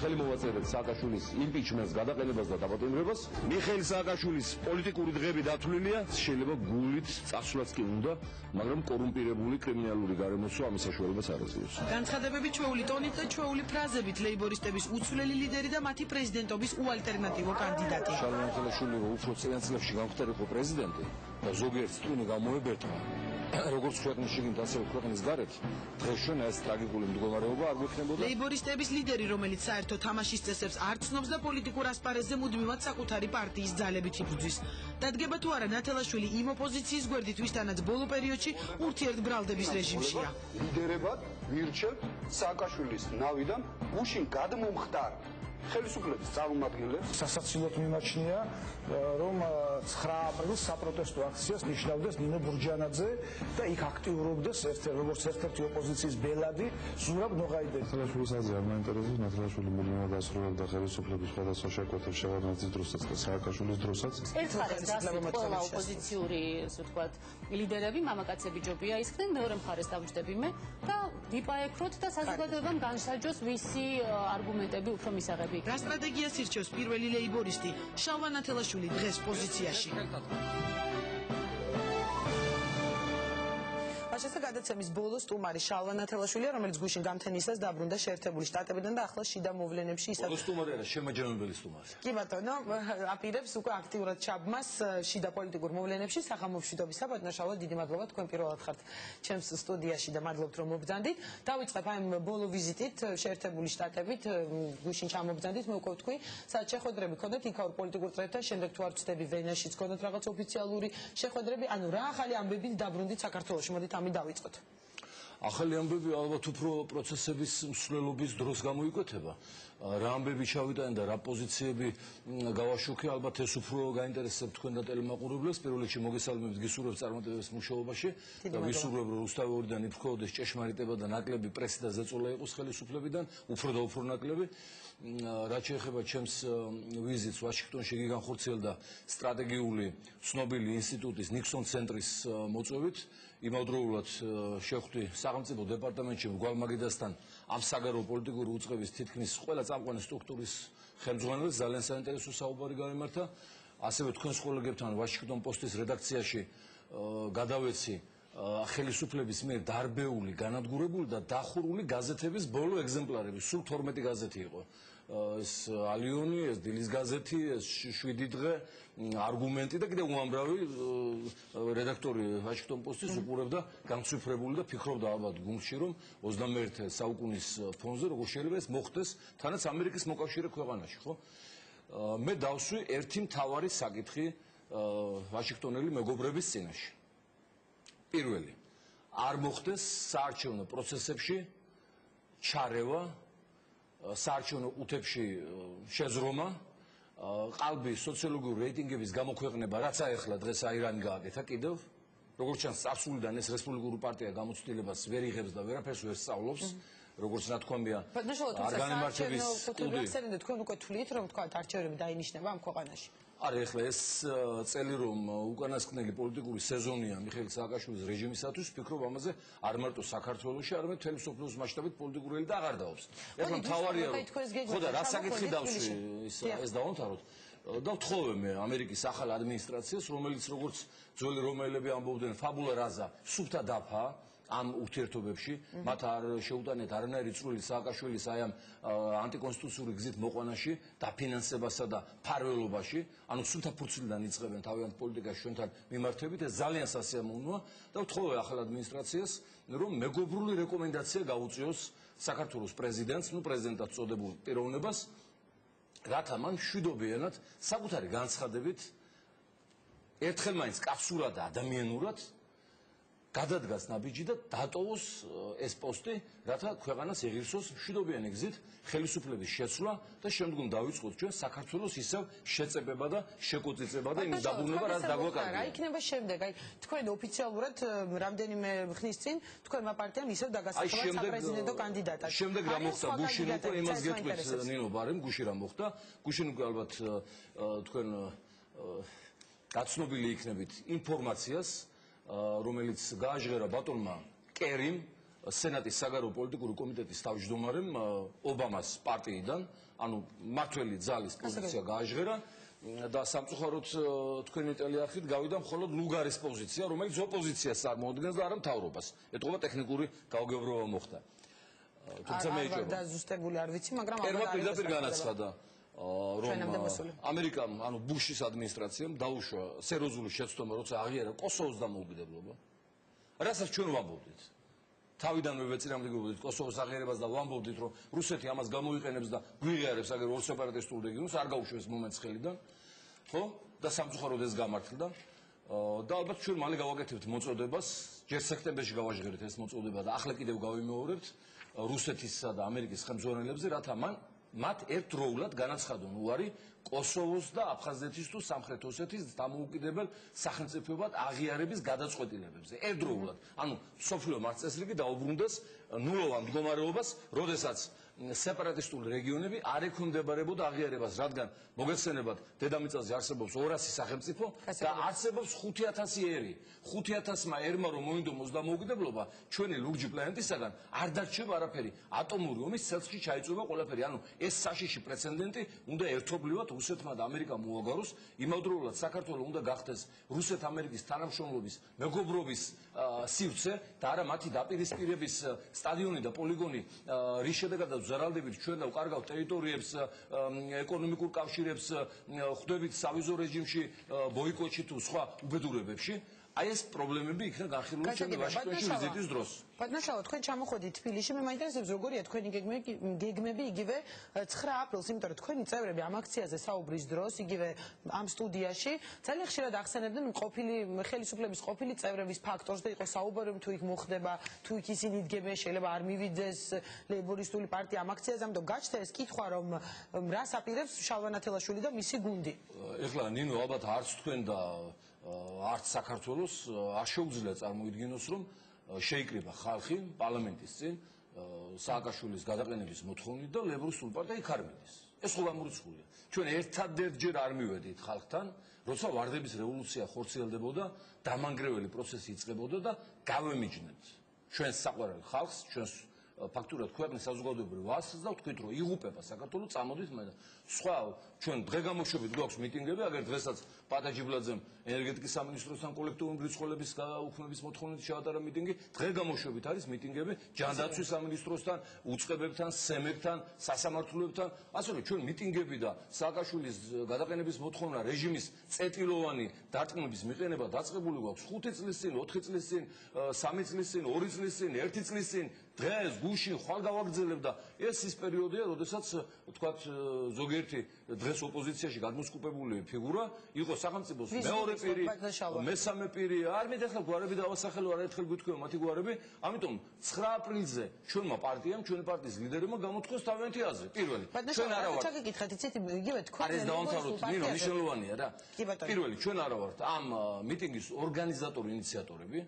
ხელი მოვაწერეთ სააკაშვილის იმპიჩმენტს, გადაყენებას და დაპატიმრებას. მიხეილ სააკაშვილის პოლიტიკური დღეები დათვლილია, შეიძლება გულით წასვლაც კი უნდა, მაგრამ კორუმპირებული კრიმინალური გარემოსვა ამის საშუალებას არ აძლევს. განცხადებები ჩვეული ტონით და ჩვეული ფრაზებით ლეიბორისტების უცვლელი ლიდერი და მათი პრეზიდენტობის უალტერნატივო კანდიდატი. შალვა ნათელაშვილი უფრო წლიან წლებში გამხდარიყო პრეზიდენტი და ზოგიერთ ტვინი გამოებერტყა. როგორც ქვეყნის შიგნით, ასევე ქვეყნის გარეთ, დღეს ჩვენ ეს ტრაგიკული მდგომარეობა არ გვექნებოდა. ლეიბორისტების ლიდერი, რომელიც საერთო თამაშის წესებს არ ცნობს და პოლიტიკურ ასპარეზზე მუდმივად საკუთარი პარტიის ძალებით იბრძვის. დადგება თუ არა ნათელაშვილი იმ ოპოზიციის გვერდით, ვისთანაც ბოლო პერიოდში ურთიერთბრალდების რეჟიმშია. ლიდერებად ვირჩევთ სააკაშვილის ნავიდან გუშინ გადმომხდარ ხელისუფლების წარმომადგენლებს. სასაცილოდ მიმაჩნია, რომ 9 აპრილს საპროტესტო აქციას ნიშნავდეს ნინო ბურჯანაძე და იქ აქტიურობდეს როგორც ერთ-ერთი ოპოზიციის ბელადი ზურაბ ნოღაიდელი. ნათელაშვილის აზრი არ მაინტერესებს, ნათელაშვილი მუდმივად ასრულებდა ხელისუფლების სხვადასხვა შეკვეთებს შევარდნაძის დროსაც და სააკაშვილის დროსაც. ერთხელ დასვით ყველა ოპოზიციური, ასე ვთქვათ, ლიდერები, მამაკაცები ჯობია ისხდნენ, მეორე მხარეს დავჯდები მე და ვიპაექროთ და საზოგადოებამ განსაჯოს ვისი არგუმენტები უფრო მისაღები. რა სტრატეგიას ირჩევს პირველი ლეიბორისტი შალვა ნათელაშვილი დღეს პოზიციაში? ასე გადაცემის ბოლოს სტუმარი შალვა ნათელაშვილია, რომელიც გუშინ გამთენისას დაბრუნდა შეერთებული შტატებიდან და ახლა შიდა მოვლენებში ისევ ბოლოს სტუმარი არა, შემაჯამებელი სტუმარი. კი ბატონო, აპირებს უკვე აქტიურად ჩაბმას შიდა პოლიტიკურ მოვლენებში სახელმწიფოებისა. ბატონო შალვა, დიდი მადლობა, თქვენ პირველად ხართ ჩემს სტუდიაში და მადლობთ რომ მობრძანდით. დავიწყებ აი ბოლო ვიზიტით შეერთებული შტატებით, გუშინ ჩამობრძანდით, მე უკვე ვთქვი, სადაც შეხვედრები ჰქონდათ იქაურ პოლიტიკურ წრეებთან, შემდეგ თუ არ ვწდები ვენაშიც ჰქონდათ რაღაც ოფიციალური შეხვედრები, ანუ რა ახალი ამბებით დაბრუნდით საქართველოში, მოდით დავიწყოთ. ახალი ამბები ალბათ უფრო პროცესების მსვლელობის დროს გამოიკვეთება. რა ამბები ჩავიტანე და რა პოზიციები გავაშუქე, ალბათ ეს უფრო გაინტერესებს თქვენ და ტელემაყურებლებს. პირველ რიგში მოგესალმებით გისურვებთ წარმატებებს მუშაობაში და ვისურვებ რომ რუსთავიდან იფრთხილდეს ჭეშმარიტება და ნაკლები პრესი და ზეწოლა იყოს ხელისუფლებიდან, უფრო და უფრო ნაკლები. რაც შეეხება ჩემს ვიზიტს ვაშინგტონში, იგი განხორციელდა სტრატეგიული ცნობილი ინსტიტუტის ნიქსონ ცენტრის მოწვევით. იმავდროულად შეხვდი სახელმწიფო დეპარტამენტში გვალმაგიდასთან ამ საგარეო პოლიტიკური უწყების თითქმის ყველა წამყვანი სტრუქტურის ხელმძღვანელს, ძალიან საინტერესო საუბარი გამართა. ასევე თქვენს კოლეგებთან ვაშინგტონ პოსტის რედაქციაში გადავეცი ხელისუფლების მიერ დარბეული, განადგურებული და დახურული გაზეთების ბოლო ეგზემპლარები, სულ 12 გაზეთი იყო. ეს ალიონი, ეს დილის გაზეთი, ეს 7 დღე, არგუმენტი და კიდევ უამრავი რედაქტორი ვაშინგტონ პოსტის უყურებდა განცვიფრებული და ფიქრობდა ალბათ გუნდში რომ 21 საუკუნის ფონზე როგორ შეიძლება ეს მოხდეს თანაც ამერიკის მოკავშირე ქვეყანაში, ხო? მე დავსვი ერთი მთავარი საკითხი ვაშინგტონელი მეგობრების წინაშე. პირველი, არ მოხდეს საარჩევნო პროცესებში ჩარევა, საარჩევნო ყუთებში შეზრომა, ყალბი სოციოლოგიური რეიტინგების გამოქვეყნება, რაც აეხლა დღეს აირანი გააკეთა კიდევ, როგორც ჩანს წარსულიდან ეს რესპუბლიკური პარტია გამოცდილებას ვერ იღებს და ვერაფერს ვერ სწავლობს, როგორც ნათქვამია არგანემართების სტუდი. თქვენ უკვე თuliet რომ თქვა არჩევნები დაინიშნება ამ ქვეყანაში. არა, ეხლა ეს წელი რომ უკანასკნელი პოლიტიკური სეზონია მიხეილ სააკაშვილის რეჟიმისათვის, ვფიქრობ ამაზე არ მარტო საქართველოში, არამედ მთელი სოფლიოს მასშტაბით პოლიტიკური ელი და აღარ დაობს. ეხლა მთავარია რომ ხო და რა საკითხი დავსვი ეს დავამთავროთ. და ვთხოვე მე ამერიკის ახალ ადმინისტრაციას, რომელიც როგორც ძველი რომაელები ამბობდნენ, ფაბულა რაზა, სუფთა დაფა ამ ურთიერთობებში, მათ არ შეუტანეთ არანაირი წვლილი სააკაშვილის აი ამ ანტიკონსტიტუციური გზით მოყვანაში, დაფინანსებასა და ფარველობაში, ანუ სუფთა ფურცლიდან იწყებენ თავიანთ პოლიტიკაში ჩვენთან მიმართებით, ეს ძალიან სასიამოვნოა და ვთხოვე ახალ ადმინისტრაციას, რომ მეგობრული რეკომენდაცია გაუწიოს საქართველოს პრეზიდენტს, პრეზიდენტად წოდებულ პიროვნებას, რათა მან მშვიდობიანად საკუთარი განცხადებით ერთხელ მაინც კაფსურად და ადამიანურად გადადგას ნაბიჯი და დატოვოს ეს პოსტი, რათა ქვეყანას ეღირსოს მშვიდობიანი გზით ხელისუფლების შეცვლა და შემდგომ დავიწყოთ ჩვენ საქართველოს ისევ შეწებება და შეკოწიწება და იმის დაბრუნება, რაც დაგვაკარგია. რა იქნება შემდეგ? აი თქვენ ოფიციალურად რამდენიმე ხნის წინ თქვენმა პარტიამ ისევ დაგასახელათ საპრეზიდენტო კანდიდატად. შემდეგ რა მოხდა გუშინ უკვე იმას გეტყვით ნინო ბარემ, გუშინ რა მოხდა? გუშინ უკვე ალბათ თქვენ გაცნობილი იქნებით ინფორმაციას, რომელიც გააჟღერა ბატონმა კერიმ სენატის საგარეო პოლიტიკური კომიტეტის თავმჯდომარემ ობამას პარტიიდან, ანუ მართველი ძალის პოზიცია გააჟღერა და სამწუხაროდ თქვენი ტელეარხით გავიდა მხოლოდ ლუგარის პოზიცია, რომელიც ოპოზიციას წარმოადგენს და არა მთავრობას. ეტყობა ტექნიკური გაუგებრობა მოხდა. თუმცა მე ეჭვება. დაზუსტებული არ ვიცი, მაგრამ ალბათ პირდაპირ განაცხადა რომ ამერიკამ, ანუ ბუშის ადმინისტრაციამ დაუშვა სერიოზული შეცდომა, როცა აღიარა კოსოვოს დამოუკიდებლობა. რასაც ჩვენ ვამბობდით. თავიდანვე ვეწინააღმდეგებოდით კოსოვოს აღიარებას და ვამბობდით, რომ რუსეთი ამას გამოიყენებს და გვიღიარებს აგერ ორ სეპარატისტულ რეგიონს, არ გაუშვეს მომენტს ხელიდან, ხო? და სამწუხაროდ ეს გამართლდა. და ალბათ ჩვენ მალე გავაკეთებთ მოწოდებას, ჯერ სექტემბერში გავაჟღერეთ ეს მოწოდება და ახლა კიდევ გავიმეორებთ რუსეთისა და ამერიკის ხელმძღვანელებზე, რათა მათ ერთდროულად განაცხადონ უარი კოსოვოს და აფხაზეთის თუ სამხრეთ ოსეთის დამოუკიდებელ სახელმწიფოებად აღიარების გადაწყვეტილებებზე. ერთდროულად. ანუ სოფლიო მარცხწესრიგი დაუბრუნდეს ნულოვან მდგომარეობას, როდესაც სეპარატისტული რეგიონები არ ექვემდებარებოდა აღიარებას, რადგან მოგეხსენებათ, დედამიწაზე არსებობს 200 სახელმწიფო და არსებობს 5000 ერი. 5000-მა ერმა რომ მოინდომოს დამოუკიდებლობა, ჩვენი ლურჯი პლანეტისაგან არ დარჩება არაფერი. ატომური ომის ცეცხლში ჩაიწვება ყველაფერი. ანუ ეს საშიში პრეცედენტი უნდა ერთობლივად რუსეთმა და ამერიკამ მოაგაროს. იმავდროულად საქართველოს უნდა გახდეს რუსეთ-ამერიკის თანამშრომლობის მეგობრობის სივრცე და არა მათი დაპირისპირების სტადიონი და პოლიგონი, რის შედეგადაც ზარალდებით ჩვენ და ვკარგავთ ტერიტორიებს, ეკონომიკურ კავშირებს, ხვდებით სავიზო რეჟიმში, ბოიკოტში თუ სხვა უბედურებებში. აი ეს პრობლემები იქნა განხილული ჩემი ვაშინგტონში ვიზიტის დროს. ბატონო, თქვენ ჩამოხვედით თბილისში, მე მაინტერესებს როგორია თქვენი გეგმები იგივე 9 აპრილს, იმიტომ რომ თქვენი წევრები ამ აქციაზე საუბრის დროს, იგივე ამ სტუდიაში ძალიან ხშირად ახსენებდნენ ყოფილი ხელისუფლების ყოფილი წევრების ფაქტორს და იყო საუბარი თუ იქ მოხდება, თუ იქ ისინი იდგებენ, შეიძლება არ მივიდეს ლეიბორისტული პარტია ამ აქციაზე, ამიტომ გაჩნდა ეს კითხვა, რომ რას აპირებს შალვა ნათელაშვილი და მისი გუნდი. ეხლა ნინო ალბათ არც თქვენ და არც საქართველოს არ შეუძლია წარმოიდგინოს, რომ შეიკრიბა ხალხი პარლამენტის წინ სააკაშვილის გადაყენების მოთხოვნით და ლეიბორისტული პარტია იქ არ მიდის. ეს ხო გამორიცხულია. ჩვენ ერთადერთჯერ არ მივედით ხალხთან, როცა ვარდების რევოლუცია ხორციელდებოდა, დამანგრეველი პროცესი იწყებოდა და გავემიჯნებთ ჩვენს საყვარელ ხალხს, ჩვენს ფაქტურად ქვეყნის საზოგადოებრივ ვასს და ვთქვით, რომ იღუპება საქართველოს, წამოდით მე და სხვა ჩვენ დღე-გამოშვებით გვაქვს მიტინგები, აგერ დღესაც პატაჯიბლაძემ ენერგეტიკის სამინისტროსთან კოლექტიური მრეწველობის გაუქმების მოთხოვნით შეატარა მიტინგი, დღე-გამოშვებით არის მიტინგები ჯანდაცვის სამინისტროსთან, უწყებებთან, სემებთან, სასამართლოებთან, ასე რომ ჩვენ მიტინგები და სააკაშვილის გადაყენების მოთხოვნა რეჟიმის წეტილოვანი დარტყმების მიყენება დაწყებული გვაქვს 5 წლის წინ, 4 წლის წინ, 3 წლის წინ, 2 წლის წინ, 1 წლის წინ, დღეს გუშინ ხვალ გავაგრძელებ და ეს ის პერიოდია, როდესაც თქვათ ზოგიერთი დღეს ოპოზიციაში გადმოსკუპებული ფიგურა იყო სახელმწიფოს მეორე პირი, მესამე პირი, არ მეთქლა გვარები დავასახელო, არაერთხელ გითქვია მათი გვარები, ამიტომ 9 აპრილზე ჩვენმა პარტიამ, ჩვენი პარტიის ლიდერებმა გამოთქვეს თავიანთი აზრი. პირველი, ჩვენ არა ვართ. ჩაგიკითხეთ, იცით, იგივე თქვენ არის დავამთავროთ, ნინო, მნიშვნელოვანია რა. პირველი, ჩვენ არა ვართ ამ მიტინგის ორგანიზატორი, ინიციატორები,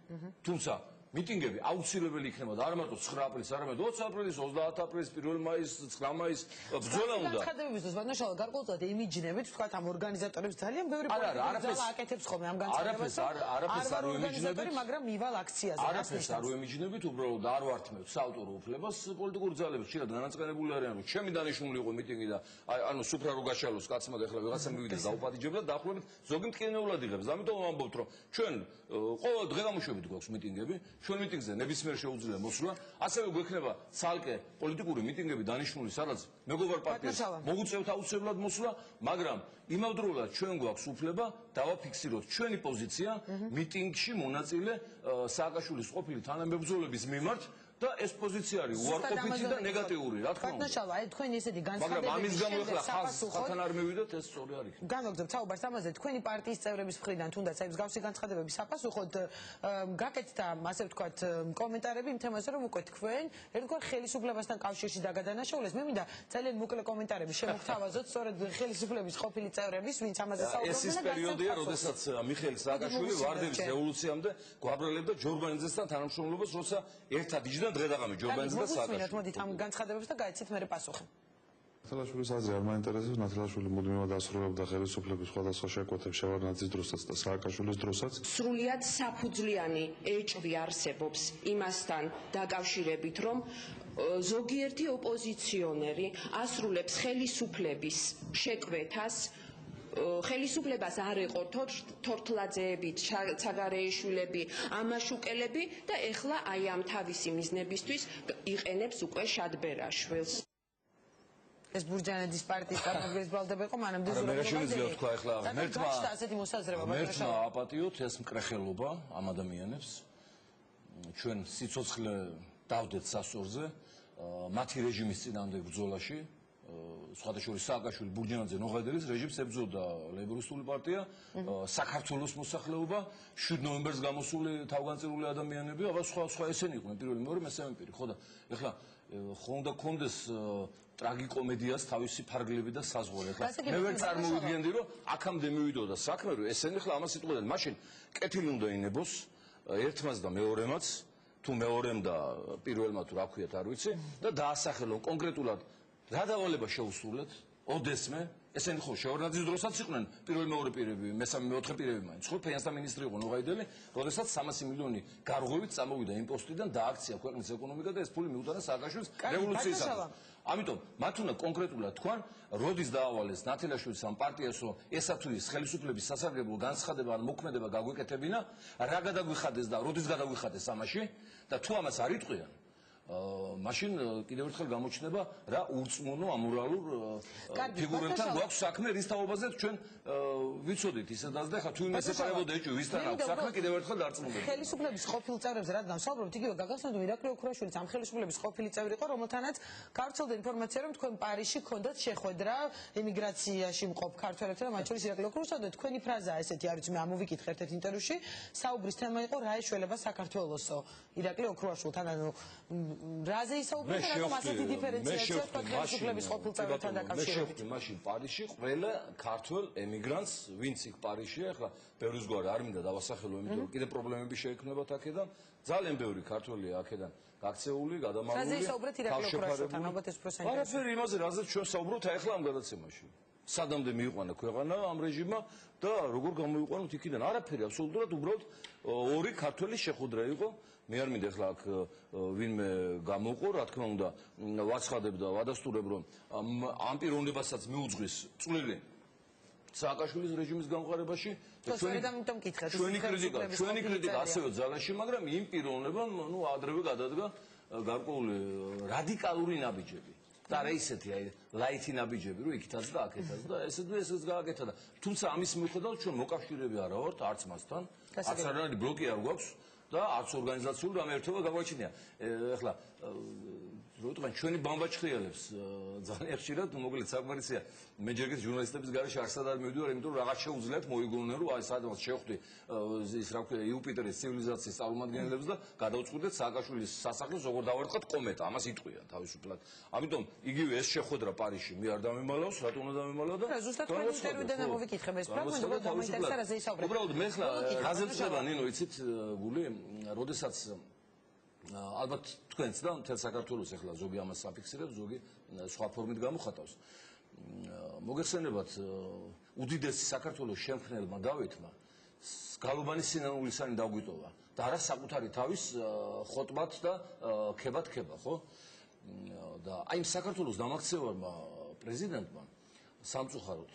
თუმცა მიტინგები აუცილებელი იქნება და არ მარტო 9 აპრილს, არამედ 20 აპრილის, 30 აპრილის, 1 მაისს, 9 მაისს ბრძოლა უნდა. განცხადებების დროს ბატონო, გარკვეულწილად იმიჯნებით, თქვათ ამ ორგანიზატორებს ძალიან ბევრი პოლიტიკა აკეთებს ხოლმე ამ განცხადებას. არაფერს არ ვემიჯნებით, მაგრამ მივალ აქციაზე. არაფერს არ ვემიჯნებით, უბრალოდ არ ვართმევთ საავტორო უფლებას პოლიტიკურ ძალებს, ხშირად განაწყენებული არიან, რომ ჩემი დანიშნული იყო მიტინგი და ანუ სუფრა რო გაშალოს კაცმა და ეხლა ვიღაცა მივიდეს დაუპატიჯებდა და დაახლოებით ზოგი მტკივნეულად იღებს. ამიტომ ვამბობთ, რომ ჩვენ ყოველ დღე გამოშვებით გვაქვს მიტინგები. ჩვენ მიტინგზე ნებისმიერ შეუძლია მოსვლა, ასევე გვექნება ცალკე პოლიტიკური მიტინგები დანიშნული, სადაც მეგობარ პარტიას მოუწევთ აუცილებლად მოსვლა, მაგრამ იმავდროულად ჩვენ გვაქვს უფლება დავაფიქსიროთ ჩვენი პოზიცია მიტინგში მონაწილე სააკაშვილის ყოფილი თანამებრძოლების მიმართ და ეს პოზიცია არის უარყოფითი და ნეგატიური, რა თქმა უნდა. ბატონო, აი თქვენი ესეთი მაგრამ ამის გამო ეხლა ხალხთან არ მივიდოთ, ეს სწორი არ იქნება. განვაგრძობთ საუბარს ამაზე, თქვენი პარტიის წევრების მხრიდან თუნდაც აი მსგავსი განცხადებების საპასუხოდ გაკეთდა, ასე ვთქვათ, კომენტარები იმ თემაზე, რომ უკვე თქვენ ერთგვარ ხელისუფლებასთან კავშირში დაგადანაშაულეს. მე მინდა ძალიან მოკლე კომენტარები შემოგთავაზოთ, სწორედ ხელისუფლების ყოფილი წევრების, ვინც ამაზე საუბრობდნენ. ეს ის პერიოდია, როდესაც მიხეილ სააკაშვილი ვარდების რევოლუციამდე გვაბრალებდა ჯორბანიძესთან თანამშრომლობას, როცა ერთად იჯდა დღე დაღამი ჯორბანიძე და სააკაშვილი. მოდით ამ განცხადებებს და გაიცით მერე პასუხი. ნათელაშვილის აზრი არ მაინტერესებს. ნათელაშვილი მუდმივად ასრულებდა ხელისუფლების სხვადასხვა შეკვეთებს შევარდნაძის დროსაც და სააკაშვილის დროსაც. სრულიად საფუძვლიანი ეჭვი არსებობს იმასთან დაკავშირებით, რომ ზოგიერთი ოპოზიციონერი ასრულებს ხელისუფლების შეკვეთას ხელისუფლებას არ ეყო თორთლაძეები, ცაგარეიშვილები, ამაშუკელები და ეხლა აი ამ თავისი მიზნებისთვის იყენებს უკვე შადბერაშვილს. ეს ბურჯანაძის პარტიის წარმომადგენლის ბრალდება იყო მანამდე ზურაბაძე. თქვა ეხლა ასეთი მოსაზრება ღმერთმა აპატიოთ ეს მკრეხელობა ამ ადამიანებს. ჩვენ სიცოცხლე დავდეთ სასწორზე მათი რეჟიმის წინააღმდეგ ბრძოლაში. სხვადასხვა სააკაშვილი ბურჯანაძე ნოღადილის რეჟიმს ებრძოდა ლეიბორისტული პარტია, საქართველოს მოსახლეობა, 7 ნოემბერს გამოსული თავგანწირული ადამიანები, აბა სხვა ესენი იყვნენ პირველი, მეორე, მესამე პირი, ხო და ეხლა ხომ უნდა კონდეს ტრაგიკომედიას თავისი ფარგლები და საზღვარი. ეხლა მე ვერ წარმოვიდგენდი, რომ აქამდე მივიდოდა საქმე, რომ ესენი ეხლა ამას იტყოდნენ, მაშინ კეთილი უნდა ინებოს ერთმაც და მეორემაც, თუ მეორემ და პირველმა თუ რა ქვიათ არ ვიცი და დაასახელონ კონკრეტულად რა დავალება შეუსრულეთ ოდესმე ესენი ხო შევარდნაძის დროსაც იყვნენ პირველ მეორე პირები მესამე მეოთხე პირები მაინც ხო ფინანსთა მინისტრი იყო ნოღაიდელი როდესაც 300 მილიონი გარღვევით წამოვიდა იმ პოსტიდან დააქცია ქვეყნის ეკონომიკა და ეს ფული მიუტანა სააკაშვილის რევოლუციისათვის ამიტომ მათ უნდა კონკრეტულად თქვან როდის დაავალეს ნათელაშვილის ამ პარტიას რომ ესა თუ ის ხელისუფლების სასარგებლო განცხადება ან მოქმედება გაგვეკეთებინა რა გადაგვიხადეს და როდის გადაგვიხადეს ამაში და თუ ამას არ იტყვიან მაშინ კიდევ ერთხელ გამოჩნდება რა ურწმუნო ამორალურ ფიგურებთან გვაქვს საქმე რის თაობაზე ჩვენ ვიცოდით ისედაც და ხა თუ იმას ეპარებოდა ეჭვი ვისთან აქვს საქმე კიდევ ერთხელ დარწმუნდებით ხელისუფლების ყოფილ წევრებზე რადგან ვსაუბრობთ იგივე გაგახსენოთ რომ ირაკლი ოქროაშვილიც ამ ხელისუფლების ყოფილი წევრი იყო რომელთანაც გავრცელდა ინფორმაცია რომ თქვენ პარიზში გქონდათ შეხვედრა ემიგრაციაში მყოფ ქართველებთან და მათ შორის ირაკლი ოქროაშვილთან და თქვენი ფრაზაა ესეთი არ ვიცი მე ამოვიკითხე ერთ-ერთ ინტერვიუში საუბრის თემა იყო რა ეშველება საქართველოსო ირაკლი ოქროაშვილთან ანუ რაზე ისაუბრეთ და რატომ ასეთი დიფერენციაცია თქვა ხელისუფლების ყოფილ წევრებთან დაკავშირებით? მე მაშინ პარიზში ყველა ქართველ ემიგრანტს ვინც იქ პარიზშია, ახლა ბევრი ზღვარი არ მინდა დავასახელო, იმიტომ რომ კიდე პრობლემები შეექმნებათ აქედან, ძალიან ბევრი ქართველია აქედან გაქცეული, გადამალული. რაზე ისაუბრეთ ირაკლი ოქროაშვილთან ალბათ ეს პროცესი? არაფერი იმაზე, რაზეც ჩვენ საუბრობთ ახლა ამ გადაცემაში. სადამდე მიიყვანა ქვეყანა ამ რეჟიმმა და როგორ გამოიყვანოთ იქიდან არაფერი აბსოლუტურად უბრალოდ ორი ქართველის შეხვედრა იყო მე არ მინდა ახლა აქ ვინმე გამოყო რა თქმა უნდა ვაცხადებ და ვადასტურებ რომ ამ პიროვნებასაც მიუძღვის წვლილი სააკაშვილის რეჟიმის გამყარებაში ჩვენი კრიტიკა ასევე ძალაში მაგრამ იმ პიროვნებამ ნუ ადრევე გადადგა გარკვეული რადიკალური ნაბიჯები და რა ისეთი აი ლაითი ნაბიჯები რომ იქითაც და აქეთაც და ესეც გააკეთა და თუმცა ამის მიუხედავად ჩვენ მოკავშირეები არა ვართ არც მასთან არც არანაირი ბლოკი არ გვაქვს და არც ორგანიზაციული გამერთება გაგვაჩნია ეხლა როდესაც ჩვენი ბამბაჩხიელებს ძალიან ხშირად მოკლედ საკმარისია მე ჯერ კიდევ ჟურნალისტების გარეშე არსად არ მივიდივარ იმიტომ რომ რაღაც შეუძლიათ მოიგონონ რომ აი სადღაც შევხვდი ის რა ქვია იუპიტერის ცივილიზაციის წარმომადგენლებს და გადავწყვიტეთ სააკაშვილის სასახლეს როგორ დავერწყოთ კომეტა ამას იტყვიან თავისუფლად ამიტომ იგივე ეს შეხვედრა პარიზში მე არ დამემალავს რატომ უნდა დამემალავ და ზუსტად თქვენი ინტერვიუდან ამოვიკითხებ ეს ფრაგმენტი რომ დამოინტერესა რაზე ისაუბრეთ უბრალოდ მე ხლა რაზე წდება ნინო იცით გული როდესაც ალბათ თქვენც და მთელ საქართველოს ახლა ზოგი ამას აფიქსირებს, ზოგი სხვა ფორმით გამოხატავს. მოგეხსენებათ უდიდესი საქართველოს შემქმნელმა დავითმა გალობანი სინანულისანი დაგვიტოვა და არა საკუთარი თავის ხოტბად და ქებად ქება, ხო? და აი საქართველოს დამაქცევარმა პრეზიდენტმა სამწუხაროდ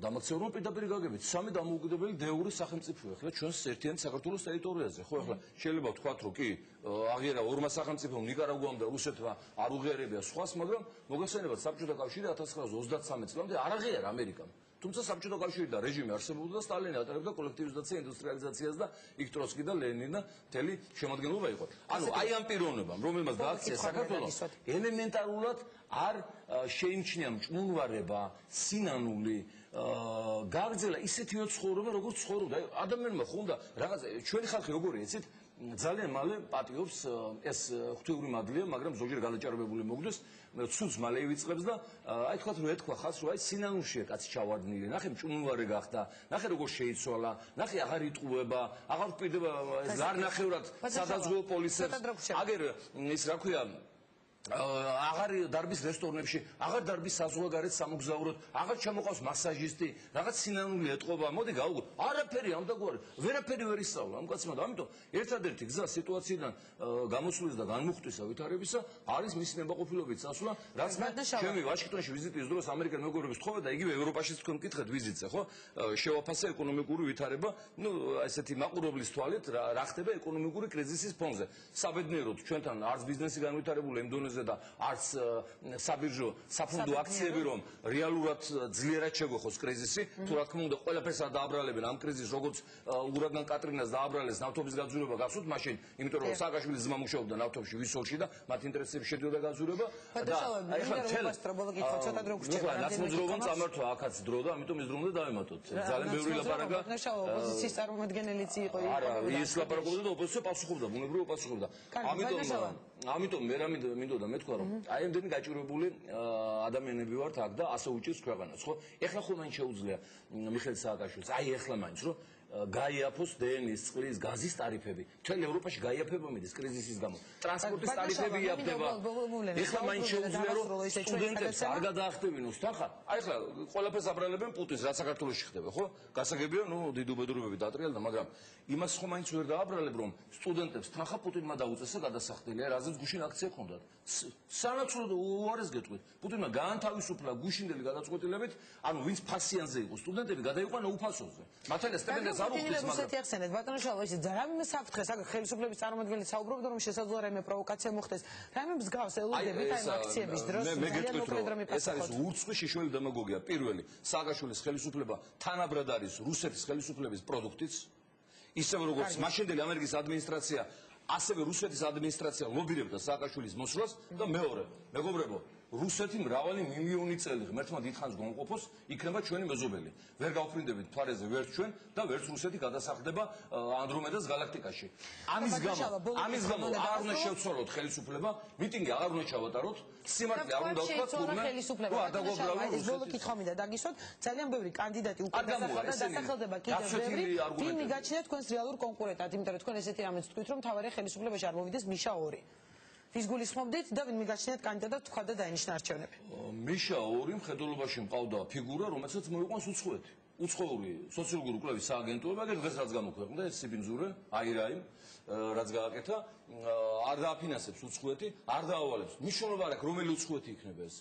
დამაქცევრმა პირდაპირ გაგებით სამი დამოუკიდებელი დეური სახელმწიფოა ახლა ჩვენს ერთიან საქართველოს ტერიტორიაზე ხო ახლა შეიძლება ვთქვათ რომ კი აღიარა ორმა სახელმწიფომ ნიკარაგუამ და რუსეთმა არ უღიარებია სხვას მაგრამ მოგეხსენებათ საბჭოთა კავშირი 1933 წლამდე არ აღიარა ამერიკამ თუმცა საბჭოთა კავშირი და რეჟიმი არსებობდა და სტალინი ატარებდა კოლექტივიზაციას და ინდუსტრიალიზაციას და იქ ტროცკი და ლენინი და მთელი შემადგენლობა იყო ანუ აი ამ პიროვნებამ რომელმაც დააქცია საქართველოს ელემენტარულად არ შეიმჩნია მჭმუნვარება სინანული გაგრძელა ისეთივე ცხოვრება როგორც ცხოვრობდა ადამიანმა ხო უნდა რაღაც ჩვენი ხალხი როგორია იცით ძალიან მალე პატიობს ეს ღვთიური მადლია მაგრამ ზოგჯერ გადაჭარბებული მოგდეს ცუდს მალე ივიწყებს და აი თქვათ რომ ეთქვა ხალხს რომ აი სინანულშია კაცი ჩავარდნილი ნახე მჭმუნვარე გახდა ნახე როგორ შეიცვალა ნახე აღარ იტყუება აღარ ვპირდება ზარ ნახევრად სადაზღვეო პოლიციას აგერ ის რა ქვია აღარ დარბის რესტორნებში, აღარ დარბის საზღვარგარეთ სამოგზაუროდ, აღარ ჩამოყავს მასაჟისტი, რაღაც სინანული ეტყობა, მოდი გავუგოთ. არაფერი ამდაგვარი, ვერაფერი ვერ ისწავლა ამ კაცმა და ამიტომ ერთადერთი გზა სიტუაციიდან გამოსulis და განმუხტვისა ვითარებისა არის მისი ნებაყოფილობით წასვლა, რაც მე ჩემი ვაშინგტონში ვიზიტის დროს ამერიკელ მეგობრებს თხოვე და იგივე ევროპაშიც თქვენ მკითხეთ ვიზიტზე, ხო? შევაფასე ეკონომიკური ვითარება, ესეთი მაყურებლის თვალით რა ხდება ეკონომიკური კრიზისის ფონზე. საბედნიეროდ ჩვენთან არც ბიზნესი განვითარებული იმ დონეზე და არც საბირჟო საფონდო აქციები რომ რეალურად ძლიერად შეგვეხოს კრიზისი, თუ რა თქმა უნდა ყველაფერს არ დააბრალებენ ამ კრიზისს, როგორც ურაგან კატრინას დააბრალეს ნავთობის გაძვირება გახსოვთ მაშინ, იმიტომ რომ სააკაშვილის ძმა მუშაობდა ნავთობში ვისოლში და მათ ინტერესებში შედიოდა გაძვირება და ნაცმოძრაობამ წამართვა აქაც დრო და ამიტომ ის დრო უნდა დავემატოთ. ძალიან ბევრი ლაპარაკა ოპოზიციის წარმომადგენელიც იყო. არა, ის ლაპარაკობდა და ოპოზიცია პასუხობდა, ბუნებრივად პასუხობდა. ამიტომ მე რა მინდოდა მეთქვა რომ აი ამდენი გაჭირვებული ადამიანები ვართ აქ და ასე უჭირს ქვეყანას, ხო? ეხლა ხომ მაინც შეუძლია მიხეილ სააკაშვილს, აი ეხლა მაინც რომ გაიაფოს დენის, წყლის, გაზის ტარიფები. ჩვენ ევროპაში გაიაფება მიდის კრიზისის გამო. ტრანსპორტის ტარიფები იაფდება. ეხლა მაინც შეუძლია რომ სტუდენტებს არ გადაახტევინოს თანხა. აი ეხლა ყველაფერს აბრალებენ პუტინს, რაც საქართველოში ხდება, ხო? გასაგებია, დიდი უბედურებები დაატრიალდა, მაგრამ იმას ხომ მაინც ვერ დააბრალებ რომ სტუდენტებს თანხა პუტინმა დაუწესა გადასახდელია, რაზეც გუშინ აქცია ჰქონდათ. სანაცვლოდ უარეს გეტყვით. პუტინმა გაანთავისუფლა გუშინდელი გადაწყვეტილებით, ანუ ვინც ფასიანზე იყო სტუდენტები გადაიყვანა უფასოზე. მართალია სტიპენდიას რუსეთი ახსენეთ ბატონო შალვა ის რაიმე საფრთხეს აქ ხელისუფლების წარმომადგენელი საუბრობდა რომ შესაძლოა რაიმე პროვოკაცია მოხდეს რაიმე მსგავს ელოდებით აი აქციების დროს ძალიან მოკლედ რომ ეს არის ურცხვი შიშველი დემაგოგია პირველი სააკაშვილის ხელისუფლება თანაბრად არის რუსეთის ხელისუფლების პროდუქტიც ისევე როგორც მაშინდელი ამერიკის ადმინისტრაცია ასევე რუსეთის ადმინისტრაცია ლობირებდა სააკაშვილის მოსვლას და მეორე მეგობრებო რუსეთი მრავალი მილიონი წელი ღმერთმა დიდხანს გონყოფოს იქნება ჩვენი მეზობელი ვერ გავფრინდებით ფარეზე ვერც ჩვენ და ვერც რუსეთი გადასახლდება ანდრომედას galaktikაში ამის გამო არ უნდა შევცვალოთ ხელისუფლება მიტინგი აღარ უნდა ჩავატაროთ სიმართლე არ უნდა ვთქვათ თურმე არ დაგვაბრალოთ ეს ბოლო კითხვა მინდა დაგისვათ ძალიან ბევრი კანდიდატი უკვე დასახელდება კიდევ ბევრი ვინ მიგაჩნია თქვენს რეალურ კონკურენტად იმიტომ რომ თქვენ ესეთი რამეც თქვით რომ თავარი ხელისუფლებაში არ მოვიდეს მიშა 2 ვის გულისხმობდით და ვინ მიგაჩნიათ კანდიდატად თქვა და დაინიშნა არჩევნები. მიშა 2 მხედველობაში მყავდა ფიგურა, რომელსაც მოიყვანს უცხოეთი. უცხოური სოციალური კვლევის სააგენტოება, დღეს რაც გამოქვეყნდა ეს სიბინძურე, აირაიმ, რაც გააკეთა, არ დააფინანსებს უცხოეთი, არ დაავალებს. მნიშვნელობა არ აქვს, რომელი უცხოეთი იქნება ეს.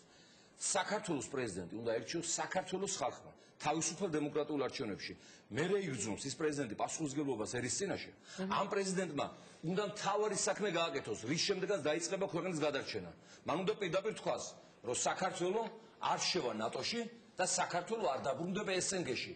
საქართველოს პრეზიდენტი უნდა ერჩიოს საქართველოს ხალხმა. თავისუფალ დემოკრატიულ არჩევნებში. მერე იგრძნობს ის პრეზიდენტი პასუხისმგებლობას ერის წინაშე. ამ პრეზიდენტმა უნდა მთავარი საქმე გააკეთოს, რის შემდეგაც დაიწყება ქვეყნის გადარჩენა. მან უნდა პირდაპირ თქვას, რომ საქართველო არ შევა ნატოში და საქართველო არ დაბრუნდება SNG-ში.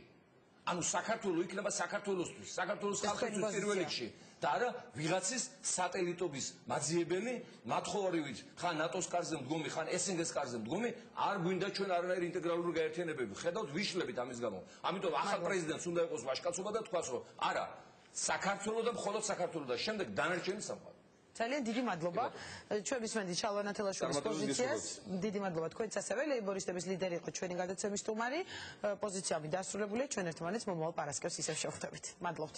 ანუ საქართველო იქნება საქართველოსთვის, საქართველოს ხალხისთვის პირველ რიგში. და არა ვიღაცის სატელიტობის მაძიებელი მათხოვარივით ხან ნატოს კარზე მდგომი ხან SNG-ს კარზე მდგომი არ გვინდა ჩვენ არანაირი ინტეგრალური გაერთიანებები ხედავთ ვიშლებით ამის გამო ამიტომ ახალ პრეზიდენტს უნდა იყოს ვაჟკაცობა და თქვას რომ არა საქართველო და მხოლოდ საქართველო და შემდეგ დანარჩენი სამყარო ძალიან დიდი მადლობა ჩვენ ვისმენთ ჩალვა ნათელაშვილის პოზიციას დიდი მადლობა თქვენც ასევე ლეიბორისტების ლიდერი იყო ჩვენი გადაცემის სტუმარი პოზიციები დასრულებულია ჩვენ ერთმანეთს მომავალ პარასკევს ისევ შევხვდებით მადლობთ